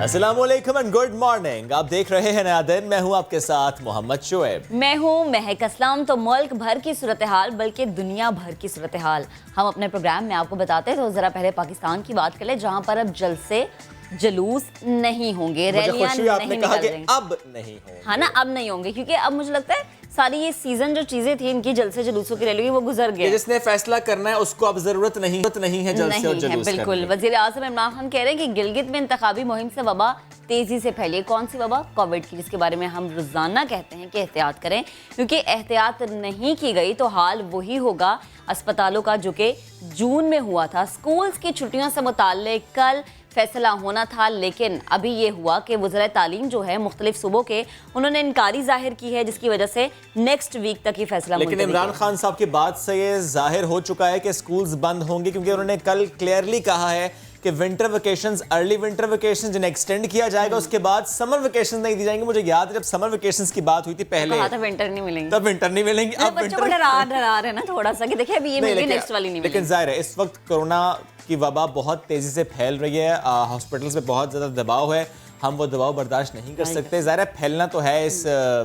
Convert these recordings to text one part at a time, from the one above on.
अस्सलामुअलैकुम and good morning. आप देख रहे हैं नया दिन। मैं हूं आपके साथ मोहम्मद शुएब। मैं हूं महक असलम। तो मुल्क भर की सूरत हाल बल्कि दुनिया भर की सूरत हाल हम अपने प्रोग्राम में आपको बताते हैं। तो जरा पहले पाकिस्तान की बात कर ले, जहां पर अब जलसे जुलूस नहीं होंगे, रैलियां नहीं निकल रही। अब नहीं होंगे, हाँ ना, अब नहीं होंगे, क्योंकि अब मुझे लगता है सारी ये सीजन जो चीजें थी इनकी जलसे जुलूसों की रैली वो गुजर गए। जिसने फैसला करना है उसको अब जरूरत नहीं है जलसे और जुलूस बिल्कुल। करने की। वजीर आज़म इमरान खान कह रहे हैं कि गिलगित में इंतखाबी मुहिम से वबा तेजी से फैली है। कौन सी वबा? कोविड की, जिसके बारे में हम रोजाना कहते हैं कि एहतियात करें, क्योंकि एहतियात नहीं की गई तो हाल वही होगा अस्पतालों का जो कि जून में हुआ था। स्कूल्स की छुट्टियों से मुताल्लिक कल फैसला होना था, लेकिन अभी ये हुआ कि वज़ीर तालीम जो है मुख्तलिफ सूबों के, उन्होंने इनकारी जाहिर की है, जिसकी वजह से नेक्स्ट वीक तक ही फैसला। लेकिन इमरान खान साहब की बात से ये जाहिर हो चुका है कि स्कूल्स बंद होंगे, क्योंकि उन्होंने कल क्लियरली कहा है कि winter vacations, early winter vacations जिन्हें एक्सटेंड किया जाएगा, उसके बाद समर वेकेशंस नहीं दी जाएंगे। मुझे याद है जब समर वेकेशंस की बात हुई थी पहले, कहा था विंटर नहीं मिलेंगे, तब विंटर नहीं मिलेंगे। अब बच्चों को डरा रहे हैं ना थोड़ा सा कि देखिए अभी ये मिलेंगे, नेक्स्ट वाली नहीं मिलेंगे। लेकिन जाहिर है इस वक्त कोरोना की वबा बहुत तेजी से फैल रही है, हॉस्पिटल्स में बहुत ज़्यादा दबाव है, हम वो दबाव बर्दाश्त नहीं कर सकते। ज़ाहिर है फैलना तो है इस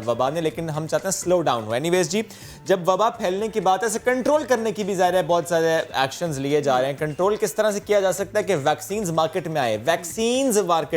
वबा ने, लेकिन हम चाहते हैं स्लो डाउन हो। एनीवेज जी, जब वबा फैलने की बात है, इसे कंट्रोल करने की भी ज़ाहिर है बहुत सारे एक्शंस लिए जा रहे हैं। कंट्रोल किस तरह से किया जा सकता है कि वैक्सीन्स मार्केट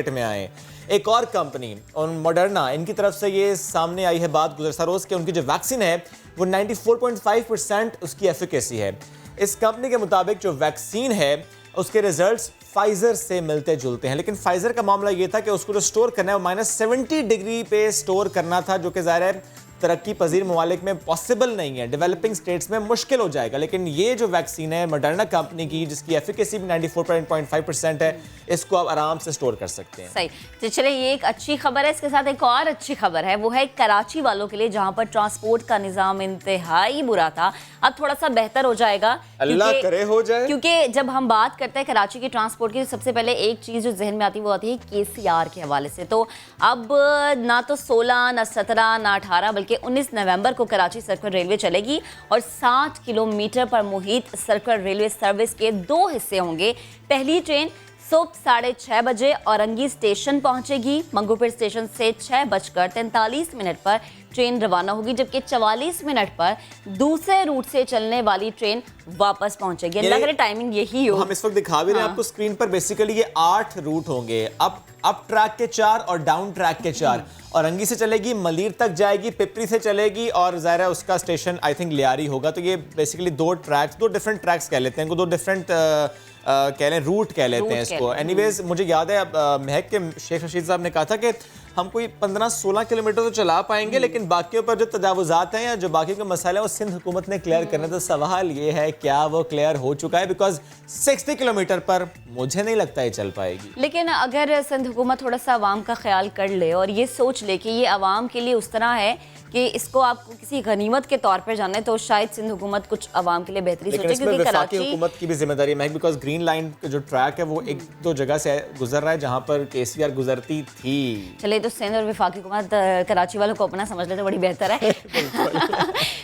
में आए, एक और कंपनी मॉडर्ना, इनकी तरफ से ये सामने आई है बात गुज़श्ता रोज़ कि उनकी जो वैक्सीन है वो 94.5% उसकी एफिकेसी है। इस कंपनी के मुताबिक जो वैक्सीन है उसके रिजल्ट्स फाइजर से मिलते जुलते हैं, लेकिन फाइजर का मामला ये था कि उसको जो स्टोर करना है वो -70 डिग्री पे स्टोर करना था, जो कि ज़ाहिर है तरक्की पजीर ममालिक में पॉसिबल नहीं है, डेवलपिंग स्टेट्स में मुश्किल हो जाएगा। लेकिन ये जो वैक्सीन है मॉडर्ना कंपनी की, जिसकी एफिकेसी भी 94.5% है, इसको आप आराम से स्टोर कर सकते हैं। सही। तो चले, ये एक अच्छी खबर है, इसके साथ एक और अच्छी खबर है, वो है कराची वालों के लिए, जहां पर ट्रांसपोर्ट का निज़ाम इंतहाई बुरा था, अब थोड़ा सा बेहतर हो जाएगा। अल्लाह करे हो जाए। क्योंकि जब हम बात करते हैं कराची के ट्रांसपोर्ट की, सबसे पहले एक चीज़ जो जहन में आती है वो आती है KCR के हवाले से। तो अब ना तो 16, ना 17, ना 18, बल्कि 19 नवंबर को कराची सर्कुलर रेलवे चलेगी और 60 किलोमीटर पर मुहित सर्कुलर रेलवे सर्विस के 2 हिस्से होंगे। पहली ट्रेन सुबह 6:30 बजे औरंगी स्टेशन पहुंचेगी। मंगूपीर स्टेशन से 6:43 पर ट्रेन रवाना होगी, जबकि 44 मिनट पर दूसरे रूट से चलने वाली ट्रेन वापस पहुंचेगी। लग रहा है टाइमिंग यही हो। हम इस वक्त दिखा भी रहे हैं आपको स्क्रीन पर। बेसिकली ये 8 रूट होंगे, अप ट्रैक के 4 और डाउन ट्रैक के 4। औरंगी से चलेगी, मलीर तक जाएगी, पिपरी से चलेगी और ज़ाहिर है उसका स्टेशन आई थिंक लियारी होगा। तो ये बेसिकली 2 डिफरेंट ट्रैक्स कह लेते हैं, 2 डिफरेंट कह लें रूट कह लेते हैं इसको। एनीवेज मुझे याद है महक के शेख रशीद साहब ने कहा था कि हम कोई 15-16 किलोमीटर तो चला पाएंगे, लेकिन बाकियों पर जो तजावुज़ात हैं या जो बाकी के मसाले हैं वो सिंध हुकूमत ने क्लियर करना। तो सवाल ये है क्या वो क्लियर हो चुका है? बिकॉज 60 किलोमीटर पर मुझे नहीं लगता ये चल पाएगी। लेकिन अगर सिंध हुकूमत थोड़ा सा आवाम का ख्याल कर ले और ये सोच ले कि ये आवाम के लिए उस तरह है कि इसको आपको किसी गनीमत के तौर पर जाना है, तो शायद सिंध हुकूमत कुछ आवाम के लिए बेहतरी सोचे। क्योंकि कराची हुकूमत की भी जिम्मेदारी है, बिकॉज ग्रीन लाइन का जो ट्रैक है वो 1-2 जगह से गुजर रहा है जहां पर KCR गुजरती थी। चले, तो सिंध और वफाकी हुकूमत कराची वालों को अपना समझ ले तो बड़ी बेहतर है।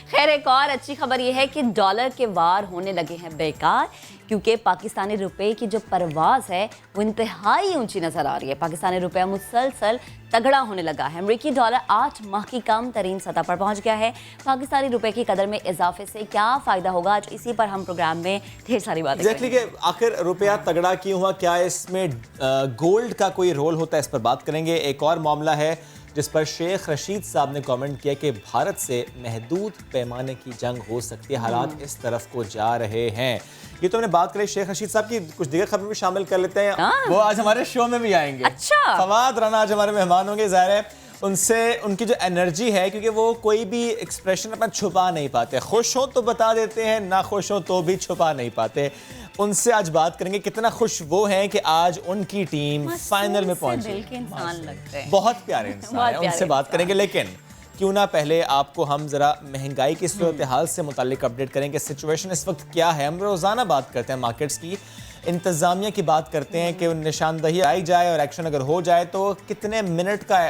खैर, एक और अच्छी खबर यह है कि डॉलर के वार होने लगे हैं बेकार, क्योंकि पाकिस्तानी रुपए की जो परवाज़ है वो इंतहाई ऊंची नजर आ रही है। पाकिस्तानी रुपया मुसलसल तगड़ा होने लगा है। अमरीकी डॉलर 8 माह की कम तरीन सतह पर पहुंच गया है। पाकिस्तानी रुपए की कदर में इजाफे से क्या फ़ायदा होगा, आज इसी पर हम प्रोग्राम में ढेर सारी बातें एग्जैक्टली कि आखिर रुपया तगड़ा क्यों हुआ, क्या इसमें गोल्ड का कोई रोल होता है, इस पर बात करेंगे। एक और मामला है जिस पर शेख रशीद साहब ने कमेंट किया कि भारत से महदूद पैमाने की जंग हो सकती है, हालात इस तरफ को जा रहे हैं। ये तो हमने बात करी शेख रशीद साहब की, कुछ दीगर खबरें भी शामिल कर लेते हैं। वो आज हमारे शो में भी आएंगे। अच्छा, फवाद राना आज हमारे मेहमान होंगे। ज़ाहिर है उनसे उनकी जो एनर्जी है, क्योंकि वो कोई भी एक्सप्रेशन अपना छुपा नहीं पाते, खुश हो तो बता देते हैं, ना खुश हो तो भी छुपा नहीं पाते। उनसे आज बात करेंगे कितना खुश वो हैं कि आज उनकी टीम फाइनल में पहुंची। बहुत प्यारे इंसान हैं, उनसे बात करेंगे। लेकिन क्यों ना पहले आपको हम जरा महंगाई की सूरत हाल से मुतालिक अपडेट करेंगे। सिचुएशन इस वक्त क्या है? हम रोज़ाना बात करते हैं मार्केट्स की, इंतज़ामिया की बात करते हैं कि निशानदही आई जाए और एक्शन अगर हो जाए तो कितने मिनट का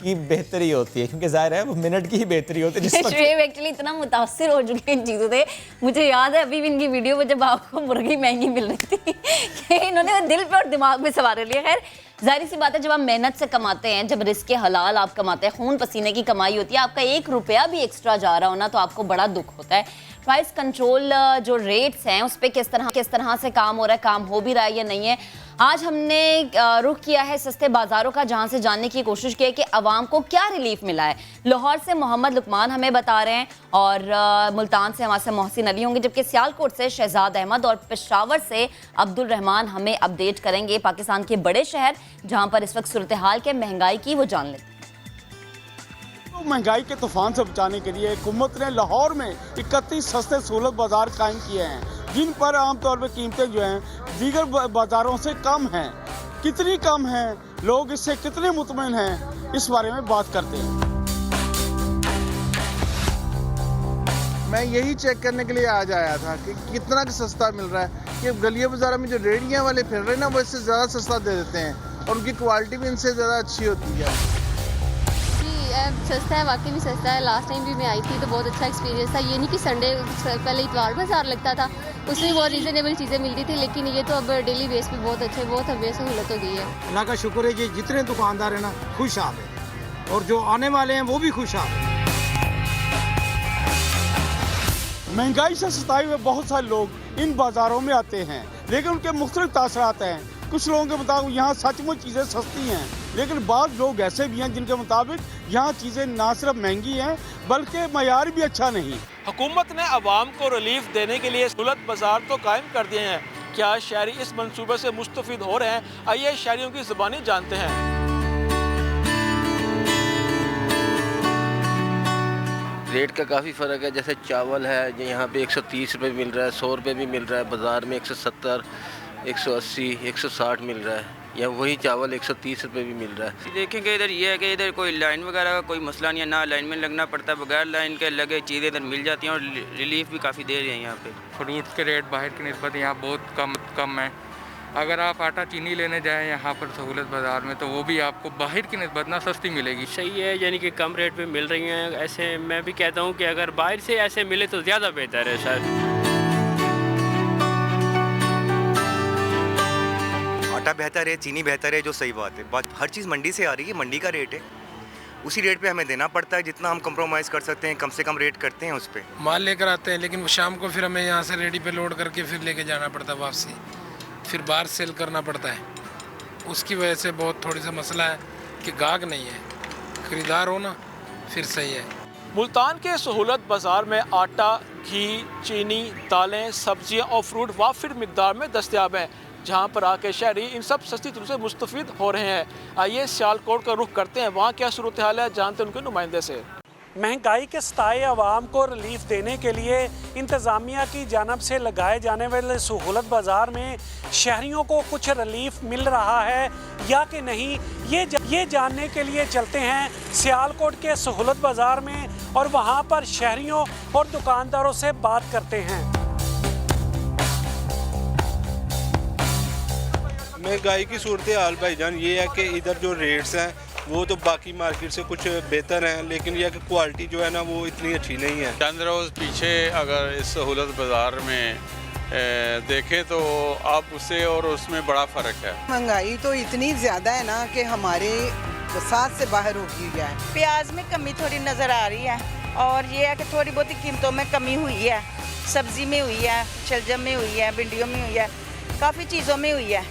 की बेहतरी होती है, क्योंकि जाहिर है वो मिनट की ही बेहतरी होती है। एक्चुअली इतना मुतासिर हो चुके इन चीज़ों से, मुझे याद है अभी भी इनकी वीडियो में जब आपको मुर्गी महंगी मिल रही थी कि इन्होंने दिल पे और दिमाग में सवार लिया। खैर, जाहिर सी बात है, जब आप मेहनत से कमाते हैं, जब रिस्क हलाल आप कमाते हैं, खून पसीने की कमाई होती है, आपका 1 रुपया भी एक्स्ट्रा जा रहा हो ना तो आपको बड़ा दुख होता है। प्राइस कंट्रोल जो रेट्स हैं उस पर किस तरह से काम हो रहा है, काम हो भी रहा है या नहीं है। आज हमने रुख किया है सस्ते बाजारों का, जहां से जानने की कोशिश की है कि आवाम को क्या रिलीफ मिला है। लाहौर से मोहम्मद लुकमान हमें बता रहे हैं और मुल्तान से हमारे से मोहसिन अली होंगे, जबकि सियालकोट से शहजाद अहमद और पेशावर से अब्दुल रहमान हमें अपडेट करेंगे पाकिस्तान के बड़े शहर जहां पर इस वक्त सूरत हाल के महंगाई की वो जान लेते हैं। महंगाई के तूफान से बचाने के लिए हुकूमत ने लाहौर में 31 सस्ते सहूलत बाजार कायम किए हैं, जिन पर आमतौर पर कीमतें जो हैं दीगर बाजारों से कम हैं। कितनी कम हैं, लोग इससे कितने मुतमईन हैं, इस बारे में बात करते हैं। मैं यही चेक करने के लिए आज आया था कि कितना सस्ता मिल रहा है। कि गलियों बाजारों में जो रेडियां वाले फिर रहे हैं ना, वो इससे ज़्यादा सस्ता दे देते हैं और उनकी क्वालिटी भी इनसे ज़्यादा अच्छी होती है। सस्ता है, वाकई में सस्ता है। लास्ट टाइम भी मैं आई थी तो बहुत अच्छा एक्सपीरियंस था। ये नहीं कि संडे पहले इतवार बाजार लगता था, उसमें बहुत रीज़नेबल चीज़ें मिलती थी, लेकिन ये तो अब डेली बेस पे बहुत अच्छे, बहुत हमें सहूलत हो गई है। अल्लाह का शुक्र है कि जितने दुकानदार हैं ना खुशहाल हैं और जो आने वाले हैं वो भी खुशहाल हैं। महंगाई से सताए हुए बहुत सारे लोग इन बाजारों में आते हैं, लेकिन उनके मुख्तलिफ तासरात हैं। कुछ लोगों के मुताबिक यहाँ सचमुच चीज़ें सस्ती हैं, लेकिन बाद लोग ऐसे भी हैं जिनके मुताबिक यहाँ चीज़ें ना सिर्फ महंगी हैं बल्कि मयार भी अच्छा नहीं। हुकूमत ने आवाम को रिलीफ देने के लिए सहूलत बाजार तो कायम कर दिए हैं। क्या शहरी इस मंसूबे से मुस्तफिद हो रहे हैं? आइए शहरियों की ज़ुबानी जानते हैं। रेट का काफ़ी फ़र्क है। जैसे चावल है जो यहाँ पे 130 रुपये मिल रहा है, 100 रुपये भी मिल रहा है, बाज़ार में 170, 180, 160 मिल रहा है, या वही चावल 130 रुपये भी मिल रहा है। देखेंगे इधर ये है कि इधर कोई लाइन वगैरह का कोई मसला नहीं है, ना लाइन में लगना पड़ता है, बगैर लाइन के लगे चीज़ें इधर मिल जाती हैं और रिलीफ भी काफ़ी दे रही है यहाँ पे। फ्रूट्स के रेट बाहर की निस्बत यहाँ बहुत कम है। अगर आप आटा चीनी लेने जाएं यहाँ पर सहूलत बाज़ार में तो वो भी आपको बाहर की निस्बत ना सस्ती मिलेगी। सही है, यानी कि कम रेट पे मिल रही हैं। ऐसे मैं भी कहता हूँ कि अगर बाहर से ऐसे मिले तो ज़्यादा बेहतर है शायद। आटा बेहतर है, चीनी बेहतर है, जो सही बात है। बात हर चीज़ मंडी से आ रही है, मंडी का रेट है, उसी रेट पे हमें देना पड़ता है। जितना हम कंप्रोमाइज़ कर सकते हैं, कम से कम रेट करते हैं उस पर। माल लेकर आते हैं लेकिन वो शाम को फिर हमें यहाँ से रेडी पे लोड करके फिर लेके जाना पड़ता है वापसी, फिर बाहर सेल करना पड़ता है। उसकी वजह से बहुत थोड़ी सा मसला है कि गाहक नहीं है, खरीदार हो ना फिर सही है। मुल्तान के सहूलत बाज़ार में आटा, घी, चीनी, दालें, सब्जियां और फ्रूट वाफिर मिकदार में दस्तयाब हैं, जहां पर आके शहरी इन सब सस्ती चीज़ों से मुस्तफिद हो रहे हैं। आइए सियालकोट का रुख करते हैं, वहाँ क्या सूरत हाल है जानते हैं उनके नुमाइंदे से। महंगाई के सताए आवाम को रिलीफ देने के लिए इंतज़ामिया की जानब से लगाए जाने वाले सहूलत बाज़ार में शहरियों को कुछ रिलीफ मिल रहा है या कि नहीं, ये जानने के लिए चलते हैं सियालकोट के सहूलत बाज़ार में और वहाँ पर शहरियों और दुकानदारों से बात करते हैं। महंगाई की सूरत हाल भाईजान ये है कि इधर जो रेट्स हैं वो तो बाकी मार्केट से कुछ बेहतर हैं, लेकिन यह कि क्वालिटी जो है ना वो इतनी अच्छी नहीं है। चंद रोज़ पीछे अगर इस सहूलत बाज़ार में देखें तो आप उससे और उसमें बड़ा फ़र्क है। महंगाई तो इतनी ज़्यादा है ना कि हमारे साथ से बाहर हो गई है। प्याज में कमी थोड़ी नज़र आ रही है और ये है कि थोड़ी बहुत कीमतों में कमी हुई है। सब्ज़ी में हुई है, शलजम में हुई है, भिंडियों में हुई है, काफ़ी चीज़ों में हुई है,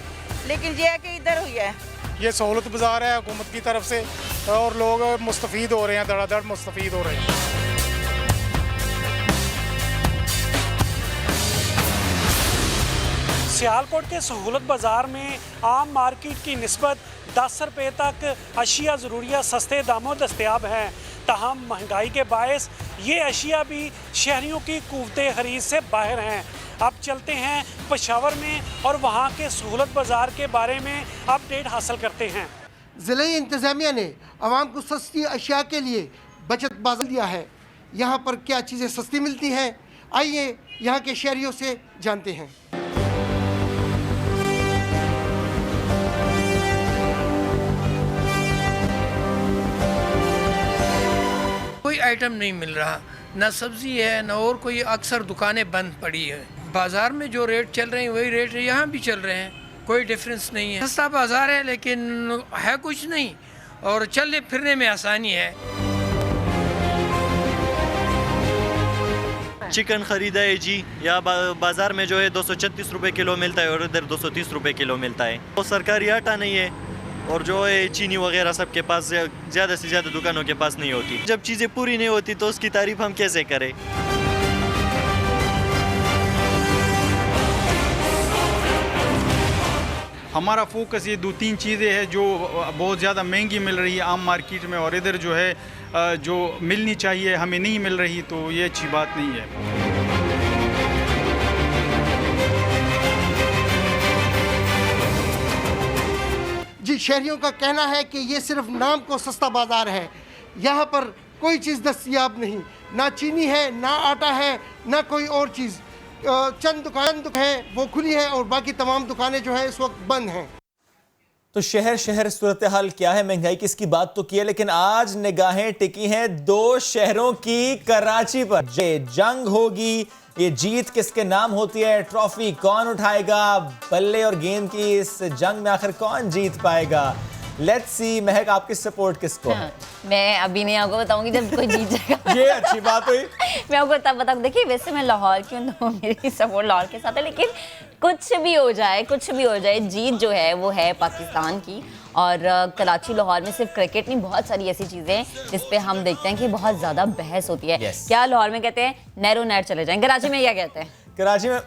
लेकिन ये है कि इधर हुई है। ये सहूलत बाज़ार है हुकूमत की तरफ से और लोग मुस्तफ़ीद हो रहे हैं, धड़ाधड़ मुस्तफ़ीद हो रहे हैं। सियालकोट के सहूलत बाज़ार में आम मार्केट की निस्बत 10 रुपये तक अशिया ज़रूरिया सस्ते दामों दस्तयाब हैं। ताहम महंगाई के बायस ये अशिया भी शहरियों की क़ुव्वते ख़रीद से बाहर हैं। अब चलते हैं पेशावर में और वहाँ के सहूलत बाज़ार के बारे में अपडेट हासिल करते हैं। ज़िले इंतज़ामिया ने आवाम को सस्ती अशिया के लिए बचत बाज़ार दिया है। यहाँ पर क्या चीज़ें सस्ती मिलती हैं, आइए यहाँ के शहरियों से जानते हैं। कोई आइटम नहीं मिल रहा, ना सब्ज़ी है ना और कोई, अक्सर दुकानें बंद पड़ी है। बाज़ार में जो रेट चल रहे हैं वही रेट यहाँ भी चल रहे हैं। कोई डिफरेंस नहीं है। सस्ता बाजार है लेकिन है कुछ नहीं, और चलने फिरने में आसानी है। चिकन ख़रीदा है जी, यहाँ बाज़ार में जो है 236 रुपये किलो मिलता है और इधर 230 रुपये किलो मिलता है। तो सरकारी आटा नहीं है, और जो है चीनी वगैरह सबके पास, ज़्यादा से ज़्यादा दुकानों के पास नहीं होती। जब चीज़ें पूरी नहीं होती तो उसकी तारीफ़ हम कैसे करें। हमारा फोकस ये 2-3 चीज़ें हैं जो बहुत ज़्यादा महंगी मिल रही है आम मार्केट में, और इधर जो है जो मिलनी चाहिए हमें नहीं मिल रही, तो ये अच्छी बात नहीं है। जी, शहरियों का कहना है कि ये सिर्फ नाम को सस्ता बाज़ार है। यहाँ पर कोई चीज़ दस्तयाब नहीं, ना चीनी है, ना आटा है, ना कोई और चीज़। चंद दुकान है वो खुली है और बाकी तमाम दुकानें जो है इस वक्त बंद हैं। तो शहर शहर सूरत हाल क्या है, महंगाई की इसकी बात तो की है, लेकिन आज निगाहें टिकी हैं 2 शहरों की, कराची पर। ये जंग होगी, ये जीत किसके नाम होती है, ट्रॉफी कौन उठाएगा, बल्ले और गेंद की इस जंग में आखिर कौन जीत पाएगा। Let's see. महक, आपकी सपोर्ट किसको है? मैं अभी नहीं आपको बताऊंगी जब कोई जीत जाएगा। ये अच्छी बात हुई। मैं आपको तब बताऊंगी। देखिए, वैसे मैं लाहौर की हूँ तो मेरी सपोर्ट लाहौर के साथ है, लेकिन कुछ भी हो जाए, जीत जो है वो है पाकिस्तान की। और कराची लाहौर में सिर्फ क्रिकेट नहीं, बहुत सारी ऐसी चीज़ें हैं जिस पे हम देखते हैं कि बहुत ज़्यादा बहस होती है। क्या लाहौर में कहते हैं नैरो नेट चले जाएं, कराची में क्या कहते हैं? कराची में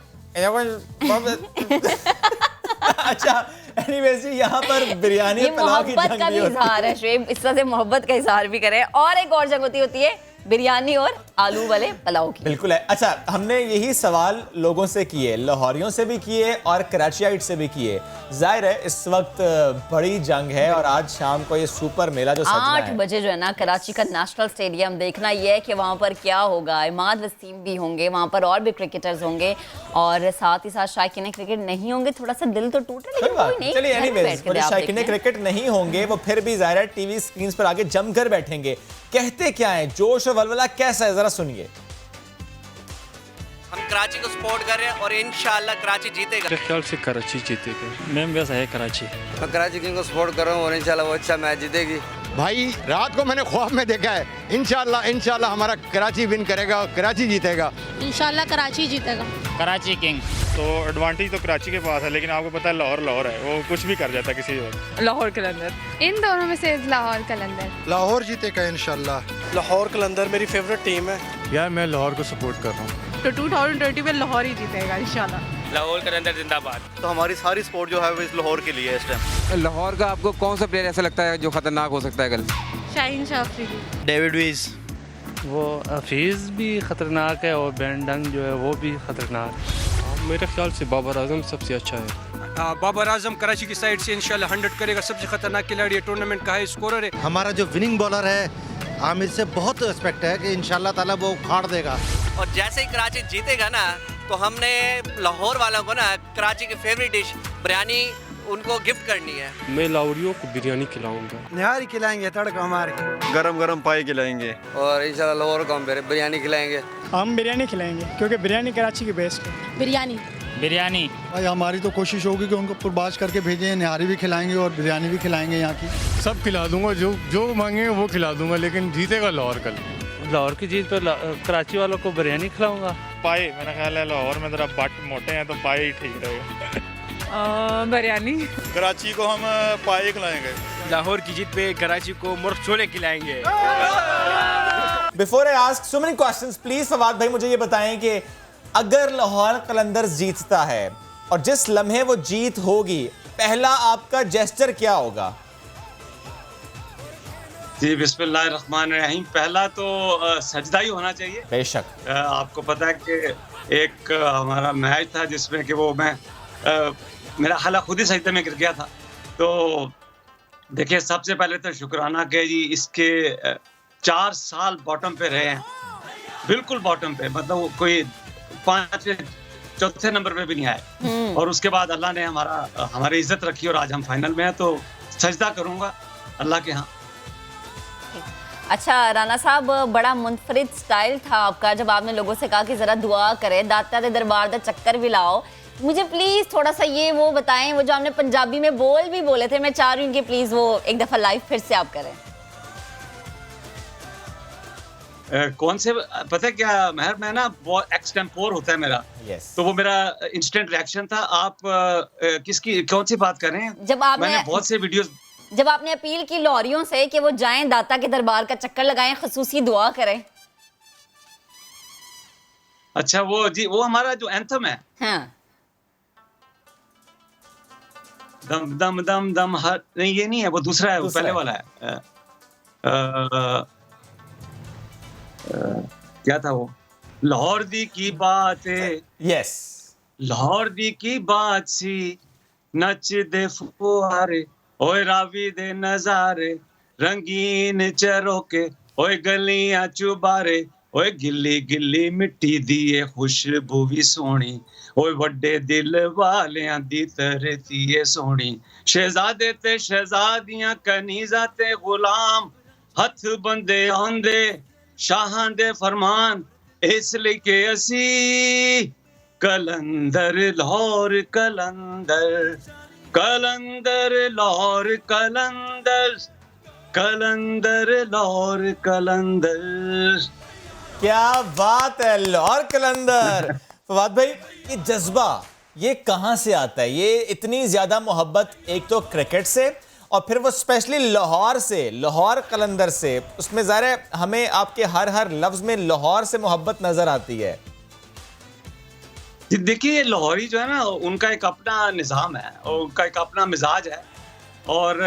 अच्छा, एनीवेज जी, यहाँ पर बिरयानी ये पुलाव की मोहब्बत का भी इजहार है शुएब, इस तरह से मोहब्बत का इजहार भी करें। और एक और जंग होती है बिरयानी और आलू वाले पुलाव की। बिल्कुल है। अच्छा, हमने यही सवाल लोगों से किए, लाहौरियों से भी किए और कराचियाइट से भी किए। जाहिर है इस वक्त बड़ी जंग है और आज शाम को ये सुपर मेला जो सजना है 8 बजे जो है ना, कराची का नेशनल स्टेडियम देखना ये है कि वहाँ पर क्या होगा। इमाद वसीम भी होंगे वहाँ पर, और भी क्रिकेटर्स होंगे, और साथ ही साथ शायकीन क्रिकेट नहीं होंगे। थोड़ा सा दिल तो टूट रहा है, लेकिन कोई नहीं। चलिए, एनीवेज, शायकीन क्रिकेट नहीं होंगे वो फिर भी जाहिर है टीवी स्क्रीन पर आगे जमकर बैठेंगे। कहते क्या है, जोश और वलवला कैसा है, जरा सुनिए। हम कराची को सपोर्ट कर रहे हैं और इंशाल्लाह कराची जीतेगा। मेरे ख्याल से कराची जीतेगा। मैं वैसा है कराची। मैं कराची किंग को सपोर्ट कर रहा हूँ और इंशाल्लाह वो अच्छा मैच जीतेगी। भाई, रात को मैंने ख्वाब में देखा है, इंशाल्लाह हमारा कराची विन करेगा और कराची जीतेगा। इंशाल्लाह कराची जीतेगा। कराची किंग। तो एडवांटेज तो कराची के पास है, लेकिन आपको पता है लाहौर है, वो कुछ भी कर जाता है किसी और। लाहौर कलंदर, इन दोनों में से लाहौर कलंदर। लाहौर जीतेगा इंशाल्लाह। लाहौर कलंदर मेरी फेवरेट टीम है। यार, मैं लाहौर को सपोर्ट कर रहा हूँ। तो 2020 में लाहौर ही जीतेगा इंशाल्लाह। लाहौर कलंदर जिंदाबाद। तो हमारी सारी स्पोर्ट जो है वो इस लाहौर के लिए है इस टाइम। लाहौर का आपको कौन सा प्लेयर ऐसा लगता है जो खतरनाक हो सकता है कल? शाहीन शाह अफरीदी। David Lewis. वो हफीज़ भी खतरनाक है और बेन डंग जो है वो भी खतरनाक। मेरे ख्याल से बाबर आजम सबसे अच्छा है। बाबर आजम कराची की साइड से इंशाल्लाह 100 करेगा, सबसे खतरनाक खिलाड़ी है, टूर्नामेंट का हाई स्कोरर है। हमारा जो विनिंग बॉलर है आमिर से बहुत रिस्पेक्ट है कि इंशाल्लाह ताला वो उखाड़ देगा। और जैसे ही कराची जीतेगा ना, तो हमने लाहौर वालों को ना कराची की फेवरेट डिश बिरयानी उनको गिफ्ट करनी है। मैं लाहौरियों को बिरयानी खिलाऊंगा। निहारी खिलाएंगे, तड़का हमारे गरम पाए खिलाएंगे, और इंशाल्लाह लाहौर को हम बिरयानी खिलाएंगे। हम बिरयानी खिलाएंगे क्योंकि बिरयानी कराची की बेस्ट है। बिरयानी भाई, हमारी तो कोशिश होगी कि उनको पुरबाज करके भेजें, निहारी भी खिलाएंगे और बिरयानी भी खिलाएंगे यहाँ की। सब खिला दूंगा, जो मांगेंगे वो खिला दूंगा, लेकिन जीतेगा लाहौर कल। लाहौर की जीत पर कराची वालों को बिरयानी खिलाऊंगा। पाए, मेरा ख्याल है लाहौर में जरा बट मोटे हैं तो पाए ही ठीक रहेगा। बिरयानी। कराची को हम पाए खिलाएंगे। लाहौर की जीत पे कराची को मुर्ग छोले खिलाएंगे। Before I ask so many questions, please Fawad भाई मुझे ये बताएं कि अगर लाहौर कलंदर जीतता है और जिस लम्हे वो जीत होगी, पहला आपका जेस्चर क्या होगा? जी, बिस्मिल्लाहिर्रहमानिर्रहीम। पहला तो सजदा ही होना चाहिए। बेशक। आपको पता है कि एक हमारा मैच था जिसमें कि वो मेरा हाला खुद ही सजदे में गिर गया था। तो देखिए, सबसे पहले तो शुक्राना कि जी इसके 4 साल बॉटम पे रहे हैं, बिल्कुल बॉटम पे, मतलब कोई 5वें 4थे नंबर पे भी नहीं आए। और उसके बाद अल्लाह ने हमारी इज्जत रखी और आज हम फाइनल में हैं, तो सजदा करूंगा अल्लाह के यहाँ। अच्छा राना साहब, बड़ा मुनफरिद स्टाइल था आपका जब आपने लोगों से कहा कि ज़रा दुआ करें, दाता दे दरबार दा चक्कर भी लाओ। मुझे प्लीज़ थोड़ा सा ये वो बताएं, वो जो आपने पंजाबी में बोले थे, मैं चाह रही हूँ कि प्लीज़ वो एक दफ़ा लाइव फिर से आप करें। कौन से, पता है क्या महर, मैं ना बहुत एक्सटेम्पोर होता है मेरा, तो वो मेरा इंस्टेंट रिएक्शन था। आप किसकी कौन सी बात कर रहे हैं? मैंने बहुत से वीडियोस, जब आपने अपील की लाहौरियों से कि वो जाएं दाता के दरबार का चक्कर लगाएं, खुसूसी दुआ करें। अच्छा वो जी, वो हमारा जो एंथम है, हाँ। दम दम दम दम हर, नहीं ये नहीं है, वो दूसरा है, वो पहले वाला है। क्या था वो? लाहौर दी की बात है, यस, लाहौर दी की बात सी, नच दे फुहारे, ओए रावी दे नजारे, रंगीन चरोके, ओए गलियां चुबारे, ओए गिल्ली गिल्ली मिट्टी दी ए खुशबू भी सोहनी, ओए वड्डे दिल वालियां दी तरती ए सोहनी, शहजादे ते शहजादियां कनीज़ां ते गुलाम, हथ बंदे आंदे शाहां दे फरमान, इसलिए के असी कलंदर लाहौर कलंदर, कलंदर लाहौर कलंदर, कलंदर लाहौर कलंदर। क्या बात है, लाहौर कलंदर। फवाद भाई, ये जज्बा ये कहाँ से आता है? ये इतनी ज्यादा मोहब्बत एक तो क्रिकेट से और फिर वो स्पेशली लाहौर से, लाहौर कलंदर से, उसमें ज़ाहिर है हमें आपके हर लफ्ज में लाहौर से मोहब्बत नजर आती है। देखिए लाहौरी जो है ना, उनका एक अपना निज़ाम है और उनका एक अपना मिजाज है, और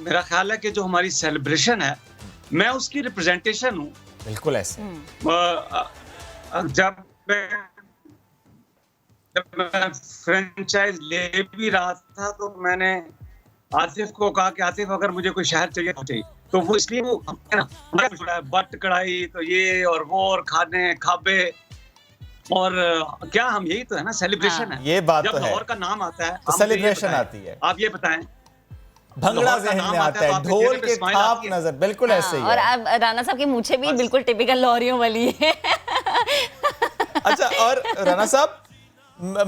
मेरा ख्याल है कि जो हमारी सेलिब्रेशन है, मैं उसकी रिप्रेजेंटेशन हूँ। बिल्कुल ऐसे। जब मैं फ्रेंचाइज ले भी रहा था तो मैंने आतिफ को कहा कि आतिफ अगर मुझे कोई शहर चाहिए तो वो इसलिए वो बट कढ़ाई तो ये और वो और खाने खाबे, और क्या हम यही तो है ना, सेलिब्रेशन है। ये बात जब तो है, लाहौर का नाम आता है तो सेलिब्रेशन आती है। आप ये बताएं, भंगड़ा ज़हन में आता है, ढोल के थाप नजर, बिल्कुल ऐसे ही है। और अब राना साहब की मूछे भी बिल्कुल टिपिकल लाहौरियों वाली है। अच्छा, और राना साहब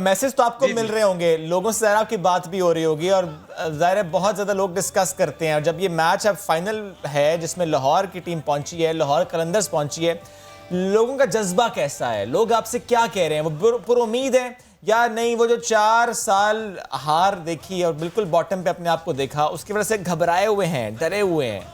मैसेज तो आपको मिल रहे होंगे, लोगों से ज़रा आपकी बात भी हो रही होगी, और ज़ाहिर है बहुत ज़्यादा लोग डिस्कस करते हैं। और जब ये मैच अब फाइनल है जिसमें लाहौर की टीम पहुंची है, लाहौर कलंदर्स पहुंची है, लोगों का जज्बा कैसा है? लोग आपसे क्या कह रहे हैं? वो पुरुमीद है या नहीं? वो जो 4 साल हार देखी और बिल्कुल बॉटम पे अपने आप को देखा, उसकी वजह से घबराए हुए हैं, डरे हुए हैं?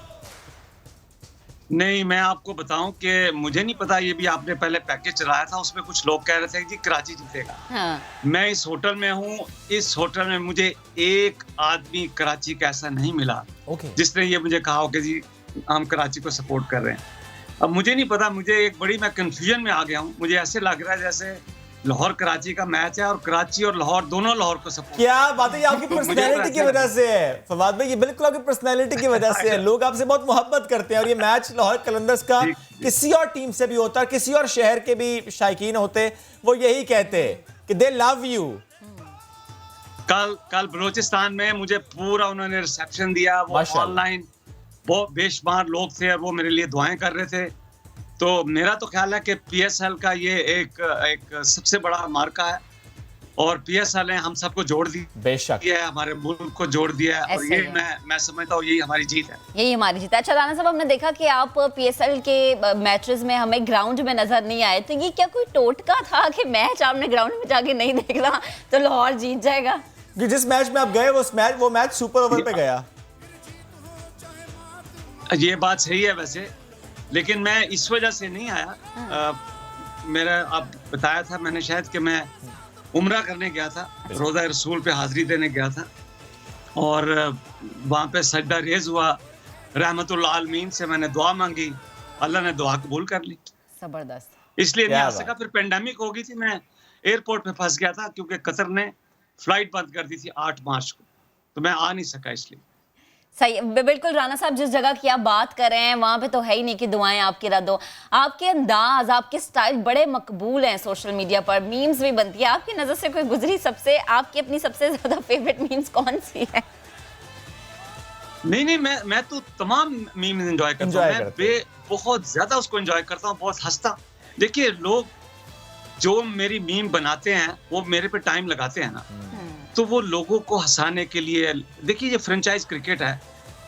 नहीं, मैं आपको बताऊं कि मुझे नहीं पता, ये भी आपने पहले पैकेज चलाया था, उसमें कुछ लोग कह रहे थे कि कराची जीतेगा। हाँ। मैं इस होटल में हूँ, इस होटल में मुझे एक आदमी कराची का ऐसा नहीं मिला जिसने ये मुझे कहा हो कि जी हम कराची को सपोर्ट कर रहे हैं। अब मुझे नहीं पता, मुझे एक बड़ी, मैं कंफ्यूजन में आ गया हूँ। मुझे ऐसे लग रहा है जैसे लाहौर कराची का मैच है और कराची और लाहौर दोनों लाहौर को सपोर्ट। क्या बात है, ये आपकी पर्सनैलिटी की वजह से है फवाद भाई, ये बिल्कुल आपकी पर्सनैलिटी की वजह से है। लोग आपसे बहुत मोहब्बत करते हैं, और ये मैच लाहौर कलंदर्स का किसी और टीम से भी होता, किसी और शहर के भी शायकीन होते, वो यही कहते कि दे लव यू। कल बलोचिस्तान में मुझे पूरा उन्होंने रिसेप्शन दिया, वो ऑनलाइन बहुत बेशुमार लोग थे, वो मेरे लिए दुआएं कर रहे थे। तो मेरा तो ख्याल है कि पीएसएल का ये एक सबसे बड़ा मार्का है, और पीएसएल ने हम सबको जोड़ दी, बेशक ये हमारे मुल्क को जोड़ दिया है, और ये मैं समझता हूँ यही हमारी जीत है। यही हमारी जीत है। अच्छा राना साहब, हमने देखा कि आप पीएसएल के मैचेस में हमें ग्राउंड में नजर नहीं आए, तो ये क्या कोई टोटका था कि मैच आपने ग्राउंड में जाके नहीं देखना तो लाहौर जीत जाएगा? जिस मैच में आप गए वो मैच सुपर ओवर पे गया। ये बात सही है वैसे, लेकिन मैं इस वजह से नहीं आया। मेरा आप बताया था मैंने शायद कि मैं उम्रा करने गया था, रोज़ा रसूल पे हाजिरी देने गया था, और वहाँ पे सजदा रेज हुआ, रहमतुल आलमीन से मैंने दुआ मांगी, अल्लाह ने दुआ कबूल कर ली। जबरदस्त। इसलिए नहीं आ सका। फिर पेंडेमिक हो गई थी, मैं एयरपोर्ट पे फंस गया था क्योंकि कतर ने फ्लाइट बंद कर दी थी 8 मार्च को, तो मैं आ नहीं सका। इसलिए सही, बिल्कुल राना साहब, जिस जगह की आप बात कर रहे हैं वहाँ पे तो है ही नहीं कि दुआएं आपकी रद्द हो। आपके अंदाज, आपके स्टाइल बड़े मकबूल हैं सोशल मीडिया पर, मीम्स भी बनती है। आपकी नज़र से कोई गुजरी, सबसे आपकी अपनी सबसे ज़्यादा फेवरेट मीम्स कौन सी है? नहीं, मैं तो तमाम मीम एंजॉय करता हूँ। मैं बहुत ज्यादा उसको एंजॉय करता हूँ, बहुत हंसता। देखिए, लोग जो मेरी मीम बनाते हैं वो मेरे पे टाइम लगाते हैं ना, तो वो लोगों को हंसाने के लिए। देखिए, ये फ्रेंचाइज क्रिकेट है,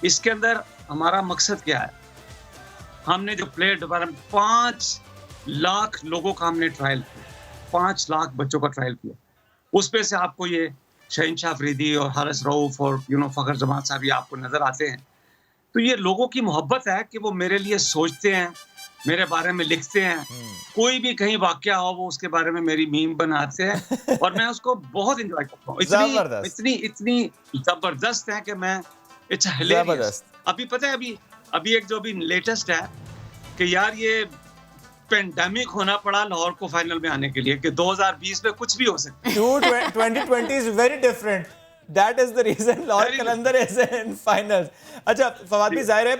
इसके अंदर हमारा मकसद क्या है? हमने जो प्लेयर डेवलपमेंट 5 लाख लोगों का हमने ट्रायल किया, 5 लाख बच्चों का ट्रायल किया। उस पे से आपको ये शहनशाह अफरीदी और हारिस रऊफ और फखर जमान साहब ये आपको नजर आते हैं। तो ये लोगों की मोहब्बत है कि वो मेरे लिए सोचते हैं, मेरे बारे में लिखते हैं। कोई भी कहीं वाकया हो वो उसके बारे में मेरी मीम बनाते हैं और मैं उसको बहुत एंजॉय करता हूँ। इतनी जबरदस्त है कि मैं इट्स हिलेरियस। अभी पता है, अभी एक जो अभी लेटेस्ट है कि यार ये पेंडेमिक होना पड़ा लाहौर को फाइनल में आने के लिए, कि 2020 में कुछ भी हो सकता है। 2020 is very different. That is the reason Lahore Qalandar is in finals. अच्छा फवाद भी, जाहिर है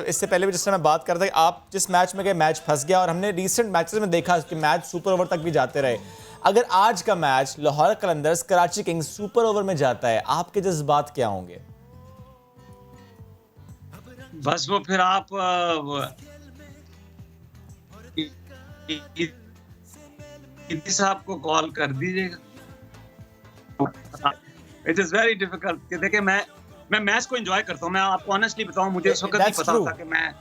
इससे पहले भी जिस तरह मैं बात कर रहा था, आप जिस मैच में गए मैच फंस गया, और हमने रिसेंट मैचेस में देखा कि मैच सुपर ओवर तक भी जाते रहे। अगर आज का match Lahore Qalandars Karachi Kings super over में जाता है, आपके जज्बात क्या होंगे? बस वो फिर आप साहब को कॉल कर दीजिएगा। इट इज वेरी डिफिकल्ट कि देखिए, मैं मैच को एंजॉय करता हूँ। मैं आपको ऑनेस्टली बताऊँ, मुझे इस वक्त नहीं पता था कि मैं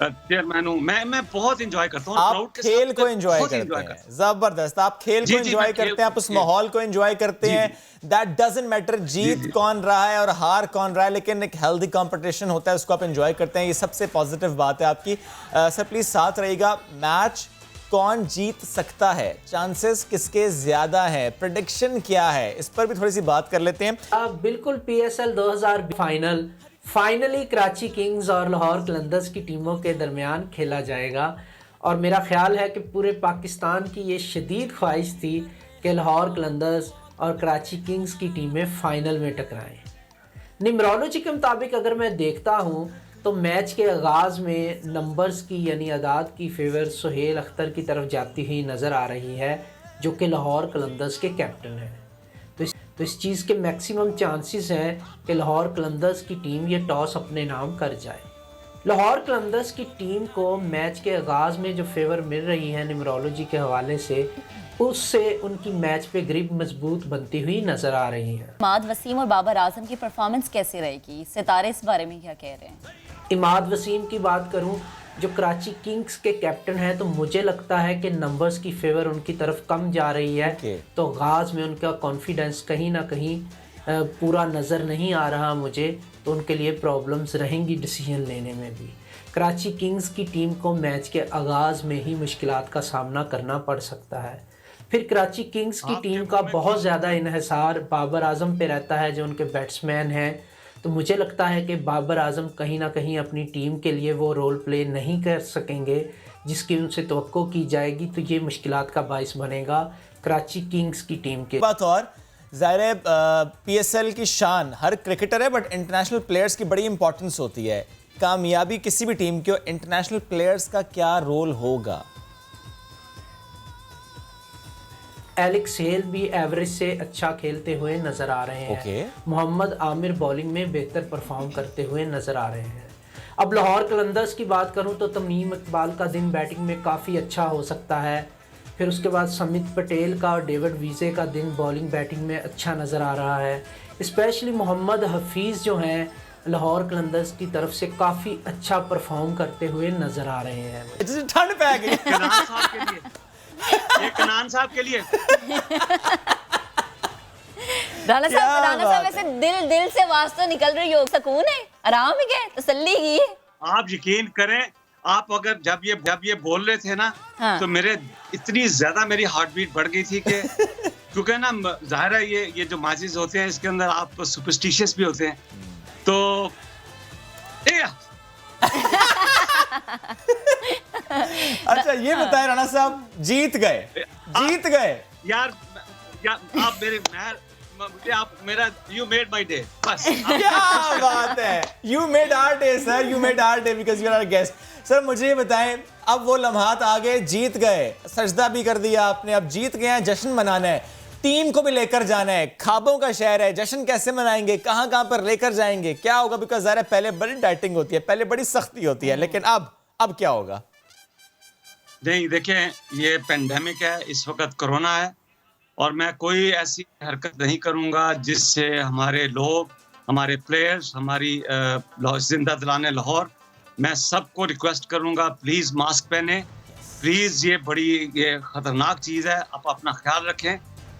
चेयरमैन हूँ। मैं बहुत एंजॉय करता हूँ। आप खेल को एंजॉय करते हैं, जबरदस्त। आप खेल को एंजॉय करते हैं, आप उस माहौल को एंजॉय करते हैं। दैट डजंट मैटर जीत कौन रहा है और हार कौन रहा है, लेकिन एक हेल्दी कंपटीशन होता है, उसको आप एंजॉय करते हैं। ये सबसे पॉजिटिव बात है आपकी। सर प्लीज साथ रहिएगा। मैच कौन जीत सकता है, चांसेस किसके ज्यादा है, प्रेडिक्शन क्या है, इस पर भी थोड़ी सी बात कर लेते हैं। बिल्कुल PSL 2020 फाइनली कराची किंग्स और लाहौर कलंदर्स की टीमों के दरमियान खेला जाएगा, और मेरा ख्याल है कि पूरे पाकिस्तान की ये शदीद ख्वाहिश थी कि लाहौर कलंदर्स और कराची किंग्स की टीमें फाइनल में टकराएं। न्यूमरोलॉजी के मुताबिक अगर मैं देखता हूँ तो मैच के आगाज़ में नंबर्स की यानी अदाद की फेवर सुहेल अख्तर की तरफ जाती हुई नज़र आ रही है, जो कि लाहौर कलंदर्स के कैप्टन हैं। तो इस चीज़ के मैक्सिमम चांसेस हैं कि लाहौर कलंदर्स की टीम ये टॉस अपने नाम कर जाए। लाहौर कलंदर्स की टीम को मैच के आगाज़ में जो फेवर मिल रही है न्यूमरोलॉजी के हवाले से, उससे उनकी मैच पे ग्रिप मजबूत बनती हुई नज़र आ रही है। इमाद वसीम और बाबर आजम की परफॉर्मेंस कैसी रहेगी, सितारे इस बारे में क्या कह रहे हैं? इमाद वसीम की बात करूं, जो कराची किंग्स के कैप्टन हैं, तो मुझे लगता है कि नंबर्स की फेवर उनकी तरफ कम जा रही है। तो आगाज़ में उनका कॉन्फिडेंस कहीं ना कहीं पूरा नज़र नहीं आ रहा मुझे, तो उनके लिए प्रॉब्लम्स रहेंगी डिसीजन लेने में भी। कराची किंग्स की टीम को मैच के आगाज़ में ही मुश्किलात का सामना करना पड़ सकता है। फिर कराची किंग्स की टीम का बहुत ज़्यादा इन्हिसार बाबर आजम पे रहता है, जो उनके बैट्समैन हैं। तो मुझे लगता है कि बाबर आजम कहीं ना कहीं अपनी टीम के लिए वो रोल प्ले नहीं कर सकेंगे जिसकी उनसे तवक्को की जाएगी, तो ये मुश्किलात का बाइस बनेगा कराची किंग्स की टीम के। बात और ज़ाहिर है PSL की शान हर क्रिकेटर है, बट इंटरनेशनल प्लेयर्स की बड़ी इंपॉर्टेंस होती है। कामयाबी किसी भी टीम की, इंटरनेशनल प्लेयर्स का क्या रोल होगा? एलेक्स हेल भी एवरेज से अच्छा खेलते हुए नज़र आ रहे हैं। मोहम्मद आमिर बॉलिंग में बेहतर परफॉर्म करते हुए नज़र आ रहे हैं। अब लाहौर कलंदर्स की बात करूं तो तमीम इकबाल का दिन बैटिंग में काफ़ी अच्छा हो सकता है। फिर उसके बाद समित पटेल का और डेविड वीज़े का दिन बॉलिंग बैटिंग में अच्छा नज़र आ रहा है। स्पेशली मोहम्मद हफीज़ जो हैं लाहौर कलंदर्स की तरफ से काफ़ी अच्छा परफॉर्म करते हुए नज़र आ रहे हैं। ठंड पे आ गई ये कनान साहब के लिए। राणा साहब ऐसे दिल से आवाज तो निकल रही हो, सुकून है, आराम है, तसल्ली की है। आप यकीन करें, आप अगर जब ये बोल रहे थे ना, तो मेरे इतनी ज्यादा मेरी हार्ट बीट बढ़ गई थी कि क्योंकि ना जाहिर है ये जो मैचेस होते हैं इसके अंदर आप सुपरस्टिशियस भी होते हैं, तो अच्छा ये बताएं राणा साहब, जीत गए यार आप मेरा you made my day, बस। क्या बात है, you made our day sir, you made our day because you are our guest। Sir मुझे ये बताएं, अब वो लम्हात आ गए, जीत गए, सजदा भी कर दिया आपने, अब जीत गए हैं, जश्न मनाना है, टीम को भी लेकर जाना है, ख्वाबों का शहर है, जश्न कैसे मनाएंगे, कहां कहां पर लेकर जाएंगे, क्या होगा? बिकॉज ज़रा पहले बड़ी डाइटिंग होती है, पहले बड़ी सख्ती होती है, लेकिन अब क्या होगा? नहीं, देखें, ये पेंडेमिक है, इस वक्त कोरोना है, और मैं कोई ऐसी हरकत नहीं करूंगा जिससे हमारे लोग, हमारे प्लेयर्स, हमारी जिंदा दिलाने लाहौर, मैं सबको रिक्वेस्ट करूंगा, प्लीज़ मास्क पहने, प्लीज़। ये ख़तरनाक चीज़ है, आप अपना ख्याल रखें।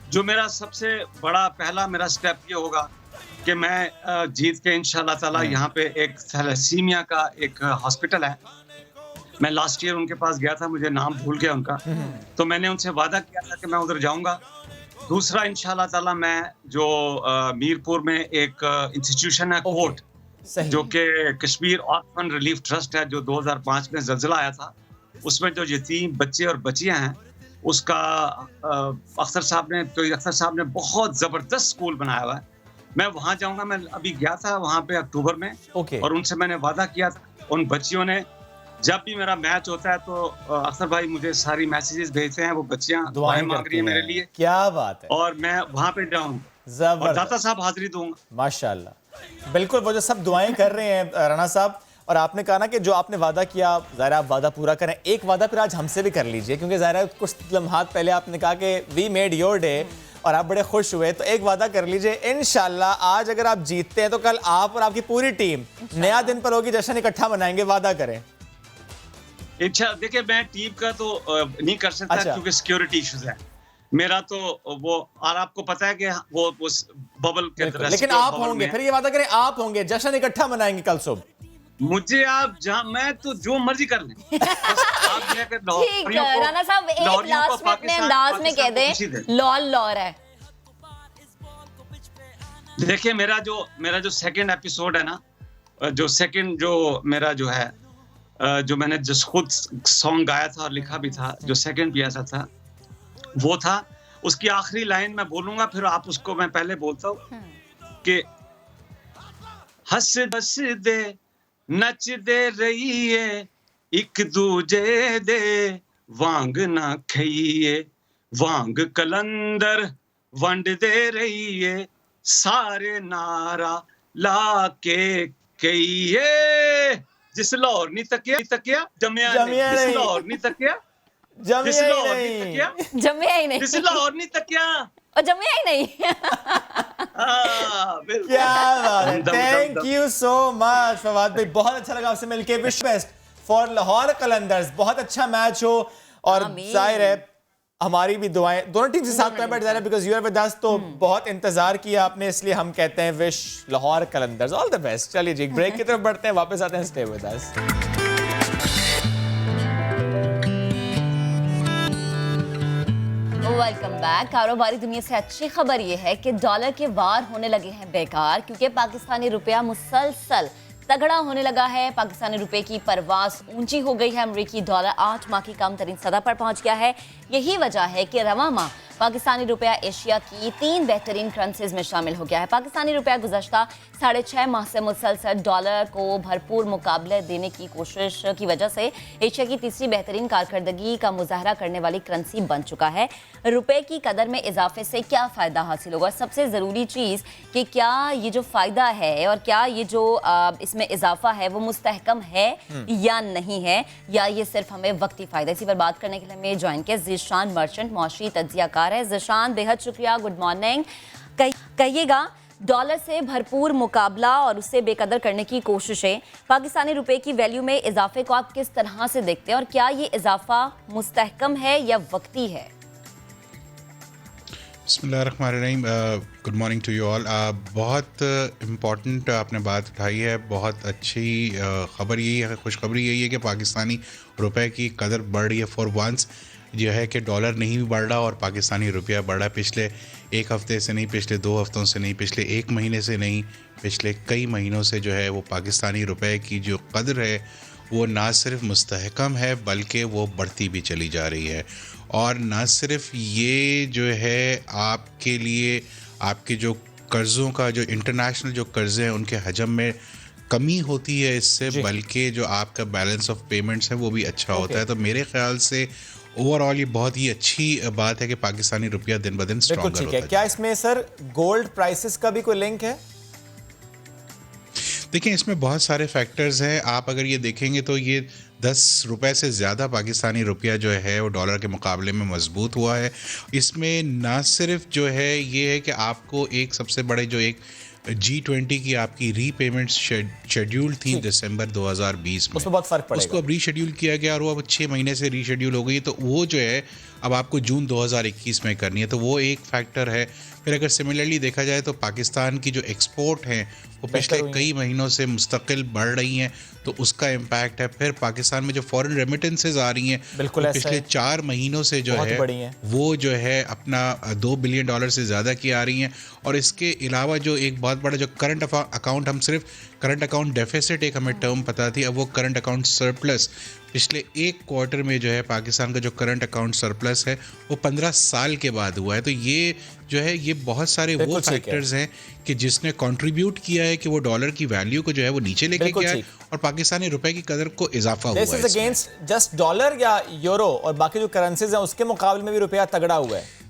जो मेरा सबसे बड़ा पहला मेरा स्टेप ये होगा कि मैं जीत के इंशाल्लाह ताला यहाँ पे एक थैलेसीमिया का एक हॉस्पिटल है, मैं लास्ट ईयर उनके पास गया था, मुझे नाम भूल गया उनका, तो मैंने उनसे वादा किया था कि मैं उधर जाऊंगा। दूसरा इंशाल्लाह ताला मैं जो मीरपुर में एक इंस्टीट्यूशन है कोर्ट, जो कि कश्मीर ऑर्फन रिलीफ ट्रस्ट है, जो 2005 में ज़लज़ला आया था, उसमें जो यतीम बच्चे और बच्चियां हैं, उसका अख्तर साहब ने बहुत ज़बरदस्त स्कूल बनाया हुआ है। मैं वहाँ जाऊँगा, मैं अभी गया था वहाँ पे अक्टूबर में, और उनसे मैंने वादा किया था। उन बच्चियों ने, जब भी मेरा मैच होता है तो अख्तर भाई मुझे सारी मैसेजेस भेजते हैं, वो बच्चियां दुआएं मांग रही है मेरे लिए। क्या बात है। और मैं वहाँ पे जाऊँगा और दाता साहब हाजिरी दूंगा। माशाल्लाह, बिल्कुल, वो जो सब दुआएं कर रहे हैं राणा साहब, और आपने कहा ना कि जो आपने वादा किया, ज़रा आप वादा पूरा करें। एक वादा फिर आज हमसे भी कर लीजिए, क्योंकि ज़रा कुछ लम्हात पहले आपने कहा कि वी मेड योर डे और आप बड़े खुश हुए, तो एक वादा कर लीजिए, इंशाल्लाह आज अगर आप जीतते हैं तो कल आप और आपकी पूरी टीम नया दिन पर होगी, जश्न इकट्ठा मनाएंगे, वादा करें। इंशाल्लाह। देखिए, मैं टीम का तो नहीं कर सकता, क्योंकि सिक्योरिटी इश्यूज है मेरा, तो वो, और आपको पता है कि वो बबल के अंदर, लेकिन आप होंगे, फिर ये वादा करें आप होंगे, जश्न इकट्ठा मनाएंगे कल सुबह। मुझे आप जहां, मैं तो जो मर्जी कर लें। ठीक है राणा साहब, एक लास्ट में अपने अंदाज में कह दें, लॉल लॉर है। देखिए, मेरा जो सेकंड एपिसोड है ना, जो मेरा जो है, जो मैंने जिस खुद सॉन्ग गाया था और लिखा भी था, जो सेकंड पियासा था, वो था, उसकी आखिरी लाइन मैं बोलूंगा, फिर आप उसको, मैं पहले बोलता हूँ कि हंस हंस दे नच दे रहिए, एक दूजे दे वांग ना खइए, वांग कलंदर वंड दे रहिए, सारे नारा ला के कहिए, जिस लाहौर नहीं तकिया जमिया नहीं, जिस लाहौर नहीं तकिया जमिया ही नहीं, जिस लाहौर नहीं तकिया और जमिया ही नहीं। क्या बात है, thank you so much Fawad भाई, बहुत अच्छा लगा आपसे मिलके। Wish best for Lahore Qalandars, बहुत अच्छा मैच हो, और जाहिर है हमारी भी दुआएं दोनों टीम से साथ में बैठ जा रहे हैं, because you are with us, तो बहुत इंतजार किया आपने, इसलिए हम कहते हैं wish Lahore Qalandars all the best. चलिए जी, ब्रेक की तरफ बढ़ते हैं, वापस आते हैं, stay with us. Welcome back. कारोबारी दुनिया से अच्छी खबर यह है कि डॉलर के वार होने लगे हैं बेकार, क्योंकि पाकिस्तानी रुपया मुसलसल तगड़ा होने लगा है। पाकिस्तानी रुपए की परवास ऊंची हो गई है। अमेरिकी डॉलर 8 माह की कम तरीन सतह पर पहुंच गया है। यही वजह है कि रवा माह पाकिस्तानी रुपया एशिया की 3 बेहतरीन करेंसीज में शामिल हो गया है। पाकिस्तानी रुपया गुज़श्ता 6.5 माह से मुसलसल डॉलर को भरपूर मुकाबले देने की कोशिश की वजह से एशिया की तीसरी बेहतरीन कारकर्दगी का मुजाहरा करने वाली करेंसी बन चुका है। रुपए की कदर में इजाफे से क्या फ़ायदा हासिल होगा? सबसे ज़रूरी चीज़ कि क्या ये जो फ़ायदा है और क्या ये जो इसमें इजाफा है वो मुस्तहकम है या नहीं है, या ये सिर्फ हमें वक्ती फ़ायदा। इसी पर बात करने के लिए हमें ज्वाइन किया ज़ीशान मर्चेंट, मुआशी तज्ज़ियाकार है। ज़ीशान, बेहद शुक्रिया, गुड मॉर्निंग। कहिएगा, डॉलर से भरपूर मुकाबला और उससे बेकदर करने की कोशिशें, पाकिस्तानी रुपए की वैल्यू में इजाफे को आप किस तरह से देखते हैं और क्या ये इजाफा मुस्तहकम है या वक्ती है? बिस्मिल्लाहिर्रहमानिर्रहीम, good morning to you all. बहुत इम्पॉर्टेंट आपने बात उठाई है, बहुत अच्छी ख़बर यही है, खुशखबरी यही है कि पाकिस्तानी रुपए की कदर बढ़ रही है। फॉर वंस जो है कि डॉलर नहीं भी बढ़ रहा और पाकिस्तानी रुपया बढ़ रहा है। पिछले एक हफ़्ते से नहीं, पिछले 2 हफ़्तों से नहीं, पिछले 1 महीने से नहीं, पिछले कई महीनों से जो है वो पाकिस्तानी रुपए की जो कदर है वो ना सिर्फ मुस्तहकम है बल्कि वो बढ़ती भी चली जा रही है। और ना सिर्फ ये जो है आपके लिए आपके जो कर्ज़ों का जो इंटरनेशनल जो कर्ज़े हैं उनके हजम में कमी होती है इससे, बल्कि जो आपका बैलेंस ऑफ पेमेंट्स है वो भी अच्छा होता है। तो मेरे ख्याल से ओवरऑल ये बहुत ही अच्छी बात है कि पाकिस्तानी रुपया दिन ब दिन बिल्कुल स्ट्रॉन्गर ठीक है। होता क्या इसमें सर गोल्ड प्राइसेस का भी कोई लिंक है? देखिए, इसमें बहुत सारे फैक्टर्स हैं। आप अगर ये देखेंगे तो ये 10 रुपए से ज़्यादा पाकिस्तानी रुपया जो है वो डॉलर के मुकाबले में मजबूत हुआ है। इसमें ना सिर्फ जो है ये है कि आपको एक सबसे बड़े जो एक G20 की आपकी रीपेमेंट शेड्यूल थी दिसंबर 2020 में, उसमें बहुत फर्क पड़ेगा। उसको अब रीशेड्यूल किया गया और वो अब 6 महीने से रीशेड्यूल हो गई, तो वो जो है अब आपको जून 2021 में करनी है, तो वो एक फैक्टर है। फिर अगर सिमिलरली देखा जाए तो पाकिस्तान की जो एक्सपोर्ट हैं वो पिछले कई महीनों से मुस्तकिल बढ़ रही हैं, तो उसका इम्पैक्ट है। फिर पाकिस्तान में जो फॉरेन रेमिटेंसेज आ रही हैं बिल्कुल पिछले 4 महीनों से जो है वो जो है अपना $2 बिलियन से ज़्यादा की आ रही हैं। और इसके अलावा जो एक बहुत बड़ा जो करंट अकाउंट, हम सिर्फ करंट अकाउंट डेफिसिट एक हमें टर्म पता थी, अब वो करंट अकाउंट सरप्लस पिछले एक क्वार्टर में जो है पाकिस्तान का जो करंट अकाउंट सरप्लस है वो 15 साल के बाद हुआ है। तो ये जो है ये बहुत सारे वो फैक्टर्स हैं कि जिसने कंट्रीब्यूट किया है कि वो डॉलर की वैल्यू को जो है वो नीचे लेके गया है और पाकिस्तानी रुपए की कदर को इजाफा हुआ है। This is against just dollar या यूरो और बाकी जो करेंसीज हैं उसके मुकाबले में भी रुपया तगड़ा हुआ है।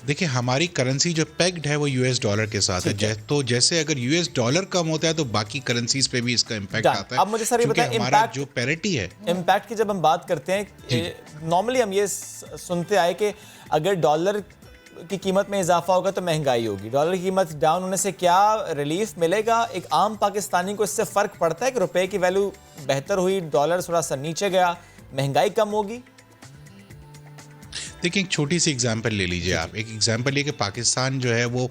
देखिए, हमारी करेंसी जो पेग्ड है वो यूएस डॉलर के साथ है, तो जैसे अगर यूएस डॉलर कम होता है तो बाकी करेंसीज पे भी इसका इम्पैक्ट आता है। अब मुझे सर ये बताएं, हमारा जो पैरिटी है, इम्पैक्ट की जब हम बात करते हैं, नॉर्मली हम ये सुनते आए कि अगर डॉलर की कीमत में इजाफा होगा तो महंगाई होगी, डॉलर की कीमत डाउन होने से क्या रिलीफ मिलेगा? एक आम पाकिस्तानी को इससे फर्क पड़ता है कि रुपए की वैल्यू बेहतर हुई, डॉलर थोड़ा सा नीचे गया, महंगाई कम होगी? देखिए, एक छोटी सी एग्जांपल ले लीजिए आप। एक एग्जांपल ये कि पाकिस्तान जो है वो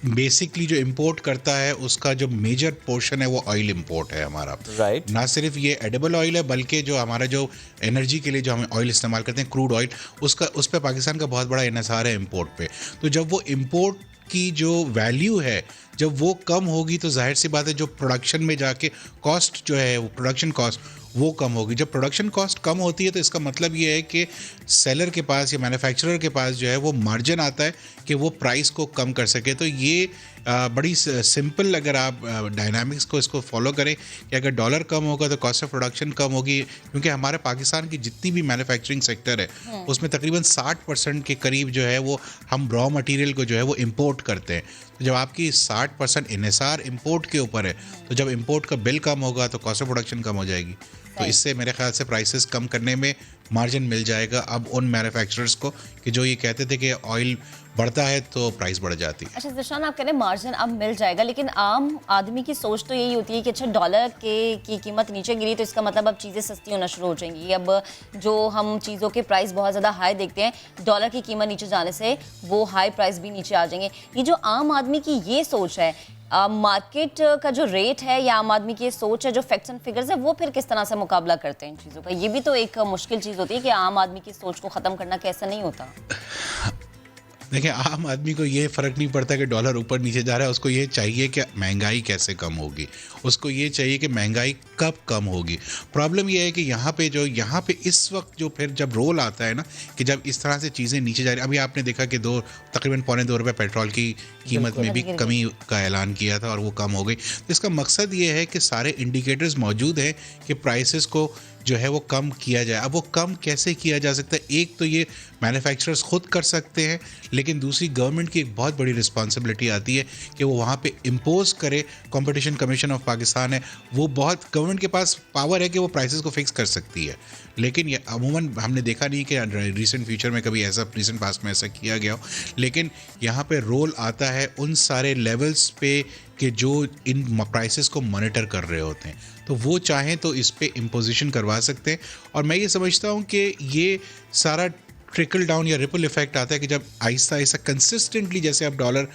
बेसिकली जो इंपोर्ट करता है उसका जो मेजर पोर्शन है वो ऑयल इंपोर्ट है हमारा। राइट। ना सिर्फ ये एडिबल ऑयल है बल्कि जो हमारा जो एनर्जी के लिए जो हम ऑयल इस्तेमाल करते हैं, क्रूड ऑयल, उसका उस पर पाकिस्तान का बहुत बड़ा इन्हिसार है इंपोर्ट पे। तो जब वो इंपोर्ट की जो वैल्यू है जब वो कम होगी तो जाहिर सी बात है जो प्रोडक्शन में जाके कॉस्ट जो है वो प्रोडक्शन कॉस्ट वो कम होगी। जब प्रोडक्शन कॉस्ट कम होती है तो इसका मतलब ये है कि सेलर के पास या मैन्युफैक्चरर के पास जो है वो मार्जिन आता है कि वो प्राइस को कम कर सके। तो ये बड़ी सिंपल अगर आप डायनामिक्स को इसको फॉलो करें कि अगर डॉलर कम होगा तो कॉस्ट ऑफ प्रोडक्शन कम होगी, क्योंकि हमारे पाकिस्तान की जितनी भी मैन्युफैक्चरिंग सेक्टर है उसमें तकरीबन 60% के करीब जो है वो हम रॉ मटेरियल को जो है वो इम्पोर्ट करते हैं। तो जब आपकी 60% इन्हिसार इंपोर्ट के ऊपर है तो जब इंपोर्ट का बिल कम होगा तो कॉस्ट ऑफ प्रोडक्शन कम हो जाएगी। तो इससे मेरे ख्याल से प्राइसेस कम करने में मार्जिन मिल जाएगा अब उन मैन्युफैक्चरर्स को कि जो ये कहते थे कि ऑयल बढ़ता है तो प्राइस बढ़ जाती है। अच्छा ज़ीशान, आप कह रहे हैं मार्जिन अब मिल जाएगा, लेकिन आम आदमी की सोच तो यही होती है कि अच्छा डॉलर की कीमत नीचे गिरी तो इसका मतलब अब चीज़ें सस्ती होना शुरू हो जाएंगी। अब जो हम चीज़ों के प्राइस बहुत ज़्यादा हाई देखते हैं, डॉलर की कीमत नीचे जाने से वो हाई प्राइस भी नीचे आ जाएंगे। ये जो आम आदमी की ये सोच है, मार्केट का जो रेट है या आम आदमी की सोच है, जो फैक्ट्स एंड फिगर्स है, वो फिर किस तरह से मुकाबला करते हैं इन चीज़ों का? ये भी तो एक मुश्किल चीज़ होती है कि आम आदमी की सोच को ख़त्म करना कैसे नहीं होता। देखिए, आम आदमी को ये फ़र्क नहीं पड़ता कि डॉलर ऊपर नीचे जा रहा है, उसको ये चाहिए कि महंगाई कैसे कम होगी, उसको ये चाहिए कि महंगाई कब कम होगी। प्रॉब्लम ये है कि यहाँ पे इस वक्त जो फिर जब रोल आता है ना कि जब इस तरह से चीज़ें नीचे जा रही, अभी आपने देखा कि तकरीबन $2.25 पेट्रोल की कीमत में भी कमी का ऐलान किया था और वो कम हो गई। तो इसका मकसद ये है कि सारे इंडिकेटर्स मौजूद हैं कि प्राइसेस को जो है वो कम किया जाए। अब वो कम कैसे किया जा सकता है? एक तो ये मैन्युफैक्चरर्स खुद कर सकते हैं, लेकिन दूसरी गवर्नमेंट की एक बहुत बड़ी रिस्पॉन्सिबिलिटी आती है कि वो वहाँ पे इम्पोज करे। कंपटीशन कमीशन ऑफ पाकिस्तान है, वो बहुत गवर्नमेंट के पास पावर है कि वो प्राइसेस को फिक्स कर सकती है, लेकिन ये अमूमन हमने देखा नहीं कि रिसेंट फ्यूचर में कभी ऐसा रिसेंट पास्ट में ऐसा किया गया हो। लेकिन यहाँ पे रोल आता है उन सारे लेवल्स पे कि जो इन प्राइसेस को मॉनिटर कर रहे होते हैं, तो वो चाहें तो इस पे इम्पोजिशन करवा सकते हैं। और मैं ये समझता हूँ कि ये सारा ट्रिकल डाउन या रिपल इफेक्ट आता है कि जब आहिस्ता आहिस्ता कंसिस्टेंटली जैसे अब डॉलर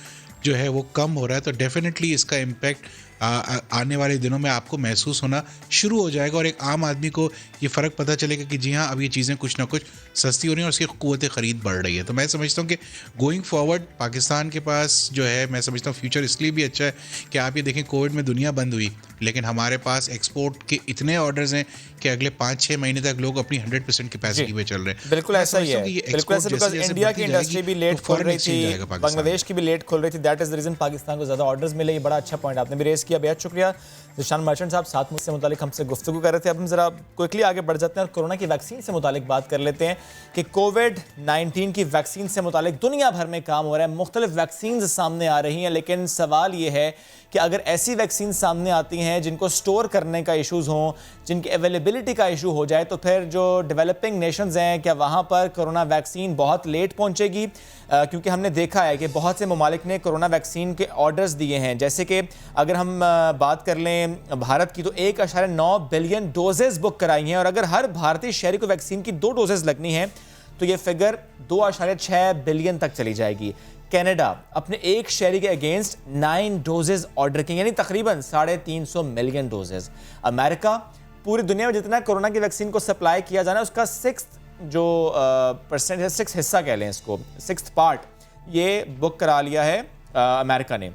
जो है वो कम हो रहा है तो डेफिनेटली इसका इम्पैक्ट आने वाले दिनों में आपको महसूस होना शुरू हो जाएगा और एक आम आदमी को ये फ़र्क पता चलेगा कि जी हाँ, अब ये चीज़ें कुछ ना कुछ सस्ती हो रही हैं और उसकी क़ुव्वत ख़रीद बढ़ रही है। तो मैं समझता हूँ कि गोइंग फॉरवर्ड पाकिस्तान के पास जो है, मैं समझता हूँ फ्यूचर इसलिए भी अच्छा है कि आप ये देखें, कोविड में दुनिया बंद हुई लेकिन हमारे पास एक्सपोर्ट के इतने ऑर्डर्स हैं कि अगले 5-6 महीने तक लोग अपनी 100% कैपेसिटी पे चल रहे हैं। बिल्कुल ऐसा ही है, बिल्कुल ऐसा, बिकॉज़ इंडिया की इंडस्ट्री भी लेट खोल रही थी, बांग्लादेश की भी लेट खोल रही थी, that is the reason Pakistan को ज़्यादा ऑर्डर्स मिले। ये बड़ा अच्छा पॉइंट आपने भी रेज किया, बेहद शुक्रिया। ज़ीशान मर्चेंट साहब साथ मुझसे मुतालिक हमसे गुफ्तगू कर रहे थे। अब हम ज़रा क्विकली आगे बढ़ जाते हैं और कोरोना की वैक्सीन से मुतालिक बात कर लेते हैं कि कोविड-19 की वैक्सीन से मुतालिक दुनिया भर में काम हो रहा है, मुख्तलिफ वैक्सीन सामने आ रही हैं, लेकिन सवाल ये है कि अगर ऐसी वैक्सीन सामने आती हैं जिनको स्टोर करने का इशूज़ हों, जिनकी अवेलेबिलिटी का इशू हो जाए, तो फिर जो डेवलपिंग नेशंस हैं क्या वहाँ पर कोरोना वैक्सीन बहुत लेट पहुँचेगी? क्योंकि हमने देखा है कि बहुत से ममालिक ने कोरोना वैक्सीन के ऑर्डर्स दिए हैं। जैसे कि अगर हम बात कर लें भारत की, तो 1.9 बिलियन डोजेस बुक कराई हैं, और अगर हर भारतीय शहरी को वैक्सीन की 2 डोजेस लगनी हैं तो ये फिगर 2.6 बिलियन तक चली जाएगी। कनाडा अपने एक शहरी के अगेंस्ट 9 डोजेस ऑर्डर की, यानी तकरीबन 350 मिलियन डोजेस। अमेरिका पूरी दुनिया में जितना कोरोना की वैक्सीन को सप्लाई किया जाना है उसका 6 जो परसेंट है, 6 हिस्सा कह लें इसको, 6th पार्ट ये बुक करा लिया है अमेरिका ने,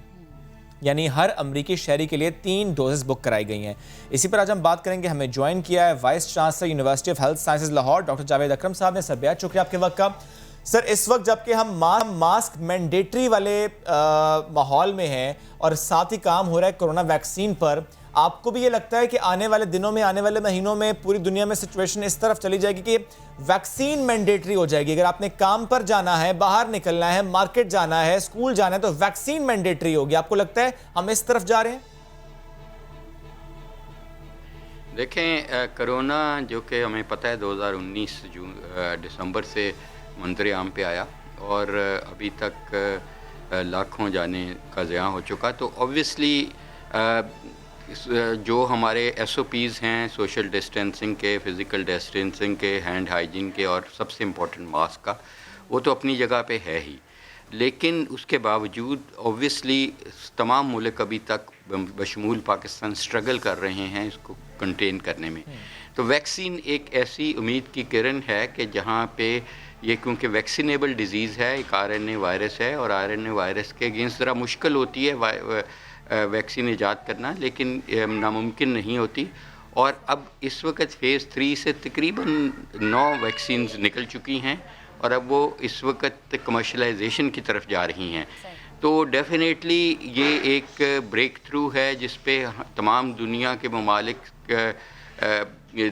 यानी हर अमरीकी शहरी के लिए 3 डोजेस बुक कराई गई हैं। इसी पर आज हम बात करेंगे। हमें ज्वाइन किया है vice chancellor university of health sciences Lahore doctor Javed Akram साहब ने। सर बेहद शुक्रिया आपके वक्त का। सर इस वक्त जबकि हम मास्क मैंडेटरी वाले माहौल में हैं और साथ ही काम हो रहा है कोरोना वैक्सीन पर, आपको भी ये लगता है कि आने वाले दिनों में, आने वाले महीनों में पूरी दुनिया में सिचुएशन इस तरफ चली जाएगी कि वैक्सीन मैंडेटरी हो जाएगी? अगर आपने काम पर जाना है, बाहर निकलना है, मार्केट जाना है, स्कूल जाना है, तो वैक्सीन मैंडेटरी होगी। आपको लगता है हम इस तरफ जा रहे हैं? देखें, कोरोना जो कि हमें पता है 2019 दिसंबर से मंजर-ए-आम पे आया और अभी तक लाखों जाने का ज़िया हो चुका, तो ऑब्वियसली जो हमारे SOPs हैं सोशल डिस्टेंसिंग के, फ़िज़िकल डिस्टेंसिंग के, हैंड हाइजीन के और सबसे इम्पोर्टेंट मास्क का, वो तो अपनी जगह पे है ही, लेकिन उसके बावजूद ऑब्वियसली तमाम मुल्क अभी तक बशमूल पाकिस्तान स्ट्रगल कर रहे हैं इसको कंटेन करने में। तो वैक्सीन एक ऐसी उम्मीद की किरण है कि जहाँ पे ये, क्योंकि वैक्सीनेबल डिज़ीज़ है, एक RNA वायरस है और RNA वायरस के अगेंस्ट ज़रा मुश्किल होती है वैक्सीन ईजाद करना, लेकिन नामुमकिन नहीं होती। और अब इस वक्त फ़ेज़ 3 से तकरीबन 9 वैक्सीन्स निकल चुकी हैं और अब वो इस वक्त कमर्शलाइजेशन की तरफ जा रही हैं। तो डेफिनेटली ये एक ब्रेक थ्रू है जिस पे तमाम दुनिया के ममालिक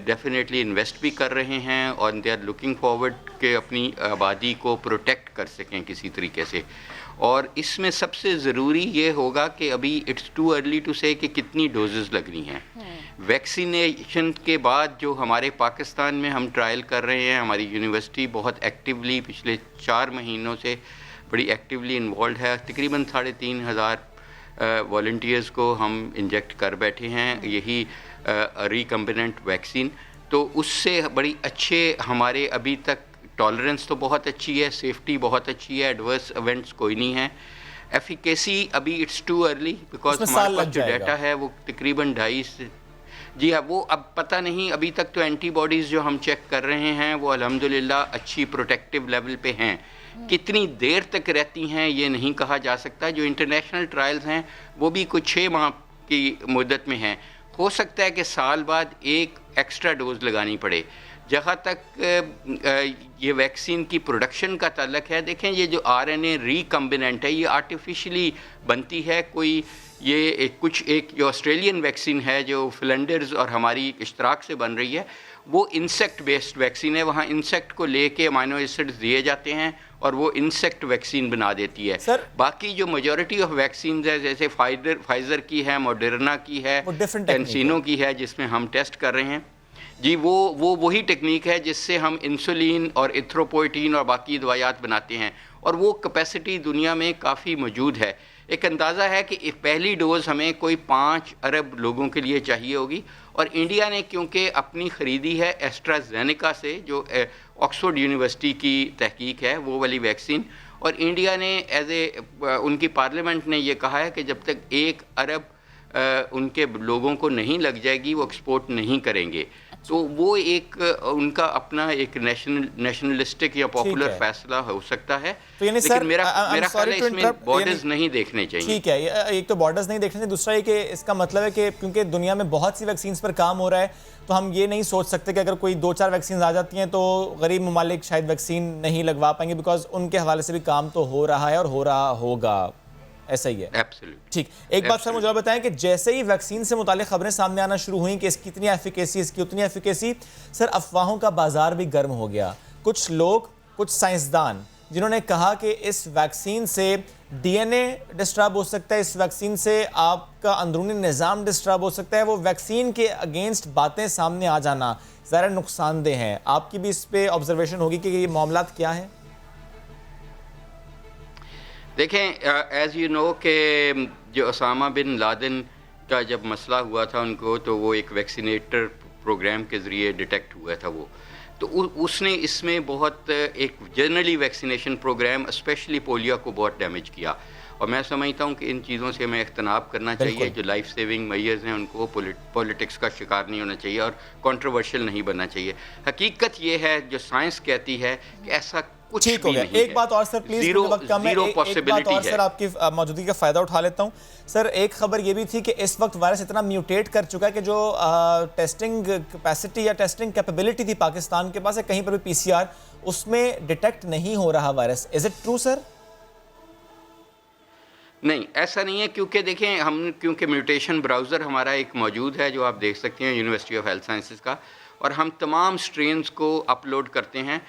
डेफिनेटली इन्वेस्ट भी कर रहे हैं और दे आर लुकिंग फॉरवर्ड के अपनी आबादी को प्रोटेक्ट कर सकें किसी तरीके से। और इसमें सबसे ज़रूरी ये होगा कि अभी इट्स टू अर्ली टू से कि कितनी डोजेस लगनी हैं। वैक्सीनेशन के बाद जो हमारे पाकिस्तान में हम ट्रायल कर रहे हैं, हमारी यूनिवर्सिटी बहुत एक्टिवली पिछले 4 महीनों से बड़ी एक्टिवली इन्वॉल्व है। तकरीबन 3,500 वॉलंटियर्स को हम इंजेक्ट कर बैठे हैं यही रिकम्बिनेंट वैक्सीन। तो उससे बड़ी अच्छे हमारे अभी तक टॉलरेंस तो बहुत अच्छी है, सेफ्टी बहुत अच्छी है, एडवर्स इवेंट्स कोई नहीं है। एफिकेसी अभी इट्स टू अर्ली बिकॉज हमारे पास जो डाटा है वो तकरीबन 2.5 जी हाँ, वो अब पता नहीं, अभी तक तो एंटीबॉडीज़ जो हम चेक कर रहे हैं वो अल्हम्दुलिल्लाह अच्छी प्रोटेक्टिव लेवल पे हैं। कितनी देर तक रहती हैं ये नहीं कहा जा सकता। जो इंटरनेशनल ट्रायल्स हैं वो भी कुछ 6 माह की मुद्दत में हैं। हो सकता है कि साल बाद एक एक्स्ट्रा डोज लगानी पड़े। जहाँ तक ये वैक्सीन की प्रोडक्शन का ताल्लुक है, देखें ये जो RNA रिकम्बिनेंट है ये आर्टिफिशियली बनती है। कोई ये कुछ एक जो ऑस्ट्रेलियन वैक्सीन है जो फ्लैंडर्स और हमारी इश्तराक से बन रही है, वो इंसेक्ट बेस्ड वैक्सीन है। वहाँ इंसेक्ट को लेके अमाइनो एसिड्स दिए जाते हैं और वो इंसेक्ट वैक्सीन बना देती है। बाकी जो मेजॉरिटी ऑफ वैक्सीन है जैसे फाइजर की है, मॉडर्ना की है, कैंसिनो की है जिसमें हम टेस्ट कर रहे हैं जी, वो वही टेक्निक है जिससे हम इंसुलिन और इथ्रोपोइटीन और बाकी दवाइयात बनाते हैं और वो कैपेसिटी दुनिया में काफ़ी मौजूद है। एक अंदाज़ा है कि पहली डोज़ हमें कोई 5 अरब लोगों के लिए चाहिए होगी और इंडिया ने क्योंकि अपनी ख़रीदी है एस्ट्राजेनेका से जो ऑक्सफोर्ड यूनिवर्सिटी की तहकीक है वो वाली वैक्सीन, और इंडिया ने उनकी पार्लियामेंट ने ये कहा है कि जब तक 1 अरब उनके लोगों को नहीं लग जाएगी वो एक्सपोर्ट नहीं करेंगे। तो वो एक उनका अपना एक नेशनलिस्टिक या पॉपुलर फैसला हो सकता है। तो यानी लेकिन सर मेरा ख्याल है इसमें बॉर्डर्स नहीं देखने चाहिए। ठीक है, एक तो बॉर्डर्स नहीं देखने चाहिए, दूसरा ये कि इसका मतलब है कि क्योंकि दुनिया में बहुत सी वैक्सीन पर काम हो रहा है तो हम ये नहीं सोच सकते कि अगर कोई 2-4 वैक्सीन आ जाती हैं तो गरीब ममालिक शायद वैक्सीन नहीं लगवा पाएंगे, बिकॉज उनके हवाले से भी काम तो हो रहा है और हो रहा होगा। ऐसा ही है। एब्सोल्युटली ठीक, एक बात सर मुझे और बताएं कि जैसे ही वैक्सीन से मुतालिक खबरें सामने आना शुरू हुई कि इसकी इतनी एफिकेसी, इसकी उतनी एफिकेसी, सर अफवाहों का बाजार भी गर्म हो गया। कुछ लोग, कुछ साइंसदान जिन्होंने कहा कि इस वैक्सीन से डीएनए डिस्टर्ब हो सकता है, इस वैक्सीन से आपका अंदरूनी निज़ाम डिस्टर्ब हो सकता है, वो वैक्सीन के अगेंस्ट बातें सामने आ जाना ज़रा नुकसानदेह हैं। आपकी भी इस पे ऑब्जर्वेशन होगी कि ये मामलात क्या है? देखें, एज़ यू नो कि जो ओसामा बिन लादेन का जब मसला हुआ था उनको, तो वो एक वैक्सीनेटर प्रोग्राम के ज़रिए डिटेक्ट हुआ था वो, तो उसने इसमें बहुत एक generally vaccination programme specially polio को बहुत डैमेज किया। और मैं समझता हूँ कि इन चीज़ों से हमें इख्तनाब करना चाहिए। जो लाइफ सेविंग मेजर्स हैं उनको पॉलिटिक्स का शिकार नहीं होना चाहिए और कंट्रोवर्शियल नहीं बनना चाहिए। हकीकत ये है जो साइंस कहती है कि ऐसा कुछ ठीक हो गया। एक बात और सर प्लीज, वक्त कम है, एक बात और सर आपकी मौजूदगी का फायदा उठा लेता हूँ। सर एक खबर ये भी थी कि इस वक्त वायरस इतना म्यूटेट कर चुका है कि जो टेस्टिंग कैपेसिटी या टेस्टिंग कैपेबिलिटी थी पाकिस्तान के पास, कहीं पर भी पीसीआर, उसमें डिटेक्ट नहीं हो रहा virus. Is it true sir? नहीं, ऐसा नहीं है, क्योंकि देखें क्योंकि म्यूटेशन ब्राउज़र हमारा एक मौजूद है जो आप देख सकते हैं यूनिवर्सिटी ऑफ हेल्थ साइंसेज का, और हम तमाम स्ट्रेन्स को अपलोड करते हैं।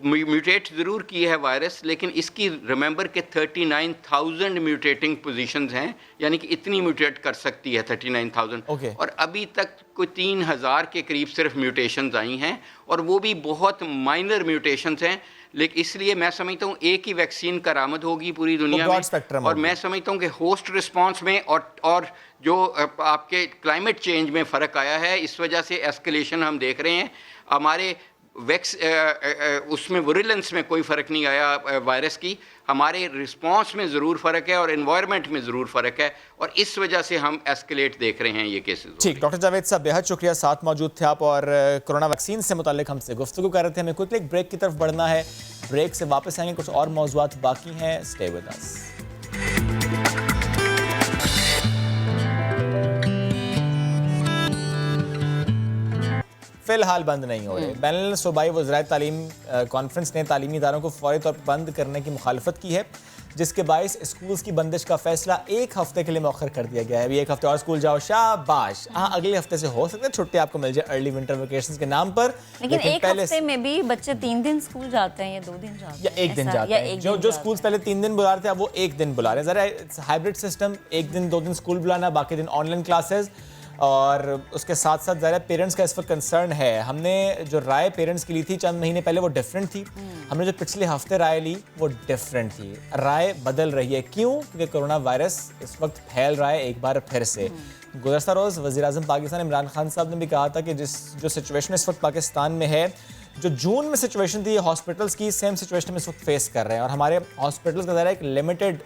म्यूटेट ज़रूर की है वायरस, लेकिन इसकी रिमेंबर के 39,000 म्यूटेटिंग पोजीशंस हैं, यानी कि इतनी म्यूटेट कर सकती है 39,000। और अभी तक कोई 3,000 के करीब सिर्फ म्यूटेशंस आई हैं, और वो भी बहुत माइनर म्यूटेशंस हैं। लेकिन इसलिए मैं समझता हूँ एक ही वैक्सीन करामद होगी पूरी दुनिया में, और मैं समझता हूँ कि होस्ट रिस्पांस में और जो आपके क्लाइमेट चेंज में फ़र्क आया है, इस वजह से एस्केलेशन हम देख रहे हैं। हमारे उसमें विरुलेंस में कोई फ़र्क नहीं आया वायरस की, हमारे रिस्पांस में ज़रूर फ़र्क है और एनवायरनमेंट में ज़रूर फ़र्क है, और इस वजह से हम एस्केलेट देख रहे हैं ये केसेस। ठीक, डॉक्टर जावेद साहब बेहद शुक्रिया, साथ मौजूद थे आप और कोरोना वैक्सीन से मुतालिक हमसे गुफ्तगू कर रहे थे। हमें क्विकली एक ब्रेक की तरफ बढ़ना है, ब्रेक से वापस आएंगे, कुछ और मौज़ूआत बाकी हैं, स्टे विद अस। फिलहाल बंद नहीं हो रहे। बैनुल सूबाई वज़राए तालीम कॉन्फ्रेंस ने तालीमी इदारों को फौरी तौर पर बंद करने की मुखालफत की है, जिसके बायस स्कूल्स की बंदिश का फैसला एक हफ्ते के लिए मौखर कर दिया गया है। अभी एक हफ्ते और स्कूल जाओ, शाबाश। हाँ, अगले हफ्ते से हो सकता है छुट्टी आपको मिल जाए अर्ली विंटर वेकेशंस के नाम पर, लेकिन एक हफ्ते में भी बच्चे 3 दिन स्कूल जाते हैं या 2 दिन जाते हैं या 1 दिन जाते हैं। जो स्कूल्स पहले 3 दिन बुला रहे थे अब वो 1 दिन बुला रहे हैं। ज़रा हाइब्रिड सिस्टम, 1 दिन 2 दिन स्कूल बुलाना, बाकी दिन ऑनलाइन क्लासेस, और उसके साथ साथ ज़रा पेरेंट्स का इस वक्त कंसर्न है। हमने जो राय पेरेंट्स की ली थी चंद महीने पहले वो डिफरेंट थी, हमने जो पिछले हफ्ते राय ली वो डिफरेंट थी। राय बदल रही है, क्यों? क्योंकि कोरोना वायरस इस वक्त फैल रहा है एक बार फिर से। गुज़श्ता रोज़ वज़ीर-ए-आज़म पाकिस्तान इमरान खान साहब ने भी कहा था कि जो सिचुएशन इस वक्त पाकिस्तान में है, जो जून में सिचुएशन थी हॉस्पिटल्स की, सेम सिचुएशन हम इस वक्त फेस कर रहे हैं। और हमारे हॉस्पिटल्स का ज़रा एक लिमिटेड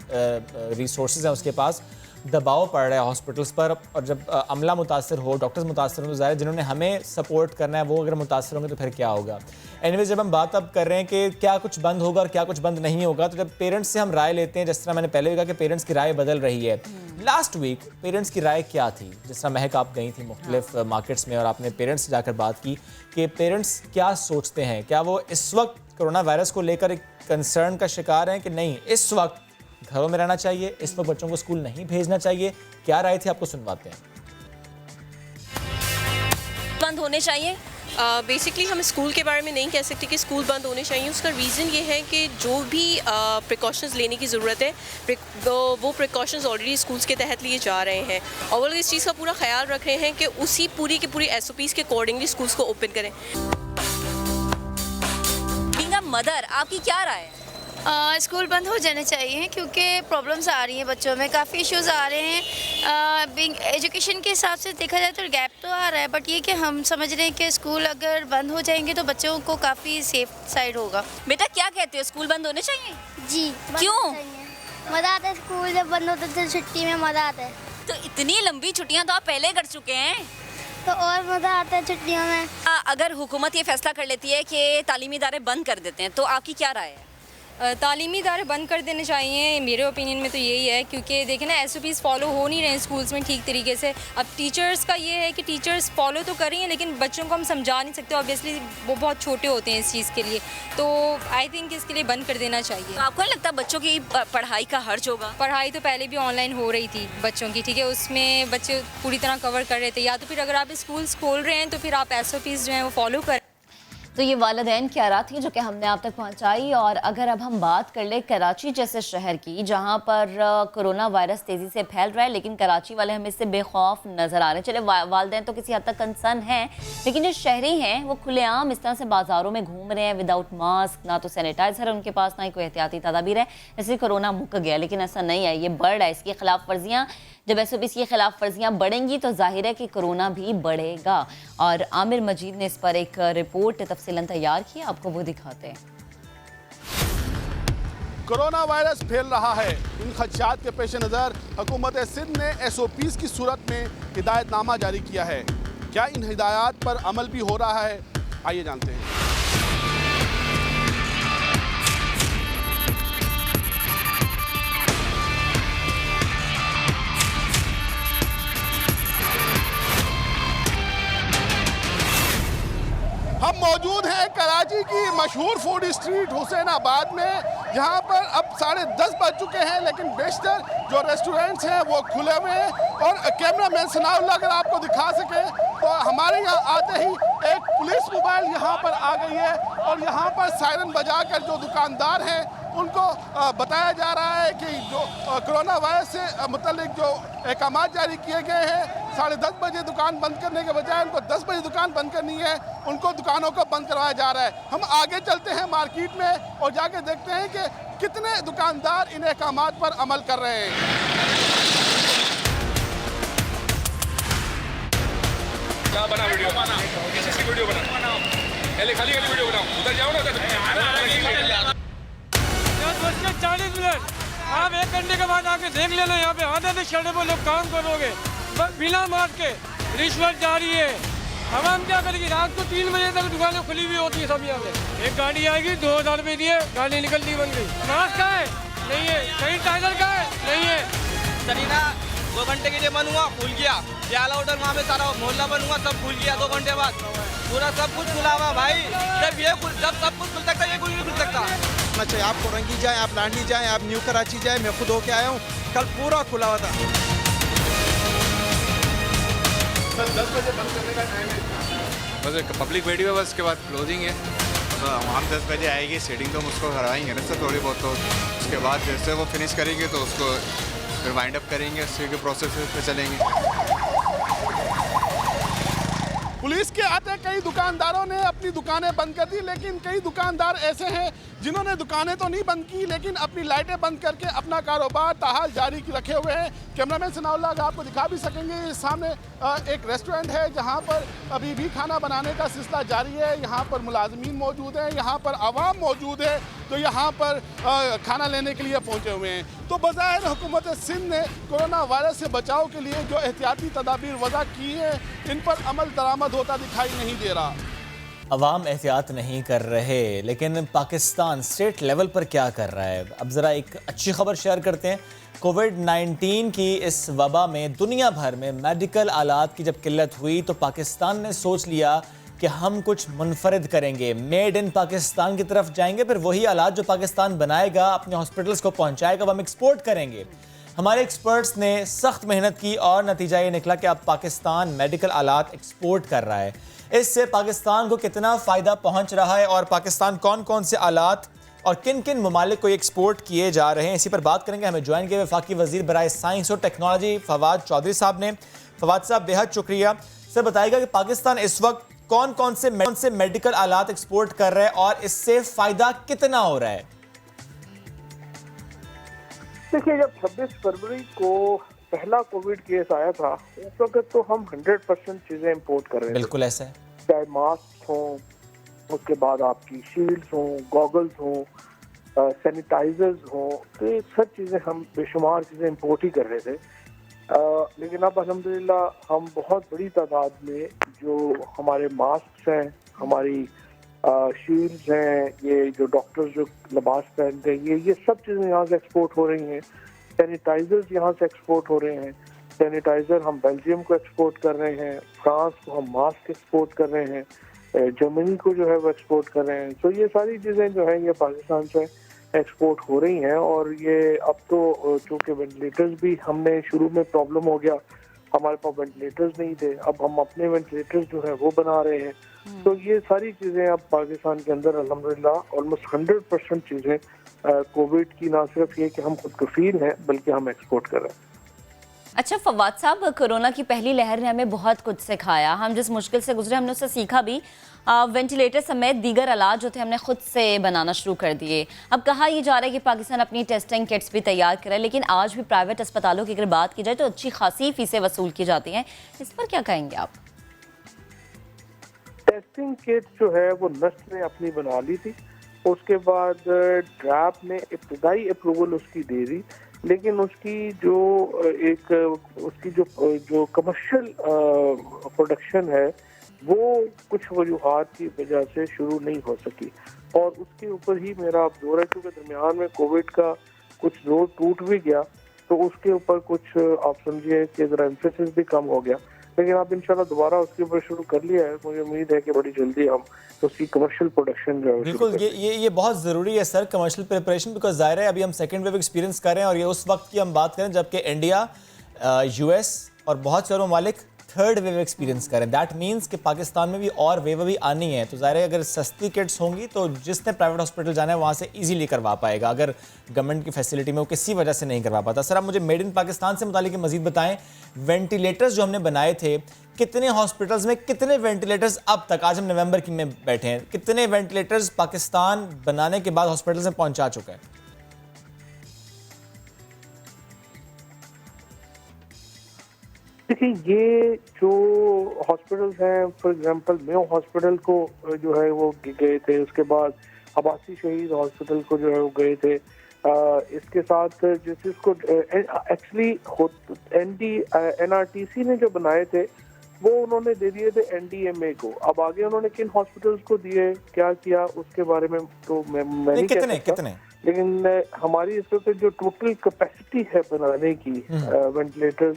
रिसोर्सेज हैं, उसके पास दबाव पड़ रहा है हॉस्पिटल्स पर। और जब अमला मुतासर हो, डॉक्टर्स मुतासर हो, तो ज़ाहिर जिन्होंने हमें सपोर्ट करना है वो अगर मुतासर होंगे तो फिर क्या होगा। एनीवेज, जब हम बात अब कर रहे हैं कि क्या कुछ बंद होगा और क्या कुछ बंद नहीं होगा, तो जब पेरेंट्स से हम राय लेते हैं, जिस तरह मैंने पहले भी कहा कि पेरेंट्स की राय बदल रही है। लास्ट वीक पेरेंट्स की राय क्या थी? जिस तरह महक आप गई थी मुख्तलिफ मार्केट्स में और आपने पेरेंट्स से जाकर बात की कि पेरेंट्स क्या सोचते हैं, क्या वो इस वक्त कोरोना वायरस को लेकर एक कंसर्न का शिकार हैं कि नहीं इस वक्त घरों में रहना चाहिए, इस वक्त बच्चों को स्कूल नहीं भेजना चाहिए? क्या राय थी, आपको सुनवाते हैं। बंद होने चाहिए। बेसिकली हम स्कूल के बारे में नहीं कह सकते कि स्कूल बंद होने चाहिए। उसका रीज़न ये है कि जो भी प्रिकॉशंस लेने की ज़रूरत है वो प्रिकॉशंस ऑलरेडी स्कूल्स के तहत लिए जा रहे हैं, और वो लोग इस चीज़ का पूरा ख्याल रख रहे हैं कि उसी पूरी की पूरी SOPs के अकॉर्डिंगली स्कूल्स को ओपन करें। बीइंग अ मदर, आपकी क्या राय है? स्कूल बंद हो जाने चाहिए क्योंकि प्रॉब्लम्स आ रही हैं बच्चों में, काफ़ी इश्यूज आ रहे हैं। एजुकेशन के हिसाब से देखा जाए तो गैप तो आ रहा है, बट ये कि हम समझ रहे हैं कि स्कूल अगर बंद हो जाएंगे तो बच्चों को काफ़ी सेफ साइड होगा। बेटा क्या कहते हो, स्कूल बंद होने चाहिए? जी, क्यों? मज़ा आता है स्कूल जब बंद होता है, छुट्टी में मज़ा आता है। तो इतनी लंबी छुट्टियाँ तो आप पहले कर चुके हैं, तो और मज़ा आता है छुट्टियों में। अगर हुकूमत ये फैसला कर लेती है कि तालीमी इदारे बंद कर देते हैं तो आपकी क्या राय है? तालीमी इदारे बंद कर देने चाहिए, मेरे ओपिनियन में तो यही है, क्योंकि देखें ना SOPs फॉलो हो नहीं रहे हैं स्कूल्स में ठीक तरीके से। अब टीचर्स का ये है कि टीचर्स फॉलो तो कर रही हैं लेकिन बच्चों को हम समझा नहीं सकते, ऑब्वियसली वो बहुत छोटे होते हैं इस चीज़ के लिए, तो आई थिंक इसके लिए बंद कर देना चाहिए। तो आपको नहीं लगता बच्चों की पढ़ाई का हर्ज होगा? पढ़ाई तो पहले भी ऑनलाइन हो रही थी बच्चों की, ठीक है, उसमें बच्चे पूरी तरह कवर कर रहे थे, या तो फिर अगर आप स्कूल्स खोल रहे हैं तो फिर आप SOPs जो हैं वो फॉलो करें। तो ये वालिदैन की आरा थी जो कि हमने आप तक पहुंचाई। और अगर अब हम बात कर ले कराची जैसे शहर की, जहां पर कोरोना वायरस तेज़ी से फैल रहा है, लेकिन कराची वाले हमें इससे बेखौफ नज़र आ रहे हैं। चले वालिदैन तो किसी हद तक कंसर्न हैं, लेकिन जो शहरी हैं वो खुलेआम इस तरह से बाज़ारों में घूम रहे हैं विदाउट मास्क, ना तो सैनिटाइज़र है उनके पास, ना ही कोई एहतियाती तदाबीर है, जैसे कोरोना मुक गया। लेकिन ऐसा नहीं है, ये बढ़ है, इसकी खिलाफ वर्जियाँ, जब SOPs की खिलाफ वर्जियाँ बढ़ेंगी तो जाहिर है कि कोरोना भी बढ़ेगा। और आमिर मजीद ने इस पर एक रिपोर्ट तफसीलन तैयार की, आपको वो दिखाते हैं। कोरोना वायरस फैल रहा है, इन खदशात के पेश नज़र हुकूमत सिंध ने SOPs की सूरत में हिदायतनामा जारी किया है। क्या इन हिदायत पर अमल भी हो रहा है, आइए जानते हैं। हम मौजूद हैं कराची की मशहूर फूड स्ट्रीट हुसैनाबाद में, जहां पर अब 10:30 बज चुके हैं, लेकिन बेशतर जो रेस्टोरेंट्स हैं वो खुले हुए हैं। और कैमरामैन सनाउल्लाह अगर आपको दिखा सके तो हमारे यहाँ आते ही एक पुलिस मोबाइल यहाँ पर आ गई है और यहाँ पर सायरन बजाकर जो दुकानदार हैं उनको बताया जा रहा है कि जो कोरोना वायरस से मुतल्लिक जो अहकाम जारी किए गए हैं, 10:30 बजे दुकान बंद करने के बजाय उनको 10 बजे दुकान बंद करनी है, उनको दुकानों को बंद करवाया जा रहा है। हम आगे चलते हैं मार्केट में और जाके देखते हैं कि कितने दुकानदार इन अहकाम पर अमल कर रहे हैं। क्या बना वीडियो किसी वीडियो बना खाली वीडियो बनाओ, उधर जाओ ना 40 मिनट आप 1 घंटे के बाद आके देख लेना, यहाँ पे आधे शड़े पर लोग काम करोगे बिना मार के, रिश्वत जारी है। अब हम क्या करेंगे, रात को 3 बजे तक दुकानें खुली हुई होती है सब यहाँ पे। एक गाड़ी आएगी 2000 रुपये दिए, गाड़ी निकलती बन गई। मास्क का है नहीं है, सैनिटाइजर का है नहीं है। सरीना 2 घंटे के लिए बंद हुआ, खुल गया। प्याला होटल वहाँ पे सारा मोहल्ला बंद हुआ, सब खुल गया 2 घंटे बाद, पूरा सब कुछ खुला हुआ भाई। जब सब कुछ खुल सकता है, ये कुछ नहीं खुल सकता। चाहिए आप कोरंगी जाएं, आप लांडी जाएं, आप न्यू कराची जाएं, मैं खुद होके आया हूँ, कल पूरा खुला हुआ था। 10 बजे बंद करने का टाइम है, बस पब्लिक बैठी हुई, बस उसके बाद क्लोजिंग है। तो हम 10 बजे आएगी, सेटिंग तो हम उसको करवाएंगे ना सर थोड़ी बहुत, तो उसके बाद जैसे वो फिनिश करेंगे तो उसको फिर वाइंड अप करेंगे, उसी के प्रोसेस पे चलेंगे। पुलिस के आते कई दुकानदारों ने अपनी दुकानें बंद कर दी, लेकिन कई दुकानदार ऐसे हैं जिन्होंने दुकानें तो नहीं बंद की लेकिन अपनी लाइटें बंद करके अपना कारोबार ताहाल जारी रखे हुए हैं। कैमरामैन सनाउल्लाह आपको दिखा भी सकेंगे, सामने एक रेस्टोरेंट है जहां पर अभी भी खाना बनाने का सिलसिला जारी है। यहां पर मुलाजमीन मौजूद हैं, यहां पर आवाम मौजूद है तो यहां पर खाना लेने के लिए पहुंचे हुए हैं। तो बज़ाहिर हुकूमत सिंध ने कोरोना वायरस से बचाव के लिए जो एहतियाती तदाबीर वज़ा की है, इन पर अमल दरामद होता दिखाई नहीं दे रहा। अवाम एहतियात नहीं कर रहे, लेकिन पाकिस्तान स्टेट लेवल पर क्या कर रहा है? अब ज़रा एक अच्छी खबर शेयर करते हैं। कोविड-19 की इस वबा में दुनिया भर में मेडिकल आलात की जब किल्लत हुई तो पाकिस्तान ने सोच लिया कि हम कुछ मुनफरिद करेंगे, मेड इन पाकिस्तान की तरफ जाएंगे, फिर वही आलात जो पाकिस्तान बनाएगा अपने हॉस्पिटल्स को पहुंचाएगा वो हम एक्सपोर्ट करेंगे। हमारे एक्सपर्ट्स ने सख्त मेहनत की और नतीजा ये निकला कि अब पाकिस्तान मेडिकल आलात एक्सपोर्ट कर रहा है। इससे पाकिस्तान को कितना फ़ायदा पहुंच रहा है और पाकिस्तान कौन कौन से आलात और किन किन ममालिक को एक्सपोर्ट किए जा रहे हैं, इसी पर बात करेंगे। हमें ज्वाइन किए वफाकी वज़ीर बराए साइंस और टेक्नोलॉजी फवाद चौधरी साहब ने। फवाद साहब बेहद शुक्रिया। सर बताइएगा कि पाकिस्तान इस वक्त कौन कौन से मेडिकल आलात एक्सपोर्ट कर रहा है और इससे फ़ायदा कितना हो रहा है? देखिए, जब 26 फरवरी को पहला कोविड केस आया था उस वक्त तो हम 100% चीज़ें इंपोर्ट कर रहे थे। बिल्कुल ऐसा है, चाहे मास्क हो, उसके बाद आपकी शील्ड्स हो, गॉगल्स हो, सैनिटाइजर्स हो, तो ये सब चीज़ें हम बेशुमार चीज़ें इंपोर्ट ही कर रहे थे। लेकिन अब अल्हम्दुलिल्लाह हम बहुत बड़ी तादाद में जो हमारे मास्क हैं, हमारी शील्ड्स हैं, ये जो डॉक्टर्स जो लिबास पहनते हैं, ये सब चीज़ें यहाँ से एक्सपोर्ट हो रही हैं। सैनिटाइजर्स यहाँ से एक्सपोर्ट हो रहे हैं। सैनिटाइज़र हम बेल्जियम को एक्सपोर्ट कर रहे हैं, फ्रांस को हम मास्क एक्सपोर्ट कर रहे हैं, जर्मनी को जो है वो एक्सपोर्ट कर रहे हैं। तो ये सारी चीज़ें जो हैं ये पाकिस्तान से एक्सपोर्ट हो रही हैं। और ये अब तो चूँकि वेंटिलेटर्स भी हमने शुरू में प्रॉब्लम हो गया, हमारे पास वेंटिलेटर्स नहीं थे, अब हम अपने वेंटिलेटर्स जो है वो बना रहे हैं। तो ये सारी चीज़ें अब पाकिस्तान के अंदर अल्हम्दुलिल्लाह ऑलमोस्ट 100% चीज़ें कोविड की ना सिर्फ ये कि हम खुद कफील हैं बल्कि हम एक्सपोर्ट कर रहे हैं। अच्छा फवाद साहब, कोरोना की पहली लहर ने हमें बहुत कुछ सिखाया। हम जिस मुश्किल से गुजरे हमने उससे सीखा भी। वेंटिलेटर समेत दीगर इलाज जो थे हमने खुद से बनाना शुरू कर दिए। अब कहा यह जा रहा है कि पाकिस्तान अपनी टेस्टिंग किट्स भी तैयार करे, लेकिन आज भी प्राइवेट अस्पतालों की अगर बात की जाए तो अच्छी खासी फीसें वसूल की जाती हैं। इस पर क्या कहेंगे आप? टेस्टिंग किट जो है वो नस्ट ने अपनी बना ली थी, उसके बाद ड्रैप ने इब्तदाई अप्रूवल उसकी दे दी, लेकिन उसकी जो कमर्शियल प्रोडक्शन है वो कुछ वजूहात की वजह से शुरू नहीं हो सकी। और उसके ऊपर ही मेरा अब जोर है, क्योंकि दरमियान में कोविड का कुछ जोर टूट भी गया, तो उसके ऊपर कुछ आप समझिए कि ज़रा एम्फेसिस भी कम हो गया। लेकिन आप इंशाल्लाह दोबारा उसके ऊपर शुरू कर लिया है। मुझे उम्मीद है कि बड़ी जल्दी हम उसकी कमर्शियल प्रोडक्शन जो है बिल्कुल ये बहुत ज़रूरी है सर, कमर्शियल प्रिपरेशन, बिकॉज ज़ाहिर है अभी हम सेकेंड वेव एक्सपीरियंस कर रहे हैं और ये उस वक्त की हम बात करें जबकि इंडिया, US और बहुत सारे ममालिक थर्ड वेव एक्सपीरियंस करें। दैट मीन्स कि पाकिस्तान में भी और वेव अभी आनी है। तो ज़ाहिर है अगर सस्ती किट्स होंगी तो जिसने प्राइवेट हॉस्पिटल जाना है वहाँ से इजीली करवा पाएगा, अगर गवर्नमेंट की फैसिलिटी में वो किसी वजह से नहीं करवा पाता। सर आप मुझे मेड इन पाकिस्तान से मुतालिक मजीद बताएं, वेंटिलेटर्स जो हमने बनाए थे कितने हॉस्पिटल्स में, कितने वेंटिलेटर्स अब तक, आज हम नवंबर की में बैठे हैं, कितने वेंटिलेटर्स पाकिस्तान बनाने के बाद हॉस्पिटल्स में पहुँचा चुका है? देखिए, ये जो हॉस्पिटल्स हैं, फॉर एग्जांपल मेयो हॉस्पिटल को जो है वो गए थे, उसके बाद अब्बासी शहीद हॉस्पिटल को जो है वो गए थे। इसके साथ जिसको एक्चुअली NRTC ने जो बनाए थे वो उन्होंने दे दिए थे NDMA को। अब आगे उन्होंने किन हॉस्पिटल्स को दिए, क्या किया, उसके बारे में तो मैं नहीं कह सकता। लेकिन हमारी इस वक्त जो टोटल कैपेसिटी है बनाने की वेंटिलेटर्स,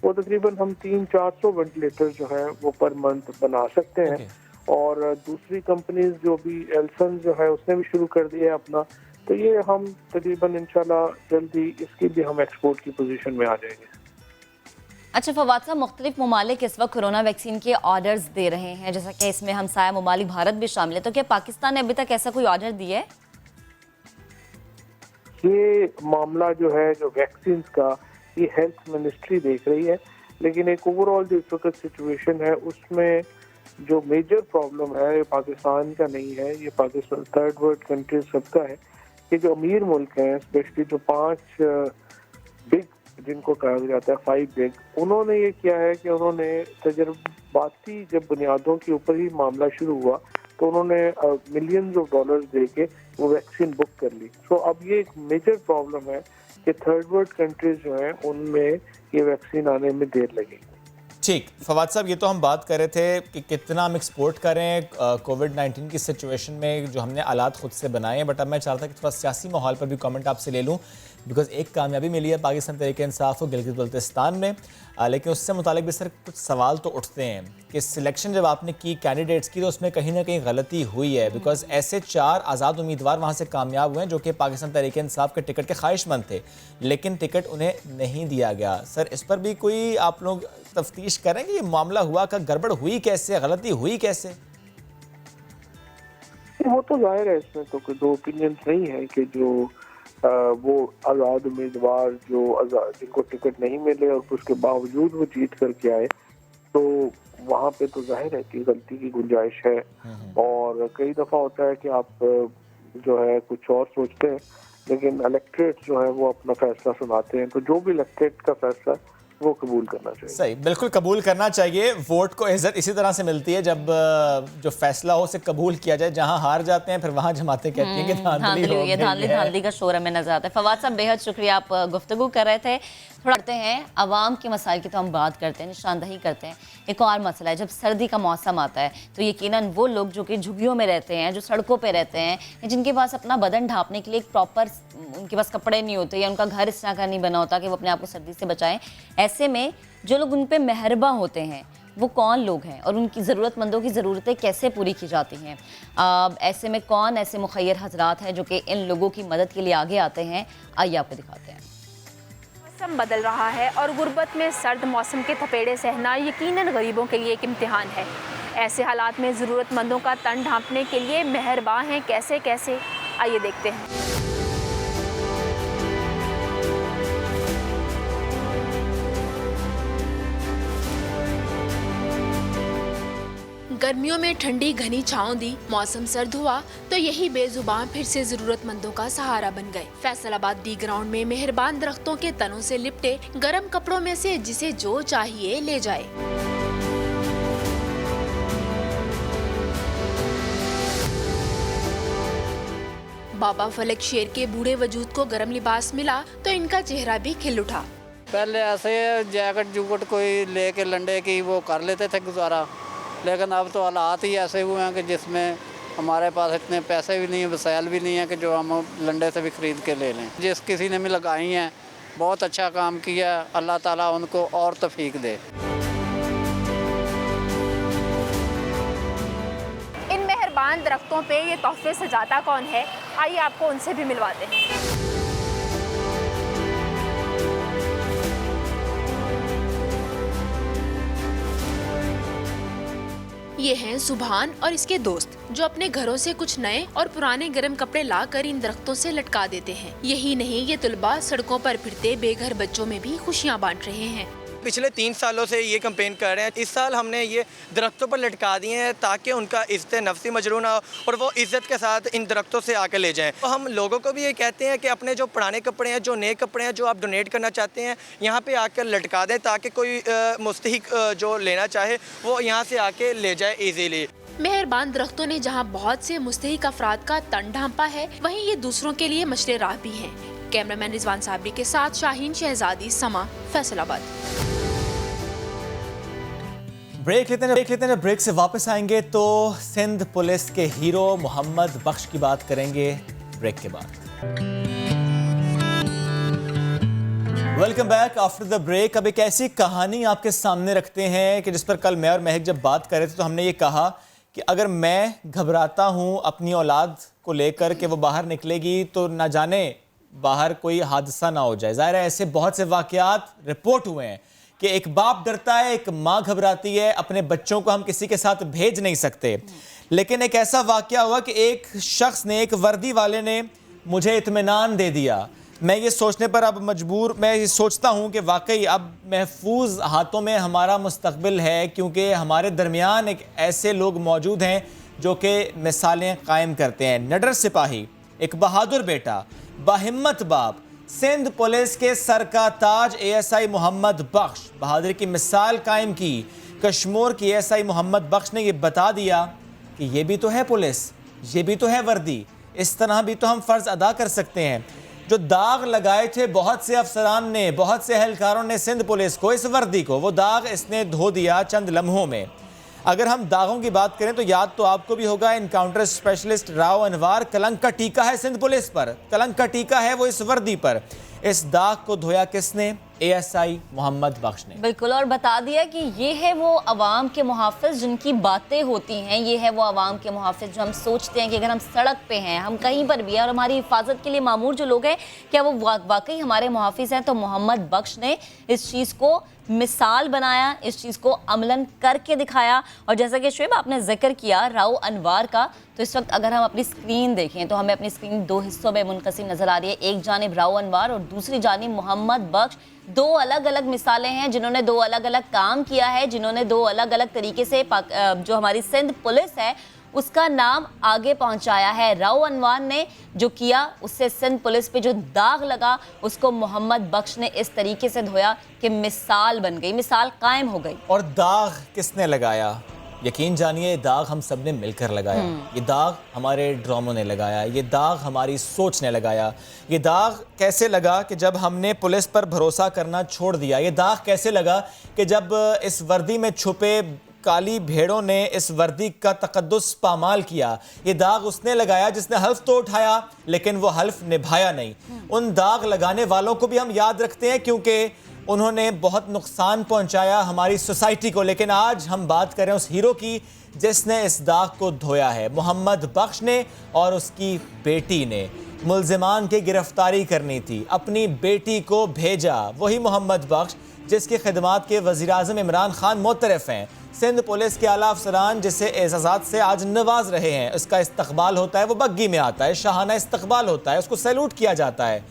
वो तकरीबन हम 300-400 वेंटिलेटर जो हैं वो पर मंथ बना सकते हैं। और दूसरी कंपनीज जो भी एल्सन जो है उसने भी शुरू कर दिया है अपना, तो ये हम तकरीबन इंशाल्लाह जल्दी इसकी भी हम एक्सपोर्ट की पोजीशन में आ जाएंगे। अच्छा फवाद साहब, मुख्तलिफ ममालिक इस वक्त कोरोना वैक्सीन के ऑर्डर्स दे रहे हैं, जैसा कि इसमें हमसाया ममालिक भारत भी शामिल है, तो क्या पाकिस्तान ने अभी तक ऐसा कोई ऑर्डर दिया है? ये मामला जो है जो वैक्सीन का, ये हेल्थ मिनिस्ट्री देख रही है, लेकिन एक ओवरऑल जो इस वक्त सिचुएशन है उसमें जो मेजर प्रॉब्लम है ये पाकिस्तान का नहीं है, ये पाकिस्तान थर्ड वर्ल्ड कंट्रीज सबका है। ये जो अमीर मुल्क हैं, स्पेशली जो 5 बिग जिनको कहा जाता है 5 बिग, उन्होंने ये किया है कि उन्होंने तजर्बाती जब बुनियादों के ऊपर ही मामला शुरू हुआ तो उन्होंने मिलियंस ऑफ डॉलर्स दे के वो वैक्सीन बुक कर ली। सो अब ये एक मेजर प्रॉब्लम है कि थर्ड वर्ल्ड कंट्रीज जो हैं उनमें ये वैक्सीन आने में देर लगेगी। ठीक, फवाद साहब ये तो हम बात कर रहे थे कि कितना हम एक्सपोर्ट करें कोविड-19 की सिचुएशन में जो हमने आलात खुद से बनाए हैं, बट अब मैं चाहता कि थोड़ा सियासी माहौल पर भी कमेंट आपसे ले लूँ, बिकॉज एक कामयाबी मिली है पाकिस्तान तहरीक-ए-इंसाफ और गिलगित बल्तिस्तान में, लेकिन उससे मुतालिक भी सर कुछ सवाल तो उठते हैं कि सिलेक्शन जब आपने की कैंडिडेट्स की तो उसमें कहीं ना कहीं गलती हुई है, बिकॉज ऐसे 4 आज़ाद उम्मीदवार वहाँ से कामयाब हुए हैं जो कि पाकिस्तान तहरीक-ए-इंसाफ के टिकट के ख्वाहिशमंद थे, लेकिन टिकट उन्हें नहीं दिया गया। सर इस पर भी कोई आप लोग तफ्तीश करें कि ये मामला हुआ का, गड़बड़ हुई कैसे, गलती हुई कैसे? वो तो जाहिर है, इसमें तो कोई दो ओपिनियन नहीं है कि जो वो आज़ाद उम्मीदवार जो जिनको टिकट नहीं मिले और उसके बावजूद वो जीत करके आए, तो वहाँ पे तो जाहिर है कि गलती की गुंजाइश है। और कई दफ़ा होता है कि आप जो है कुछ और सोचते हैं, लेकिन इलेक्ट्रेट जो है वो अपना फैसला सुनाते हैं, तो जो भी इलेक्ट्रेट का फैसला वो कबूल करना चाहिए। सही, बिल्कुल कबूल करना चाहिए। वोट को इज्जत इसी तरह से मिलती है जब जो फैसला हो उसे कबूल किया जाए। जहां हार जाते हैं फिर वहां जमातें कहती हैं कि धांधली हो गई है। धांधली का शोर हमें नजर आता है। फवाद साहब बेहद शुक्रिया, आप गुफ्तगू कर रहे थे। थोड़ा करते हैं आवाम के मसाइल की, तो हम बात करते हैं, निशानदही करते हैं। एक और मसला है, जब सर्दी का मौसम आता है तो यकीनन वो लोग जो कि झुग्गियों में रहते हैं, जो सड़कों पे रहते हैं, जिनके पास अपना बदन ढांपने के लिए एक प्रॉपर उनके पास कपड़े नहीं होते या उनका घर इस तरह का नहीं बना होता कि वो अपने आप को सर्दी से बचाएं, ऐसे में जो लोग उन पे मेहरबा होते हैं वो कौन लोग हैं और उनकी ज़रूरतमंदों की ज़रूरतें कैसे पूरी की जाती हैं? ऐसे में कौन ऐसे मुखय्यर हजरात हैं जो कि इन लोगों की मदद के लिए आगे आते हैं? आइए आपको दिखाते हैं। मौसम बदल रहा है और गुर्बत में सर्द मौसम के थपेड़े सहना यकीनन गरीबों के लिए एक इम्तिहान है। ऐसे हालात में ज़रूरतमंदों का तन ढांपने के लिए मेहरबा हैं कैसे कैसे, आइए देखते हैं। गर्मियों में ठंडी घनी छांव दी, मौसम सर्द हुआ तो यही बेजुबान फिर से जरूरतमंदों का सहारा बन गए। फैसलाबाद डी ग्राउंड में मेहरबान दरख्तों के तनों से लिपटे गर्म कपड़ों में से जिसे जो चाहिए ले जाए। बाबा फलक शेर के बूढ़े वजूद को गर्म लिबास मिला तो इनका चेहरा भी खिल उठा। पहले ऐसे जैकेट जुकेट कोई लेके लंडे की वो कर लेते थे गुजारा, लेकिन अब तो हालात ही ऐसे हुए हैं कि जिसमें हमारे पास इतने पैसे भी नहीं है, वसाइल भी नहीं है कि जो हम लंडे से भी ख़रीद के ले लें। जिस किसी ने भी लगाई हैं बहुत अच्छा काम किया, अल्लाह ताला उनको और तौफीक दे। इन मेहरबान दरख्तों पे ये तोहफे सजाता कौन है, आइए आपको उनसे भी मिलवाते हैं। ये हैं सुभान और इसके दोस्त जो अपने घरों से कुछ नए और पुराने गर्म कपड़े लाकर इन दरख्तों से लटका देते हैं। यही नहीं, ये तुलबा सड़कों पर फिरते बेघर बच्चों में भी खुशियाँ बांट रहे हैं। पिछले 3 सालों से ये कैंपेन कर रहे हैं। इस साल हमने ये दरख्तों पर लटका दिए हैं ताकि उनका इज़्ज़त नफ्सी मजरूह ना हो और वो इज़्ज़त के साथ इन दरख्तों से आके ले जाएं। तो हम लोगों को भी ये कहते हैं कि अपने जो पुराने कपड़े हैं, जो नए कपड़े हैं, जो आप डोनेट करना चाहते हैं, यहाँ पे आकर लटका दें ताकि कोई मुस्तहिक जो लेना चाहे वो यहाँ से आके ले जाए ईजीली। मेहरबान दरख्तों ने जहाँ बहुत से मुस्तहिक अफराद का तन ढांपा है, वहीं ये दूसरों के लिए मशरे राह भी हैं। कैमरामैन रिजवान साबरी के साथ शाहीन शहजादी, समा, फैसलाबाद। ब्रेक लेते हैं। ब्रेक से वापस आएंगे तो सिंध पुलिस के हीरो मोहम्मद बख्श की बात करेंगे ब्रेक के बाद। Welcome back after the break. अब एक ऐसी कहानी आपके सामने रखते हैं कि जिस पर कल मैं और महक जब बात कर रहे थे तो हमने ये कहा कि अगर मैं घबराता हूँ अपनी औलाद को लेकर कि वो बाहर निकलेगी तो ना जाने बाहर कोई हादसा ना हो जाए। ज़ाहिर है ऐसे बहुत से वाक़यात रिपोर्ट हुए हैं कि एक बाप डरता है, एक माँ घबराती है, अपने बच्चों को हम किसी के साथ भेज नहीं सकते। लेकिन एक ऐसा वाक़या हुआ कि एक शख्स ने, एक वर्दी वाले ने मुझे इत्मीनान दे दिया। मैं ये सोचने पर अब मजबूर, मैं ये सोचता हूँ कि वाकई अब महफूज हाथों में हमारा मुस्तकबिल है, क्योंकि हमारे दरमियान एक ऐसे लोग मौजूद हैं जो कि मिसालें कायम करते हैं। निडर सिपाही, एक बहादुर बेटा, बाहिम्मत बाप, सिंध पुलिस के सर का ताज एएसआई मोहम्मद बख्श बहादुरी की मिसाल कायम की। कश्मीर की एएसआई मोहम्मद बख्श ने ये बता दिया कि ये भी तो है पुलिस, ये भी तो है वर्दी, इस तरह भी तो हम फ़र्ज़ अदा कर सकते हैं। जो दाग लगाए थे बहुत से अफसरान ने, बहुत से अहलकारों ने सिंध पुलिस को, इस वर्दी को, वो दाग इसने धो दिया चंद लम्हों में। अगर हम दागों की बात करें तो याद तो आपको भी होगा, इनकाउंटर स्पेशलिस्ट राव अनवार, कलंक का टीका है सिंध पुलिस पर, कलंक का टीका है वो इस वर्दी पर। इस दाग को धोया किसने? एएसआई मोहम्मद बख्श ने। बिल्कुल, और बता दिया कि ये है वो अवाम के मुहाफिज जिनकी बातें होती हैं, ये है वो अवाम के मुहाफिज जो हम सोचते हैं कि अगर हम सड़क पे हैं, हम कहीं पर भी हैं और हमारी हिफाजत के लिए मामूर जो लोग हैं, क्या वो वाकई हमारे मुहाफिज हैं? तो मोहम्मद बख्श ने इस चीज़ को मिसाल बनाया, इस चीज़ को अमलन करके दिखाया। और जैसा कि शुएब आपने जिक्र किया राव अनवार का, तो इस वक्त अगर हम अपनी स्क्रीन देखें तो हमें अपनी स्क्रीन 2 हिस्सों में मुनक़सिम नज़र आ रही है। एक जानिब राव अनवार और दूसरी जानिब मोहम्मद बख्श। 2 अलग अलग मिसालें हैं जिन्होंने 2 अलग अलग काम किया है, जिन्होंने 2 अलग अलग तरीके से जो हमारी सिंध पुलिस है उसका नाम आगे पहुंचाया है। राव अनवान ने जो किया उससे सिंध पुलिस पे जो दाग लगा उसको मोहम्मद बख्श ने इस तरीके से धोया कि मिसाल बन गई, मिसाल कायम हो गई। और दाग किसने लगाया? यकीन जानिए दाग हम सब ने मिलकर लगाया। ये दाग हमारे ड्रामों ने लगाया, ये दाग हमारी सोच ने लगाया। ये दाग कैसे लगा कि जब हमने पुलिस पर भरोसा करना छोड़ दिया। ये दाग कैसे लगा कि जब इस वर्दी में छुपे काली भेड़ों ने इस वर्दी का तकद्दुस पामाल किया। ये दाग उसने लगाया जिसने हल्फ तो उठाया लेकिन वो हल्फ निभाया नहीं। उन दाग लगाने वालों को भी हम याद रखते हैं क्योंकि उन्होंने बहुत नुकसान पहुंचाया हमारी सोसाइटी को। लेकिन आज हम बात करें उस हीरो की जिसने इस दाग को धोया है, मोहम्मद बख्श ने और उसकी बेटी ने। मुल्जिमान की गिरफ्तारी करनी थी, अपनी बेटी को भेजा। वही मोहम्मद बख्श जिसकी खिदमात के वज़ीर-ए-आज़म इमरान खान मोतरफ हैं। सिंध पुलिस के आला अफसरान जिसे एजाज़ात से आज नवाज रहे हैं, उसका इस्तकबाल होता है, वो बग्गी में आता है, शाहाना इस्तकबाल होता है, उसको सैल्यूट किया जाता है।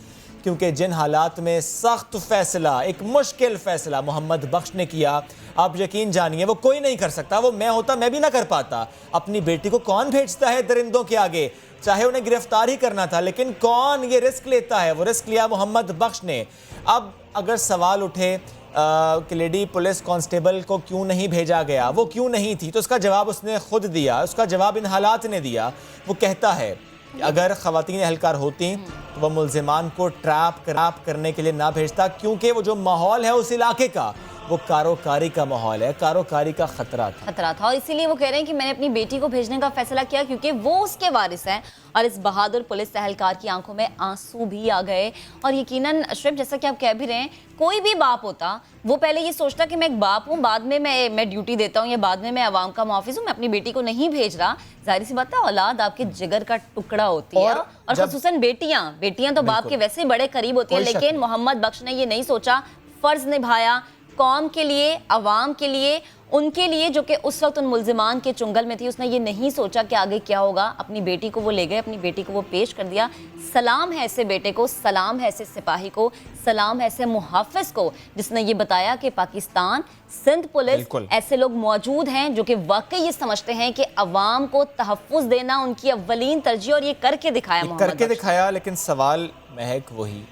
क्योंकि जिन हालात में सख्त फैसला, एक मुश्किल फैसला मोहम्मद बख्श ने किया, आप यकीन जानिए वो कोई नहीं कर सकता। वो मैं होता मैं भी ना कर पाता। अपनी बेटी को कौन भेजता है दरिंदों के आगे? चाहे उन्हें गिरफ्तार ही करना था लेकिन कौन ये रिस्क लेता है? वो रिस्क लिया मोहम्मद बख्श ने। अब अगर सवाल उठे कि लेडी पुलिस कांस्टेबल को क्यों नहीं भेजा गया, वो क्यों नहीं थी, तो उसका जवाब उसने खुद दिया। उसका जवाब इन हालात ने दिया। वो कहता है कि अगर ख़वातीन एहलकार होती तो वह मुल्जिमान को ट्रैप करने के लिए ना भेजता, क्योंकि वो जो माहौल है उस इलाके का वो कारोकारी का माहौल है, कारोकारी का खतरा था। और इसीलिए वो कह रहे हैं कि मैंने अपनी बेटी को भेजने का फैसला किया क्योंकि वो उसके वारिस हैं। और इस बहादुर पुलिस एहलकार की आंखों में आंसू भी आ गए। और यकीनन अशरफ, जैसा कि आप कह भी रहे हैं, कोई भी बाप होता वो पहले ये सोचता कि मैं एक बाप हूँ, बाद में मैं ड्यूटी देता हूँ या बाद में मैं आवाम का मुहाफिज हूँ, मैं अपनी बेटी को नहीं भेज रहा। जाहिर सी बात है, औलाद आपके जिगर का टुकड़ा होती है और खुसूसन बेटियां तो बाप के वैसे बड़े करीब होती है। लेकिन मोहम्मद बख्श ने ये नहीं सोचा, फर्ज निभाया कौम के लिए, अवाम के लिए, उनके लिए जो कि उस वक्त उन मुल्जिमान के चुंगल में थी। उसने ये नहीं सोचा कि आगे क्या होगा। अपनी बेटी को वो ले गए, अपनी बेटी को वो पेश कर दिया। सलाम है ऐसे बेटे को, सलाम है ऐसे सिपाही को, सलाम है ऐसे मुहाफिज को जिसने ये बताया कि पाकिस्तान, सिंध पुलिस, ऐसे लोग मौजूद हैं जो कि वाकई ये समझते हैं कि अवाम को तहफ़्फ़ुज़ देना उनकी अव्वलीन तरजीह, और ये करके दिखाया मोहम्मद करके दिखाया। लेकिन सवाल महक वही,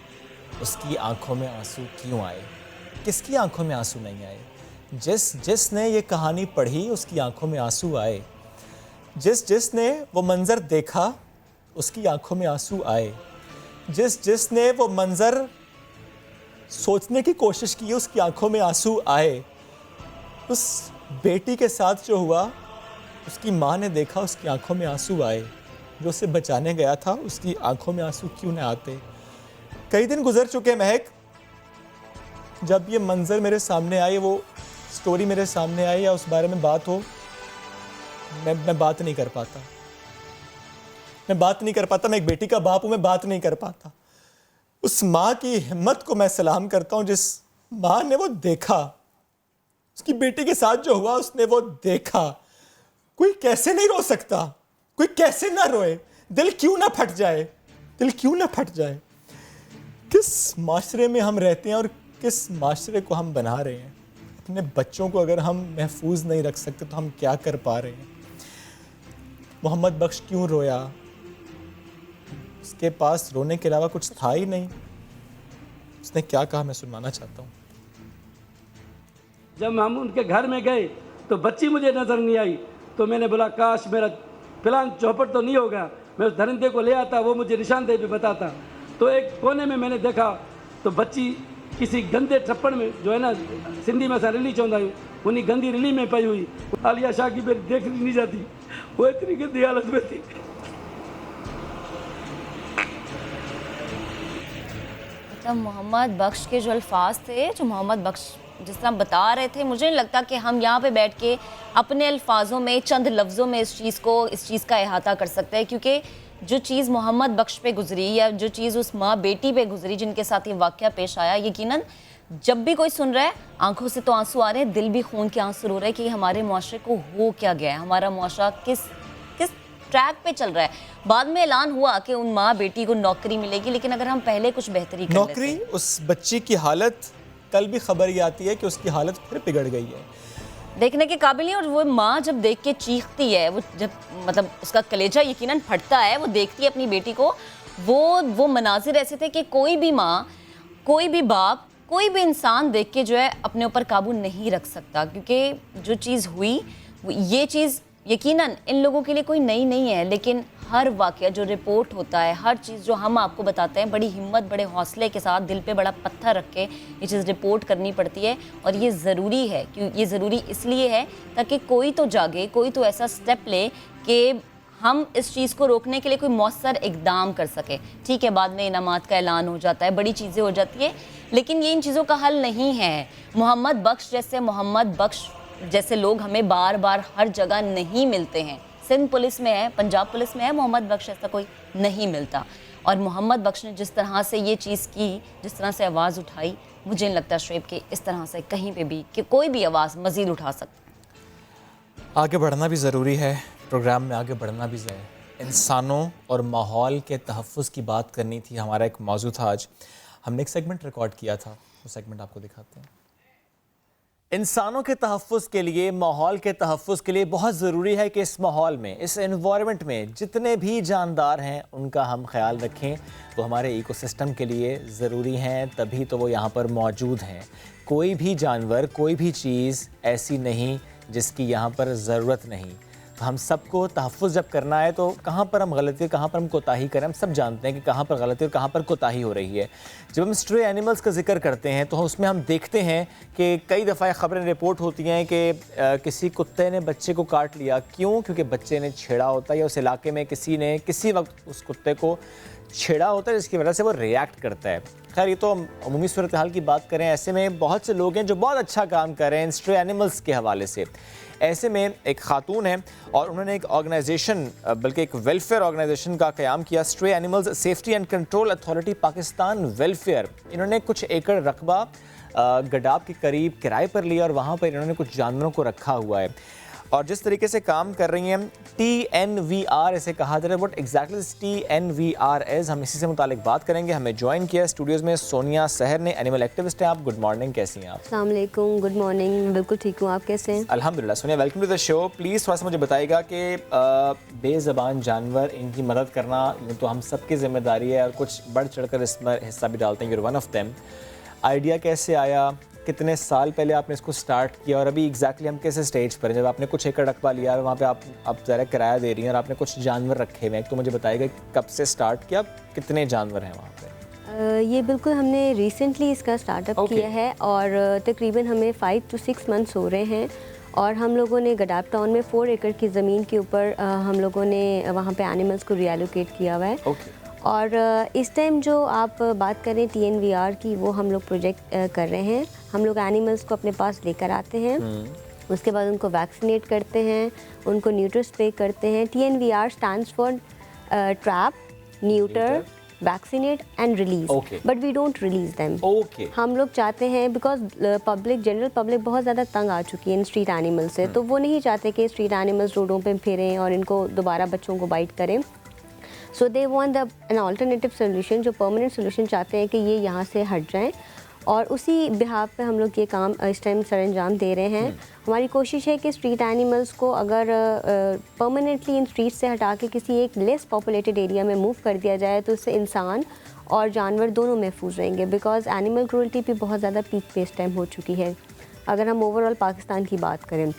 उसकी आंखों में आंसू क्यों आए? किसकी आंखों में आंसू नहीं आए? जिसने ये कहानी पढ़ी उसकी आंखों में आंसू आए। जिसने वो मंज़र देखा उसकी आंखों में आंसू आए। जिसने वो मंज़र सोचने की कोशिश की उसकी आंखों में आंसू आए। उस बेटी के साथ जो हुआ उसकी माँ ने देखा, उसकी आंखों में आंसू आए। जो उसे बचाने गया था उसकी आंखों में आंसू क्यों न आते? कई दिन गुजर चुके महक, जब ये मंज़र मेरे सामने आई, वो स्टोरी मेरे सामने आई या उस बारे में बात हो, मैं बात नहीं कर पाता। मैं एक बेटी का बाप हूँ, मैं बात नहीं कर पाता। उस माँ की हिम्मत को मैं सलाम करता हूँ जिस माँ ने वो देखा, उसकी बेटी के साथ जो हुआ उसने वो देखा। कोई कैसे नहीं रो सकता? कोई कैसे ना रोए? दिल क्यों ना फट जाए? किस माशरे में हम रहते हैं और किस माशरे को हम बना रहे हैं? अपने बच्चों को अगर हम महफूज नहीं रख सकते तो हम क्या कर पा रहे हैं? मोहम्मद बख्श क्यों रोया? उसके पास रोने के अलावा कुछ था ही नहीं। उसने क्या कहा मैं सुनाना चाहता हूँ। जब हम उनके घर में गए तो बच्ची मुझे नज़र नहीं आई, तो मैंने बोला काश मेरा प्लान चौपट तो नहीं होगा, मैं उस दरिंदे को ले आता, वो मुझे निशानदेही भी बताता। तो एक कोने में मैंने देखा तो बच्ची किसी गंदे टप्पड़ में, जो है ना सिंधी में सा रिली चौंदा हूँ, उन्हीं गंदी रिली में पई हुई। आलिया शाह की मेरी देख नहीं जाती, वो इतनी गंदी हालत में थी। मोहम्मद बख्श के जो अल्फाज थे, जो मोहम्मद बख्श जिस तरह बता रहे थे, मुझे नहीं लगता कि हम यहाँ पे बैठ के अपने अल्फाजों में, चंद लफ्ज़ों में इस चीज़ का अहाता कर सकते हैं। क्योंकि जो चीज़ मोहम्मद बख्श पे गुजरी या जो चीज़ उस माँ बेटी पे गुजरी जिनके साथ ये वाक़या पेश आया, यकीनन जब भी कोई सुन रहा है आंखों से तो आंसू आ रहे हैं, दिल भी खून के आंसू रो रहे हैं कि हमारे मुआशरे को हो क्या गया है, हमारा मुआशरा किस ट्रैक पे चल रहा है। बाद में ऐलान हुआ कि उन माँ बेटी को नौकरी मिलेगी, लेकिन अगर हम पहले कुछ बेहतरी कर नौकरी, उस बच्ची की हालत, कल भी खबर ये आती है कि उसकी हालत फिर बिगड़ गई है। देखने के काबिल नहीं। और वो माँ जब देख के चीखती है, वो जब मतलब उसका कलेजा यकीनन फटता है, वो देखती है अपनी बेटी को, वो मनाजिर ऐसे थे कि कोई भी माँ, कोई भी बाप, कोई भी इंसान देख के जो है अपने ऊपर काबू नहीं रख सकता। क्योंकि जो चीज़ हुई, ये चीज़ यकीनन इन लोगों के लिए कोई नई नहीं है, लेकिन हर वाक़या जो रिपोर्ट होता है, हर चीज़ जो हम आपको बताते हैं, बड़ी हिम्मत, बड़े हौसले के साथ, दिल पे बड़ा पत्थर रख के ये चीज़ रिपोर्ट करनी पड़ती है। और ये ज़रूरी है, क्यों ये ज़रूरी इसलिए है ताकि कोई तो जागे, कोई तो ऐसा स्टेप ले कि हम इस चीज़ को रोकने के लिए कोई मौसर इकदाम कर सके। ठीक है, बाद में इनामात का ऐलान हो जाता है, बड़ी चीज़ें हो जाती है, लेकिन ये इन चीज़ों का हल नहीं है। मोहम्मद बख्श जैसे लोग हमें बार बार हर जगह नहीं मिलते हैं। सिंध पुलिस में है, पंजाब पुलिस में है, मोहम्मद बख्श ऐसा कोई नहीं मिलता। और मोहम्मद बख्श ने जिस तरह से ये चीज़ की, जिस तरह से आवाज़ उठाई, मुझे नहीं लगता शुएब कि इस तरह से कहीं पे भी कि कोई भी आवाज़ मज़ीद उठा सकता। आगे बढ़ना भी ज़रूरी है, प्रोग्राम में आगे बढ़ना भी ज़रूरी। इंसानों और माहौल के तहफ़्फ़ुज़ की बात करनी थी, हमारा एक मौजू था आज। हमने एक सेगमेंट रिकॉर्ड किया था, वो सेगमेंट आपको दिखाते हैं। इंसानों के तहफ़्फ़ुज़ के लिए, माहौल के तहफ़्फ़ुज़ के लिए बहुत ज़रूरी है कि इस माहौल में, इस एनवायरनमेंट में जितने भी जानदार हैं उनका हम ख्याल रखें। वो हमारे इकोसिस्टम के लिए ज़रूरी हैं, तभी तो वो यहाँ पर मौजूद हैं। कोई भी जानवर, कोई भी चीज़ ऐसी नहीं जिसकी यहाँ पर ज़रूरत नहीं। हम सबको तहफ़्फ़ुज़ जब करना है तो कहाँ पर हम गलती, कहाँ पर हम कोताही करें, हम सब जानते हैं कि कहाँ पर गलती और कहाँ पर कोताही हो रही है। जब हम स्ट्रे एनिमल्स का जिक्र करते हैं तो उसमें हम देखते हैं कि कई दफ़ा ख़बरें रिपोर्ट होती हैं कि किसी कुत्ते ने बच्चे को काट लिया। क्यों? क्योंकि बच्चे ने छेड़ा होता है या उस इलाके में किसी ने किसी वक्त उस कुत्ते को छेड़ा होता है, जिसकी वजह से वो रिएक्ट करता है। खैर, ये तो अमूमी सूरत हाल की बात करें, ऐसे में बहुत से लोग हैं जो बहुत अच्छा काम कर रहे हैं स्ट्रे एनिमल्स के हवाले से। ऐसे में एक खातून है और उन्होंने एक ऑर्गेनाइजेशन, बल्कि एक वेलफेयर ऑर्गेनाइजेशन का क़याम किया, stray animals safety and control authority Pakistan welfare. इन्होंने कुछ एकड़ रकबा गडाब के करीब किराए पर लिया और वहाँ पर इन्होंने कुछ जानवरों को रखा हुआ है। और जिस तरीके से काम कर रही हैं, TNVR इसे कहा जा रहा है। व्हाट एग्जैक्टली TNVR इज़, हम इसी से मुतालिक बात करेंगे। हमें ज्वाइन किया स्टूडियोज़ में सोनिया सहर ने, एनिमल एक्टिविस्ट हैं आप। गुड मॉर्निंग, कैसी हैं आप? अस्सलाम वालेकुम, गुड मॉर्निंग, बिल्कुल ठीक हूँ, आप कैसे हैं? अल्हम्दुलिल्लाह। Sonia, welcome to the show. Please थोड़ा सा मुझे बताइएगा कि बेज़बान जानवर, इनकी मदद करना तो हम सब की जिम्मेदारी है और कुछ बढ़ चढ़ कर इसमें हिस्सा भी डालते हैं। You're one of them. Idea कैसे आया, कितने साल पहले आपने इसको स्टार्ट किया और अभी एग्जैक्टली हम कैसे स्टेज पर हैं? जब आपने कुछ एकड़ रकबा लिया है, वहाँ पे आप ज़रा किराया दे रही हैं और आपने कुछ जानवर रखे हुए हैं, तो मुझे बताइएगा कब से स्टार्ट किया, कितने जानवर हैं वहाँ पे? ये बिल्कुल हमने रिसेंटली इसका स्टार्टअप किया है और तकरीबन हमें 5 to 6 मंथ्स हो रहे हैं। और हम लोगों ने गडाब टाउन में 4 एकड़ की ज़मीन के ऊपर हम लोगों ने वहाँ पे एनिमल्स को रिएलोकेट किया हुआ है। और इस टाइम जो आप बात करें TNVR की, वो हम लोग प्रोजेक्ट कर रहे हैं। हम लोग एनिमल्स को अपने पास लेकर आते हैं, उसके बाद उनको वैक्सीनेट करते हैं, उनको न्यूट्र स्प्रे करते हैं। TNVR stands for trap, neuter, vaccinate and release, but we don't release them. हम लोग चाहते हैं, बिकॉज पब्लिक, जनरल पब्लिक बहुत ज़्यादा तंग आ चुकी है इन स्ट्रीट एनिमल्स से, तो वो नहीं चाहते कि स्ट्रीट एनिमल्स रोडों पे फिरें और इनको दोबारा बच्चों को बाइट करें। So they want an alternative solution, जो परमानेंट सोल्यूशन चाहते हैं कि ये यहाँ से हट जाएं। और उसी बिहाफ पे हम लोग ये काम इस टाइम सर अंजाम दे रहे हैं। हमारी कोशिश है कि स्ट्रीट एनिमल्स को अगर परमानेंटली इन स्ट्रीट से हटा के किसी एक लेस पॉपुलेटेड एरिया में मूव कर दिया जाए, तो उससे इंसान और जानवर दोनों महफूज रहेंगे। बिकॉज एनिमल क्रूअल्टी भी बहुत ज़्यादा पीक पे इस टाइम हो चुकी है, अगर हम ओवरऑल पाकिस्तान की बात करें।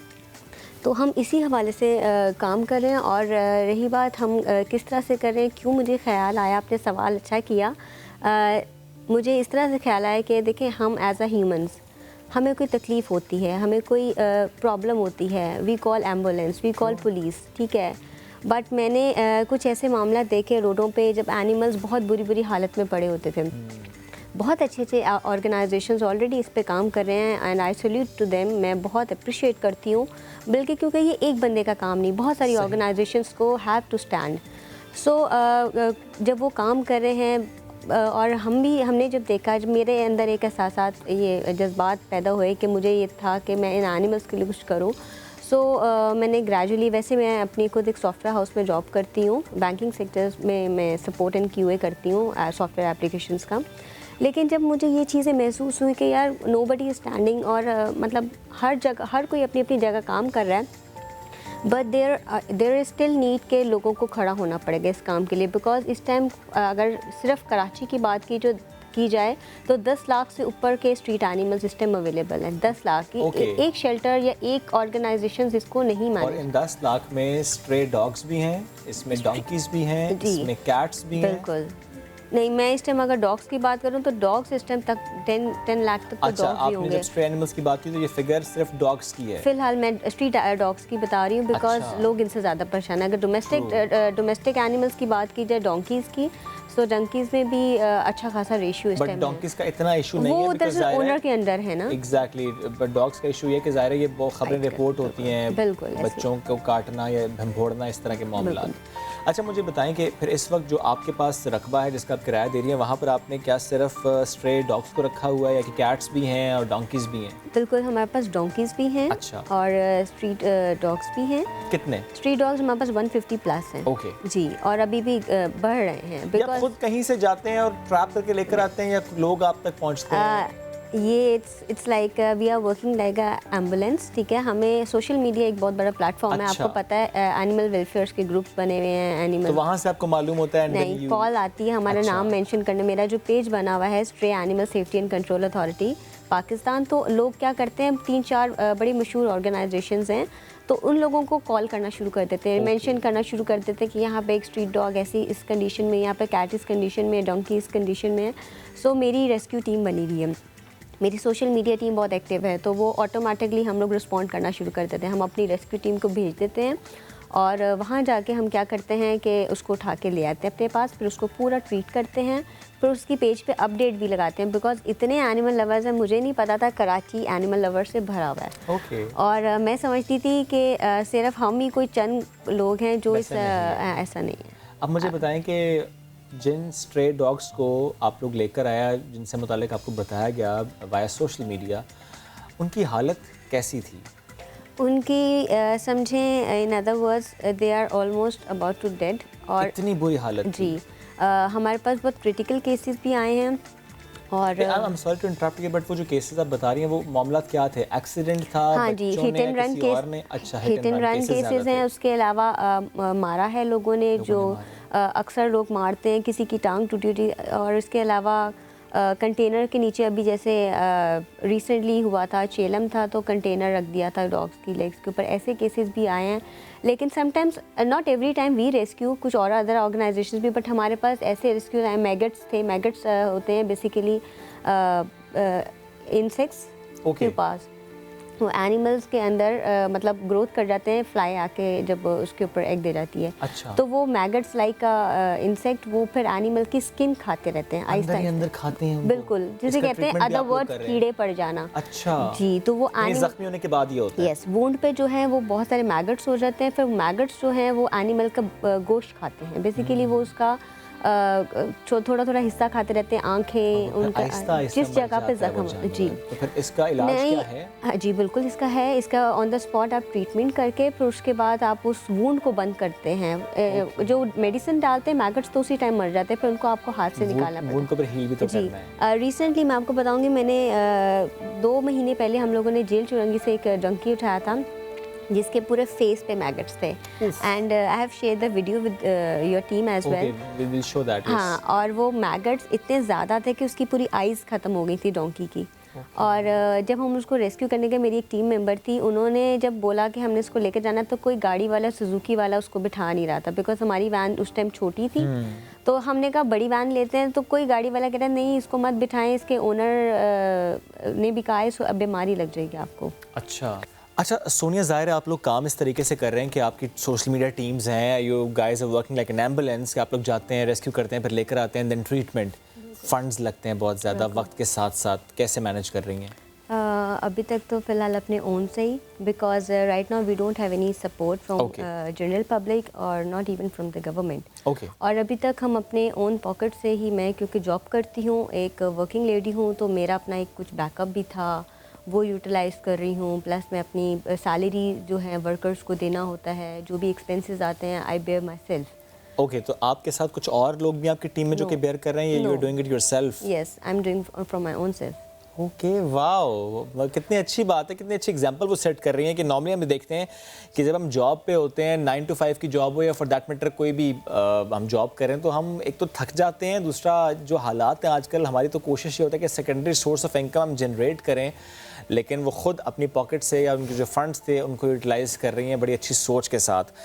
तो हम इसी हवाले से काम कर रहे हैं। और रही बात हम किस तरह से कर रहे हैं, क्यों मुझे ख्याल आया, आपने सवाल अच्छा किया। मुझे इस तरह से ख्याल आया कि देखें, हम एज अ ह्यूमंस, हमें कोई तकलीफ़ होती है, हमें कोई प्रॉब्लम होती है, we call ambulance, we call police, ठीक है। बट मैंने कुछ ऐसे मामला देखे रोडों पे जब एनिमल्स बहुत बुरी बुरी हालत में पड़े होते थे। बहुत अच्छे अच्छे ऑर्गेनाइजेशंस ऑलरेडी इस पे काम कर रहे हैं and I salute to them. मैं बहुत अप्रिशिएट करती हूँ, बल्कि क्योंकि ये एक बंदे का काम नहीं, बहुत सारी ऑर्गेनाइजेशंस को हैव टू स्टैंड। सो जब वो काम कर रहे हैं और हमने जब देखा, जब मेरे अंदर एक एहसास, ये जज्बात पैदा हुए कि मुझे ये था कि मैं इन एनिमल्स के लिए कुछ करूँ। सो मैंने ग्रेजुअली, वैसे मैं अपनी खुद एक सॉफ्टवेयर हाउस में जॉब करती हूँ, बैंकिंग सेक्टर्स में मैं सपोर्ट एंड QA करती हूँ सॉफ्टवेयर एप्लीकेशंस का। लेकिन जब मुझे ये चीज़ें महसूस हुई कि यार नोबडी इज़ स्टैंडिंग और मतलब हर जगह हर कोई अपनी अपनी जगह काम कर रहा है, but there is still need के लोगों को खड़ा होना पड़ेगा इस काम के लिए। बिकॉज इस टाइम अगर सिर्फ कराची की बात की जाए तो 10 लाख से ऊपर के स्ट्रीट एनिमल सिस्टम अवेलेबल हैं। 10 लाख की एक शेल्टर या एक ऑर्गेनाइजेशन इसको नहीं माने। और इन 10 लाख में स्ट्रे डॉग्स भी हैं, इसमें डॉन्कीज भी हैं, इसमें कैट्स भी हैं। बिल्कुल नहीं, मैं इस टाइम अगर डॉग्स की बात करूं तो डॉग्स इस टाइम तक 10 लाख तक तो डॉग्स भी होंगे। जब स्ट्रे एनिमल्स की बात की तो ये फिगर सिर्फ डॉग्स की है। फिलहाल मैं स्ट्रीट डॉग्स की बता रही हूँ बिकॉज लोग इनसे ज़्यादा परेशान है। अगर डोमेस्टिक एनिमल्स की बात की जाए डोंकीज़ की, तो डंकीज़ में भी अच्छा खासा रेशियो इस टाइम है। डोंकीज़ का इतना इशू नहीं है, वो उधर से ओनर के अंदर है ना। एग्जैक्टली, बट डॉग्स का इशू ये कि ज़ाहिर है ये बहुत खबरें रिपोर्ट होती हैं, बिल्कुल बच्चों को काटना या भंभोड़ना, इस तरह के मामला। अच्छा, मुझे बताएं कि फिर इस वक्त जो आपके पास रकबा है जिसका आप किराया दे रही हैं, वहाँ पर आपने क्या सिर्फ स्ट्रे डॉग्स को रखा हुआ है या कि कैट्स भी हैं और डोंकीज़ भी हैं? बिल्कुल, हमारे पास डोंकीज़ भी हैं। अच्छा। और स्ट्रीट डॉग्स भी हैं। कितने? स्ट्रीट डॉग्स हमारे पास 150 प्लस हैं। ओके जी, और अभी भी बढ़ रहे हैं। बिकॉज़ खुद कहीं से जाते हैं और ट्रैप करके लेकर आते हैं या लोग आप तक पहुँचते हैं? ये it's like we are working like ambulance. ठीक है, हमें सोशल मीडिया एक बहुत बड़ा प्लेटफॉर्म है। आपको पता है एनिमल वेलफेयर के ग्रुप्स बने हुए हैं एनिमल, तो वहाँ से आपको मालूम होता है? नहीं, कॉल आती है, हमारा नाम मेंशन करने। मेरा जो पेज बना हुआ है stray animal safety and control authority Pakistan, तो लोग क्या करते हैं, 3-4 बड़ी मशहूर ऑर्गेनाइजेशंस हैं, तो उन लोगों को कॉल करना शुरू कर देते हैं, मेंशन करना शुरू कर देते हैं कि यहाँ पे एक स्ट्रीट डॉग ऐसी इस कंडीशन में, यहाँ पे कैट इस कंडीशन में, डोंकी इस कंडीशन में है। सो मेरी रेस्क्यू टीम बनी हुई है, मेरी सोशल मीडिया टीम बहुत एक्टिव है, तो वो ऑटोमेटिकली हम लोग रिस्पॉन्ड करना शुरू कर देते हैं। हम अपनी रेस्क्यू टीम को भेज देते हैं और वहाँ जाके हम क्या करते हैं कि उसको उठा के ले आते हैं अपने पास, फिर उसको पूरा ट्रीट करते हैं, फिर उसकी पेज पे अपडेट भी लगाते हैं। बिकॉज इतने एनिमल लवर्स हैं, मुझे नहीं पता था कराची एनिमल लवर से भरा हुआ है। और मैं समझती थी कि सिर्फ हम ही कोई चंद लोग हैं जो ऐसा नहीं है। अब मुझे बताएं कि जिन स्ट्रे डॉग्स को आप लोग लेकर आया, जिनसे मुतालिक आपको बताया गया वाया सोशल मीडिया, उनकी हालत कैसी थी? उनकी समझें, in other words they are almost about to dead. और इतनी बुरी हालत जी, हमारे पास बहुत क्रिटिकल केसेस भी आए हैं। और I am sorry to interrupt you, but वो जो केसेस आप बता रही हैं वो मामला क्या थे? एक्सीडेंट था? हाँ जी, हिट एंड रन केस। अच्छा, हिट एंड रन केसेस हैं। उसके अलावा मारा है लोगों ने, जो अक्सर लोग मारते हैं, किसी की टांग टूटी थी। और इसके अलावा कंटेनर के नीचे अभी जैसे रिसेंटली हुआ था, चेलम था, तो कंटेनर रख दिया था डॉग्स की लेग्स के ऊपर। ऐसे केसेस भी आए हैं। लेकिन sometimes, not every time we rescue, कुछ और अदर ऑर्गेनाइजेशंस भी, बट हमारे पास ऐसे रेस्क्यू आए। मैगट्स थे, मैगट्स होते हैं बेसिकली इंसेक्ट्स के पास, वो एनिमल्स के अंदर मतलब ग्रोथ कर जाते हैं, फ्लाई आके जब उसके ऊपर एग दे जाती है। अच्छा। तो वो मैगट्स लाइक इंसेक्ट वो फिर एनिमल की स्किन खाते रहते हैं, आहिस्ता अंदर खाते हैं। बिल्कुल, जिसे कहते हैं अदर वर्ड कीड़े पड़ जाना। अच्छा जी, तो वो जख्मी होने के बाद ये होता है। यस, वुंड पे जो है वो बहुत सारे मैगट्स हो जाते हैं। फिर मैगट्स जो हैं वो एनिमल का गोश्त खाते हैं। बेसिकली वो उसका थोड़ा थोड़ा हिस्सा खाते रहते हैं, आंखें, उनका जिस जगह पे जख्म। जी, तो फिर इसका इलाज क्या है? हाँ जी, बिल्कुल इसका है। इसका ऑन द स्पॉट आप ट्रीटमेंट करके फिर उसके बाद आप उस वुंड को बंद करते हैं। जो मेडिसिन डालते हैं मैगट्स तो उसी टाइम मर जाते हैं, फिर उनको आपको हाथ से निकालना पड़ता है। वुंड को फिर हील भी तो करना है। रिसेंटली मैं आपको बताऊंगी, मैंने 2 महीने पहले हम लोगों ने जेल चुरंगी से एक डंकी उठाया था जिसके पूरे फेस पे मैगट्स थे। And I have share the video with your team as well. We will show that. हाँ, और वो मैगट्स इतने ज़्यादा थे कि उसकी पूरी आइज़ ख़त्म हो गई थी डोंकी की। और जब हम उसको रेस्क्यू करने के, मेरी एक टीम मेंबर थी, उन्होंने जब बोला कि हमने इसको लेकर जाना, तो कोई गाड़ी वाला, सुजुकी वाला उसको बिठा नहीं रहा था, बिकॉज हमारी वैन उस टाइम छोटी थी। तो हमने कहा बड़ी वैन लेते हैं, तो कोई गाड़ी वाला कह रहा नहीं, इसको मत बिठाएं, इसके ओनर ने भी कहा है अब बीमारी लग जाएगी आपको। अच्छा सोनिया, ज़ाहिर है आप लोग काम इस तरीके से कर रहे हैं कि आपकी सोशल मीडिया टीम्स हैं, you guys are working like an ambulance, कि आप लोग जाते हैं, रेस्क्यू करते हैं, फिर लेकर आते हैं, देन ट्रीटमेंट, फंड्स लगते हैं बहुत ज़्यादा, वक्त के साथ साथ कैसे मैनेज कर रही हैं? अभी तक तो फ़िलहाल अपने ओन से ही, because right now we don't have any support from general public और not even from the government. और अभी तक हम अपने ओन पॉकेट से ही, मैं क्योंकि जॉब करती हूँ, एक वर्किंग लेडी हूँ, तो मेरा अपना एक कुछ बैकअप भी था, वो यूटिलाइज़ कर रही हूँ। प्लस मैं अपनी सैलरी जो है वर्कर्स को देना होता है, जो भी एक्सपेंसेस आते हैं I bear my self. Okay, तो आपके साथ कुछ और लोग भी आपकी टीम में जो कि बेयर कर रहे हैं, you are doing it yourself? Yes, I am doing from my own self. Okay, wow, कितनी अच्छी बात है, कितनी अच्छी एग्जांपल वो सेट कर रही हैं कि नॉर्मली हम देखते हैं कि जब हम जॉब पे होते हैं, 9 to 5 की जॉब हो या फॉर दैट मैटर कोई भी हम जॉब करें, तो हम एक तो थक जाते हैं, दूसरा जो हालात हैं आजकल, हमारी तो कोशिश ये होता है कि सेकेंडरी सोर्स ऑफ इनकम हम जनरेट करें, लेकिन वो खुद अपनी पॉकेट से या उनके जो फंड्स थे उनको यूटिलाइज़ कर रही हैं बड़ी अच्छी सोच के साथ।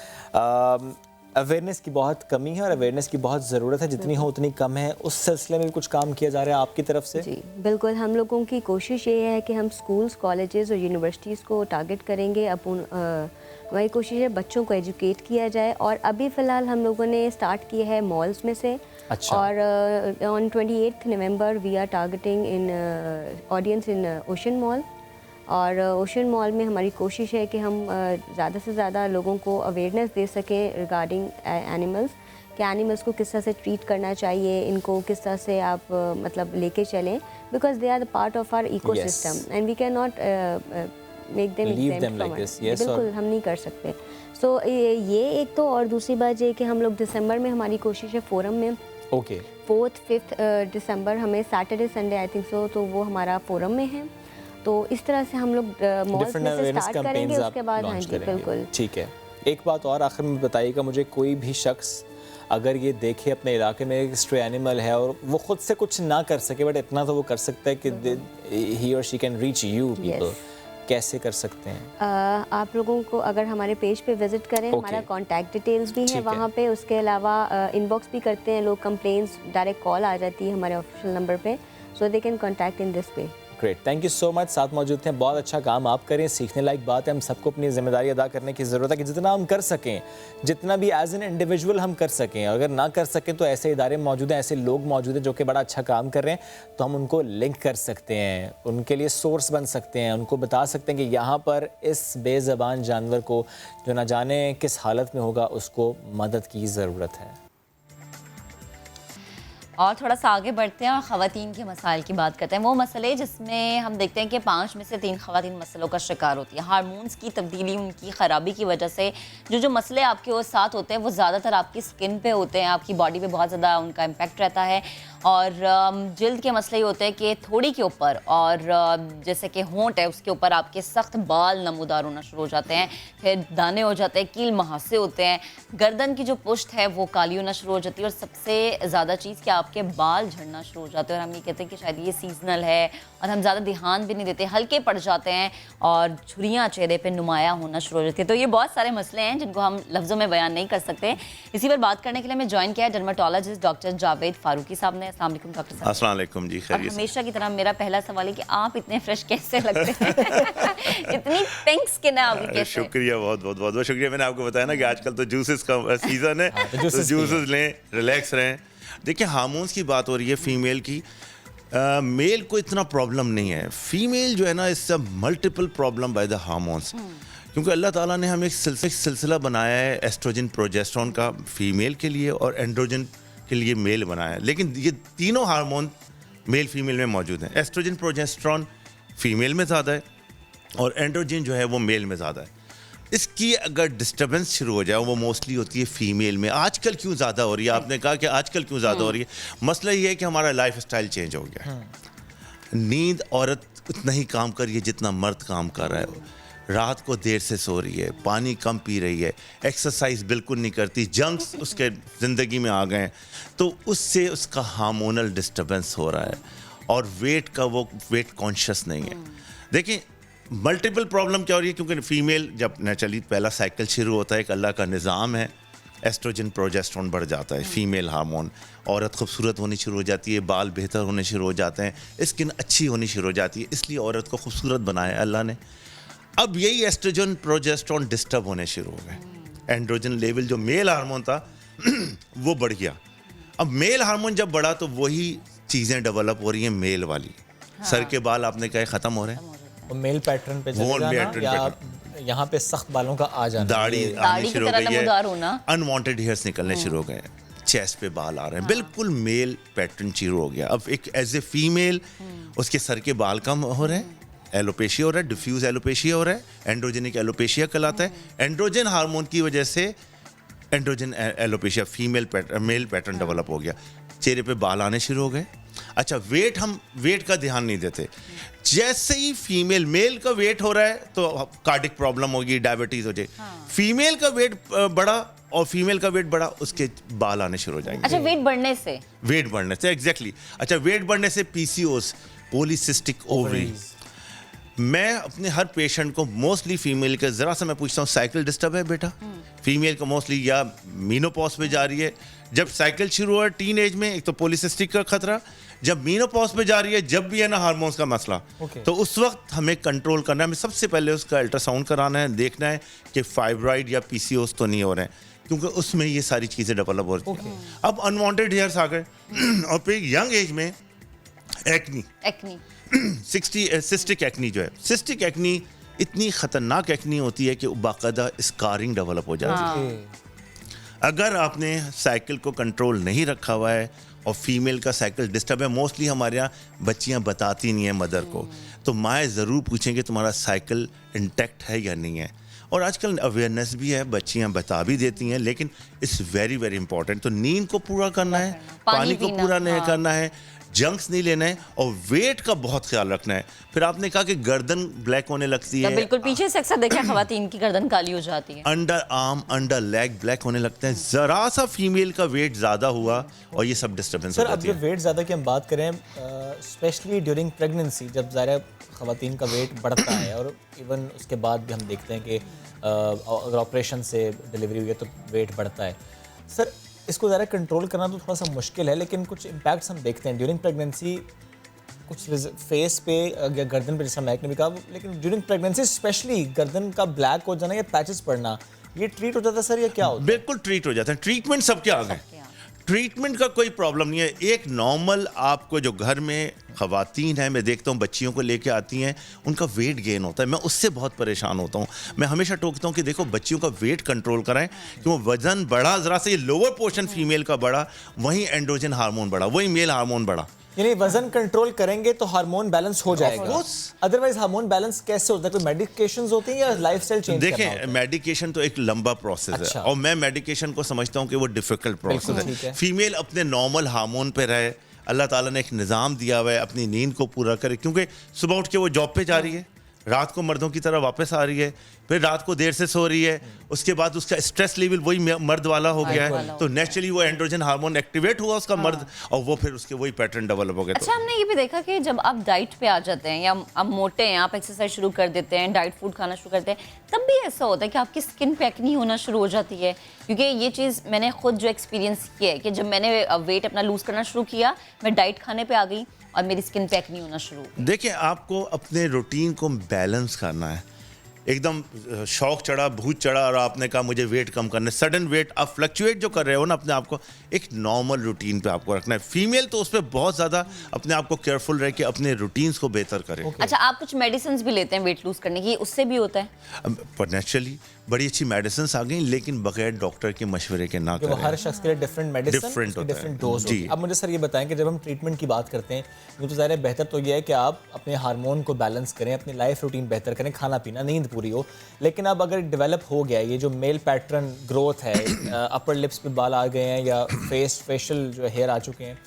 अवेयरनेस की बहुत कमी है और अवेयरनेस की बहुत ज़रूरत है, जितनी हो उतनी कम है। उस सिलसिले में भी कुछ काम किया जा रहा है आपकी तरफ से? जी बिल्कुल, हम लोगों की कोशिश ये है कि हम स्कूल्स, कॉलेजेस और यूनिवर्सिटीज़ को टारगेट करेंगे। हमारी कोशिश है बच्चों को एजुकेट किया जाए, और अभी फ़िलहाल हम लोगों ने स्टार्ट किया है मॉल्स में से। अच्छा। और on 28 November we are targeting in audience in Ocean Mall, और ओशन मॉल में हमारी कोशिश है कि हम ज़्यादा से ज़्यादा लोगों को अवेयरनेस दे सकें रिगार्डिंग एनिमल्स, कि एनिमल्स को किस तरह से ट्रीट करना चाहिए, इनको किस तरह से आप मतलब लेके चलें, because they are the part of our ecosystem and we can not make them exempt from it. बिल्कुल हम नहीं कर सकते। सो ये एक तो, और दूसरी बात ये कि हम लोग दिसंबर में हमारी कोशिश है फोरम में, ओके, 4th 5th दिसंबर हमें Saturday Sunday I think so, तो वो हमारा फोरम में है। तो इस तरह से हम लोग मॉल्स में से स्टार्ट करेंगे, उसके बाद हाँ जी बिल्कुल। ठीक है, एक बात और आखिर में बताइएगा मुझे, कोई भी शख्स अगर ये देखे अपने इलाके में एक स्ट्रे एनिमल है और वो खुद से कुछ ना कर सके, बट इतना तो वो कर सकता है कि ही और she can reach you people, कैसे कर सकते हैं? आप लोगों को अगर हमारे पेज पे विजिट करें, हमारा कॉन्टैक्ट डिटेल्स भी है वहाँ पे, उसके अलावा इनबॉक्स भी करते हैं लोग, कंप्लेंट्स डायरेक्ट कॉल आ जाती है हमारे ऑफिशियल नंबर पे, so they can contact in this way. Great, thank you so much. साथ मौजूद थे, बहुत अच्छा काम आप करें, सीखने लायक बात है। हम सबको अपनी जिम्मेदारी अदा करने की ज़रूरत है कि जितना हम कर सकें, जितना भी एज एन इंडिविजुअल हम कर सकें, अगर ना कर सकें तो ऐसे इदारे मौजूद हैं, ऐसे लोग मौजूद हैं जो कि बड़ा अच्छा काम कर रहे हैं, तो हम उनको लिंक कर सकते हैं, उनके लिए सोर्स बन सकते हैं, उनको बता सकते हैं कि यहाँ पर इस बेज़बान जानवर को जो ना जाने किस हालत में होगा, उसको मदद की ज़रूरत है। और थोड़ा सा आगे बढ़ते हैं और ख़वातीन के मसाइल की बात करते हैं। वो मसले जिसमें हम देखते हैं कि 5 में से 3 ख़वातीन मसलों का शिकार होती है। हार्मोन्स की तब्दीली, उनकी ख़राबी की वजह से जो मसले आपके साथ होते हैं वो ज़्यादातर आपकी स्किन पे होते हैं, आपकी बॉडी पे बहुत ज़्यादा उनका इम्पेक्ट रहता है। और जल्द के मसले ये होते हैं कि थोड़ी के ऊपर, और जैसे कि होंठ है उसके ऊपर आपके सख्त बाल नमूदार होना शुरू हो जाते हैं, फिर दाने हो जाते हैं, कील मुहासे होते हैं, गर्दन की जो पुश्त है वो काली होना शुरू हो जाती है, और सबसे ज़्यादा चीज़ कि आपके बाल झड़ना शुरू हो जाते हैं। और हम ये कहते हैं कि शायद ये सीजनल है और हम ज़्यादा ध्यान भी नहीं देते, हल्के पड़ जाते हैं और झुर्रियाँ चेहरे पे नुमायाँ होना शुरू हो जाती है। तो ये बहुत सारे मसले हैं जिनको हम लफ्ज़ों में बयान नहीं कर सकते। इसी पर बात करने के लिए मैं ज्वाइन किया है डर्माटोलॉजिस्ट डॉक्टर जावेद फारूकी साहब ने। अस्सलाम वालेकुम डॉक्टर साहब। अस्सलाम वालेकुम जी, खैरियत से। हमेशा की तरह मेरा पहला सवाल है कि आप इतने फ्रेश कैसे लगते हैं? इतनी पिंक स्किन है आपकी कैसे? शुक्रिया, बहुत बहुत बहुत बहुत शुक्रिया। मैंने आपको बताया ना कि आजकल तो जूसेस का सीज़न है, तो जूसेस लें, रिलैक्स रहें। देखिए, हार्मोन्स की बात हो रही है फीमेल की, मेल को इतना प्रॉब्लम नहीं है, फीमेल जो है ना इससे multiple problem by the hormones, क्योंकि अल्लाह ताला ने हमें एक सिलसिला बनाया है एस्ट्रोजन प्रोजेस्टेरोन का फीमेल के लिए और एंड्रोजन के लिए मेल बनाया है। लेकिन ये तीनों हार्मोन मेल फीमेल में मौजूद हैं। एस्ट्रोजन प्रोजेस्टेरोन फीमेल में ज़्यादा है और एंड्रोजन जो है वो मेल में ज़्यादा है। इसकी अगर डिस्टर्बेंस शुरू हो जाए, वो मोस्टली होती है फीमेल में। आजकल क्यों ज़्यादा हो रही है? आपने कहा कि आजकल क्यों ज़्यादा हो रही है, मसला ये है कि हमारा लाइफ स्टाइल चेंज हो गया है। नींद औरत उतना ही काम कर रही है जितना मर्द काम कर रहा है, रात को देर से सो रही है, पानी कम पी रही है, एक्सरसाइज बिल्कुल नहीं करती, जंक्स उसके ज़िंदगी में आ गए हैं, तो उससे उसका हार्मोनल डिस्टर्बेंस हो रहा है और वेट का वो वेट कॉन्शियस नहीं है। देखिए, मल्टीपल प्रॉब्लम क्या हो रही है, क्योंकि फीमेल जब नेचुरली पहला साइकिल शुरू होता है, एक अल्लाह का निज़ाम है, एस्ट्रोजन प्रोजेस्टेरोन बढ़ जाता है, फीमेल हार्मोन, औरत खूबसूरत होनी शुरू हो जाती है, बाल बेहतर होने शुरू हो जाते हैं, स्किन अच्छी होनी शुरू हो जाती है, इसलिए औरत को खूबसूरत बनाया अल्लाह ने। अब यही एस्ट्रोजन प्रोजेस्टेरोन डिस्टर्ब होने शुरू हो गए, एंड्रोजन लेवल जो मेल हार्मोन था वो बढ़ गया। अब मेल हार्मोन जब बढ़ा तो वही चीज़ें डेवलप हो रही हैं मेल वाली। सर के बाल आपने कहे ख़त्म हो रहे हैं, मेल पैटर्न पे चले जाना, या यहाँ पे सख्त बालों का आ जाना, दाढ़ी आनी शुरू हो गई है, अनवांटेड हेयर्स निकलने शुरू हो गए, चेस्ट पे बाल आ रहे हैं, बिल्कुल मेल पैटर्न शुरू हो गया। अब एक एज ए फीमेल उसके सर के बाल कम हो रहे हैं, एलोपेशिया हो रहा है, डिफ्यूज एलोपेशिया हो रहा है, एंड्रोजेनिक एलोपेशिया कहलाता है। एंड्रोजन हार्मोन की वजह से androgen alopecia male pattern develop हो गया, चेहरे पे बाल आने शुरू हो गए। अच्छा, हम वेट का ध्यान नहीं देते। जैसे ही मेल का वेट हो रहा है तो कार्डिक प्रॉब्लम होगी, डायबिटीज हो जाए। फीमेल का वेट बढ़ा और फीमेल का वेट बढ़ा, उसके बाल आने शुरू हो जाएंगे। अच्छा, वेट बढ़ने से एग्जैक्टली। अच्छा, वेट बढ़ने से पीसीओएस, पॉलीसिस्टिक ओवरी। मैं अपने हर पेशेंट को मोस्टली फीमेल के जरा सा मैं पूछता हूँ, साइकिल डिस्टर्ब है बेटा? फीमेल को मोस्टली या मीनोपॉज पे जा रही है, जब साइकिल शुरू हुआ टीन एज में, एक तो पॉलीसिस्टिक का खतरा, जब मीनोपॉज पे जा रही है, जब भी है ना हार्मोन्स का मसला, तो उस वक्त हमें कंट्रोल करना है। हमें सबसे पहले उसका अल्ट्रासाउंड कराना है, देखना है कि फाइब्रॉइड या पीसीओएस तो नहीं हो रहे हैं, क्योंकि उसमें ये सारी चीज़ें डेवलप हो रही हैं। अब अनवांटेड हेयर्स आ गए और फिर यंग एज में एक्नी सिस्टिक एक्नी जो है, सिस्टिक एक्नी इतनी खतरनाक एक्नी होती है कि बाकायदा स्कारिंग डेवलप हो जाती है। अगर आपने साइकिल को कंट्रोल नहीं रखा हुआ है और फीमेल का साइकिल डिस्टर्ब है, मोस्टली हमारे यहाँ बच्चियाँ बताती नहीं है मदर को, तो माएँ ज़रूर पूछेंगे तुम्हारा साइकिल इंटैक्ट है या नहीं है। और आजकल अवेयरनेस भी है, बच्चियाँ बता भी देती हैं, लेकिन इट्स वेरी वेरी इंपॉर्टेंट। तो नींद को पूरा करना है, पानी को पूरा नहीं करना है, जंक्स नहीं लेना है और वेट का बहुत ख्याल रखना है। फिर आपने कहा कि गर्दन ब्लैक होने लगती है, बिल्कुल पीछे से अक्सर देखा खवातीन की गर्दन काली हो जाती है, under arm under leg black होने लगते हैं, जरा सा फीमेल का वेट ज्यादा हुआ और ये सब डिस्टर्बेंस हो जाती है। अब वेट ज़्यादा की हम बात करें, स्पेशली ड्यूरिंग प्रेगनेंसी, जब ज़ाहिर खवातीन का वेट बढ़ता है और इवन उसके बाद भी हम देखते हैं कि अगर ऑपरेशन से डिलीवरी हुई है तो वेट बढ़ता है। सर, इसको ज़रा कंट्रोल करना तो थोड़ा सा मुश्किल है, लेकिन कुछ इम्पैक्ट्स हम देखते हैं ड्यूरिंग प्रेगनेंसी, कुछ फेस पे या गर्दन पे, जैसा मैक ने भी कहा, लेकिन ड्यूरिंग प्रेगनेंसी स्पेशली गर्दन का ब्लैक हो जाना या पैचेस पड़ना, ये ट्रीट हो जाता है सर या क्या होता है? बिल्कुल ट्रीट हो जाता है, ट्रीटमेंट सबके आ गए, ट्रीटमेंट का कोई प्रॉब्लम नहीं है। एक नॉर्मल आपको जो घर में खवातीन है, मैं देखता हूँ बच्चियों को लेके आती हैं, उनका वेट गेन होता है, मैं उससे बहुत परेशान होता हूँ। मैं हमेशा टोकता हूँ कि देखो बच्चियों का वेट कंट्रोल कराएं, कि वो वजन बढ़ा, जरा से ये लोअर पोर्शन फीमेल का बढ़ा, वहीं एंड्रोजन हार्मोन बढ़ा, वहीं मेल हार्मोन बढ़ा। यानी वजन कंट्रोल करेंगे तो हार्मोन बैलेंस हो जाएगा। अदरवाइज हार्मोन बैलेंस कैसे होता है? कोई मेडिकेशंस होती हैं या लाइफस्टाइल चेंज? देखें, मेडिकेशन तो एक लंबा प्रोसेस है और मैं मेडिकेशन को समझता हूँ कि वो डिफिकल्ट प्रोसेस है। फीमेल अपने नॉर्मल हार्मोन पे रहे, अल्लाह ताला ने एक निज़ाम दिया हुआ है, अपनी नींद को पूरा करे, क्योंकि सुबह उठ के वो जॉब पे जा रही है, रात को मर्दों की तरह वापस आ रही है, फिर रात को देर से सो रही है, उसके बाद उसका स्ट्रेस लेवल वही मर्द वाला हो गया है, तो नेचुरली वो एंड्रोजन हार्मोन एक्टिवेट हुआ उसका मर्द, और वो फिर उसके वही पैटर्न डेवलप हो गया। अच्छा, हमने ये भी देखा कि जब आप डाइट पे आ जाते हैं या आप मोटे हैं, आप एक्सरसाइज शुरू कर देते हैं, डाइट फूड खाना शुरू करते हैं, तब भी ऐसा होता है कि आपकी स्किन पे एक्नी होना शुरू हो जाती है। क्योंकि ये चीज़ मैंने खुद जो एक्सपीरियंस किया है कि जब मैंने वेट अपना लूज करना शुरू किया, मैं डाइट खाने पे आ गई और मेरी स्किन पे एक्नी होना शुरू। देखिए, आपको अपने रूटीन को बैलेंस करना है। एकदम शौक चढ़ा, भूत चढ़ा और आपने कहा मुझे वेट कम करना है, सडन वेट आप फ्लक्चुएट जो कर रहे हो ना अपने आप को, एक नॉर्मल रूटीन पे आपको रखना है। फीमेल तो उस पर बहुत ज़्यादा अपने आप को केयरफुल रह के अपने रूटीन्स को बेहतर करें। अच्छा, आप कुछ मेडिसिन भी लेते हैं वेट लूज करने की, उससे भी होता है? पर नेचुरली बड़ी अच्छी मेडिसिन आ गई, लेकिन बगैर डॉक्टर के मशवरे के ना करें। हर शख्स के लिए डिफरेंट मेडिसिन, डिफरेंट डोज होती है। अब मुझे सर ये बताएं कि जब हम ट्रीटमेंट की बात करते हैं, तो ज़ाहिर बेहतर तो ये है कि आप अपने हार्मोन को बैलेंस करें, अपनी लाइफ रूटीन बेहतर करें, खाना पीना, नींद पूरी हो। लेकिन अब अगर डेवलप हो गया ये जो मेल पैटर्न ग्रोथ है, अपर लिप्स पे बाल आ गए हैं या फेशियल जो हेयर आ चुके हैं,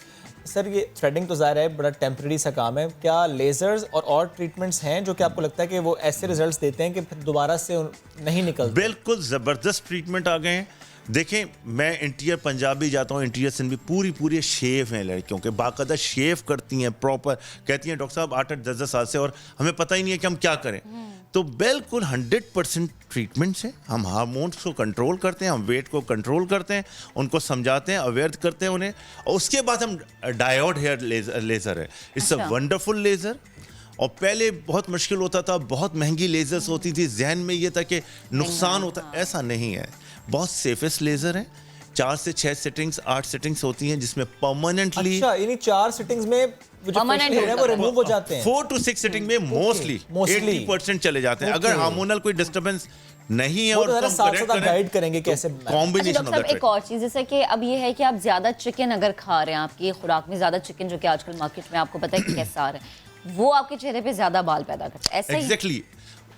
सर ये थ्रेडिंग तो ज़ाहिर है बड़ा टेम्परेरी सा काम है, क्या लेजर्स और ट्रीटमेंट्स हैं जो कि आपको लगता है कि वो ऐसे रिजल्ट्स देते हैं कि फिर दोबारा से नहीं निकलते? बिल्कुल ज़बरदस्त ट्रीटमेंट आ गए हैं। देखें, मैं इंटीरियर पंजाब भी जाता हूँ, इंटीरियर सिंध भी पूरी शेव हैं लड़कियों के, बाकायदा शेव करती हैं प्रॉपर, कहती हैं डॉक्टर साहब 8-8, 10-10 साल से और हमें पता ही नहीं है कि हम क्या करें। तो बिल्कुल 100% ट्रीटमेंट से हम हार्मोन्स को कंट्रोल करते हैं, हम वेट को कंट्रोल करते हैं, उनको समझाते हैं, अवेयर करते हैं उन्हें, और उसके बाद हम डायोड हेयर लेज़र है, इट्स अ वंडरफुल लेज़र। और पहले बहुत मुश्किल होता था, बहुत महंगी लेजर्स होती थी, जहन में ये था कि नुकसान होता, ऐसा नहीं है, बहुत सेफेस्ट लेज़र है। 4 से 6 सिटिंग्स, 8 सिटिंग्स होती हैं जिसमें परमानेंटली। अच्छा, यानी 4 सिटिंग्स में वो रिमूव हो जाते हैं। 4 to 6 सिटिंग में मोस्टली 80% चले जाते हैं। अगर हार्मोनल कोई डिस्टर्बेंस नहीं है और गाइड करेंगे कैसे कॉम्बिनेशन ऑफ दैट। एक और चीज जैसे कि अब ये है कि आप ज्यादा चिकन अगर खा रहे हैं, आपकी खुराक में ज्यादा चिकन, जो कि आजकल मार्केट में आपको पता है कि कैसा आ रहा है, वो आपके चेहरे पे ज्यादा बाल पैदा करता है, ऐसा ही? एग्जैक्टली,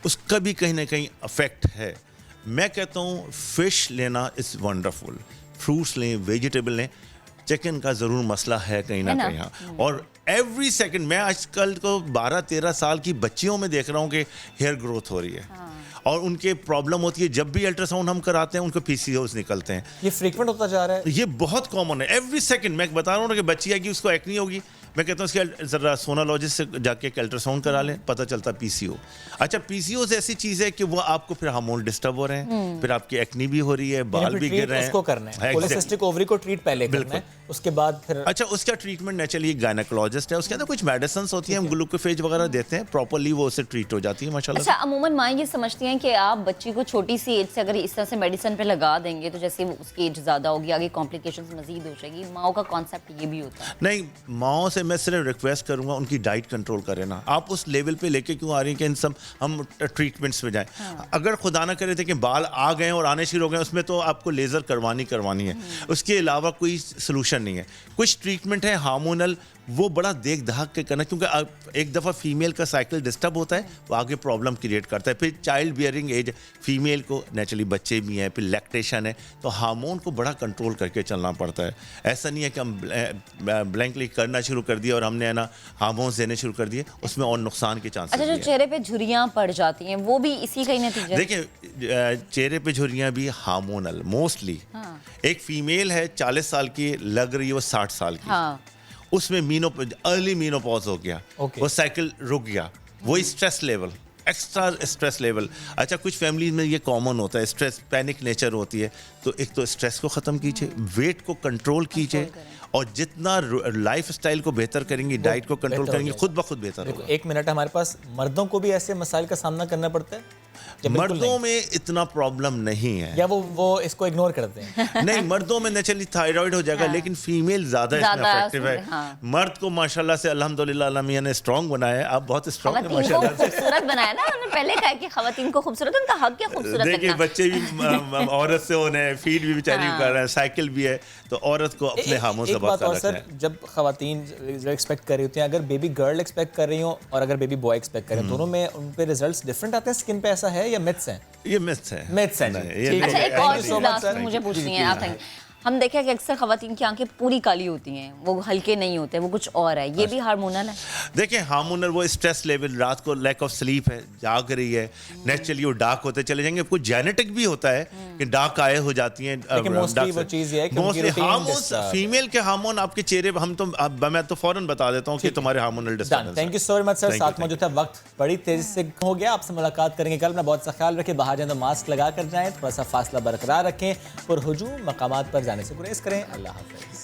उसका भी कहीं ना कहीं अफेक्ट है। मैं कहता हूँ फिश लेना इज़ वंडरफुल, फ्रूट्स लें, वेजिटेबल लें, चिकन का ज़रूर मसला है कहीं ना कहीं। हाँ, और एवरी सेकंड मैं आजकल को 12-13 साल की बच्चियों में देख रहा हूँ कि हेयर ग्रोथ हो रही है। और उनके प्रॉब्लम होती है, जब भी अल्ट्रासाउंड हम कराते हैं उनको PCOS निकलते हैं। ये फ्रीक्वेंट होता जा रहा है, ये बहुत कॉमन है। एवरी सेकंड मैं बता रहा हूँ ना कि बच्ची आएगी उसको एक्नी होगी, मैं कहता हूँ उसके ज़रा सोनोलॉजिस्ट से जाके एक अल्ट्रासाउंड करा लें, पता चलता PCO। अच्छा, PCOS ऐसी चीज़ है कि वो आपको फिर हार्मोन डिस्टर्ब हो रहे हैं, फिर आपकी एक्नी भी हो रही है, बाल भी गिर रहे हैं। उसको करना है, पॉलीसिस्टिक ओवरी को ट्रीट पहले करना है, उसके बाद फिर अच्छा उसका ट्रीटमेंट नेचुरली गायनेकोलॉजिस्ट है, उसके अंदर कुछ मेडिसिन होती हैं, हम ग्लूकोफेज वगैरह देते हैं, प्रॉपर्ली वो उससे ट्रीट हो जाती है माशाल्लाह। अच्छा, अमूमन माँ ये समझती हैं कि आप बच्ची को छोटी सी एज से अगर इस तरह से मेडिसिन पे लगा देंगे तो जैसे उसकी एज ज़्यादा होगी, आगे कॉम्प्लिकेशंस मजीद हो जाएगी। माओ का कॉन्सेप्ट ये भी होता है? नहीं, माओ से मैं सिर्फ रिक्वेस्ट करूंगा उनकी डाइट कंट्रोल करें ना। आप उस लेवल पे लेके क्यों आ रही हैं कि इन सब हम ट्रीटमेंट्स में जाएं? अगर खुदा ना करे थे कि बाल आ गए और आने शुरू हो गए, उसमें तो आपको लेज़र करवानी है, उसके अलावा कोई सोल्यूशन नहीं है। कुछ ट्रीटमेंट है हार्मोनल, वो बड़ा देख दाख के करना, क्योंकि एक दफ़ा फीमेल का साइकिल डिस्टर्ब होता है, वो आगे प्रॉब्लम क्रिएट करता है। फिर चाइल्ड बियरिंग एज, फीमेल को नेचुरली बच्चे भी हैं, फिर लैक्टेशन है, तो हार्मोन को बड़ा कंट्रोल करके चलना पड़ता है। ऐसा नहीं है कि हम ब्लैंकली करना शुरू कर दिया और हमने है ना हार्मोन्स देने शुरू कर दिए, उसमें और नुकसान के चांसेस। अच्छा, जो चेहरे पे झुर्रियाँ पड़ जाती हैं वो भी इसी का ही नतीजा है? देखिए, चेहरे पे झुर्रियाँ भी हार्मोनल मोस्टली। एक फीमेल है 40 साल की, लग रही है वो 60 साल की, उसमें अर्ली मीनोपॉज हो गया, वो साइकिल रुक गया, वो stress level, extra stress level. अच्छा, कुछ फैमिलीज में ये कॉमन होता है, स्ट्रेस पैनिक नेचर होती है, तो एक तो स्ट्रेस को ख़त्म कीजिए, वेट को कंट्रोल कीजिए, और जितना लाइफ स्टाइल को बेहतर करेंगी, डाइट को कंट्रोल करेंगे, खुद ब खुद बेहतर होगा। 1 मिनट हमारे पास, मर्दों को भी ऐसे मसाइल का सामना करना पड़ता है? मर्दों में इतना प्रॉब्लम नहीं है, या वो इसको इग्नोर करते हैं? नहीं, मर्दों में नेचुरली थायराइड हो जाएगा, लेकिन फीमेल ज्यादा इसमें अफेक्टिव है। मर्द को माशाल्लाह से अल्हम्दुलिल्लाह अल्लाह मियां ने स्ट्रांग बनाया है, आप बहुत स्ट्रांग हैं माशाल्लाह से। खूबसूरत बनाया ना उन्होंने, पहले कहा कि खवातीन को खूबसूरत, उनका हक है खूबसूरत रखना। देखिए, बच्चे भी औरत से होने हैं, फीड भी बेचारी कर रहे हैं, साइकिल भी है, तो औरत को अपने हार्मोन से बचा रखना है। जब खवातीन जो एक्सपेक्ट कर रही होती हैं, अगर बेबी गर्ल एक्सपेक्ट कर रही हो और अगर बेबी बॉय एक्सपेक्ट कर रहे हैं, दोनों में उन पे रिजल्ट्स डिफरेंट आते हैं स्किन पे, ऐसा है या मिथ्स हैं? ये मिथ्स है। मिथ्स है। अच्छा, एक और चीज़ लास्ट में मुझे पूछनी है, आप हम देखें कि अक्सर खवातीन की आंखें पूरी काली होती हैं, वो हल्के नहीं होते, वो कुछ और है, ये भी हार्मोनल है? देखिए, हार्मोनल वो स्ट्रेस लेवल, रात को लैक ऑफ स्लीप है, जाग रही है, नेचुरली वो डार्क होते चले जाएंगे। कुछ जेनेटिक भी होता है कि डार्क आए हो जाती हैं, मोस्टली वो चीज़ है कि हार्मोन, फीमेल के हार्मोन आपके चेहरे पे मैं तो फौरन बता देता हूँ कि तुम्हारे hormonal disturbance. Thank you so much sir, साथ मौजूद है। वक्त बड़ी तेजी से हो गया, आपसे मुलाकात करेंगे कल। अपना बहुत सा ख्याल रखें, बाहर जाए तो मास्क लगा कर जाएं, थोड़ा सा फासला बरकरार रखें और हुजूम मकामात पर जाने से गुरेज करें। अल्लाह हाफ़िज़।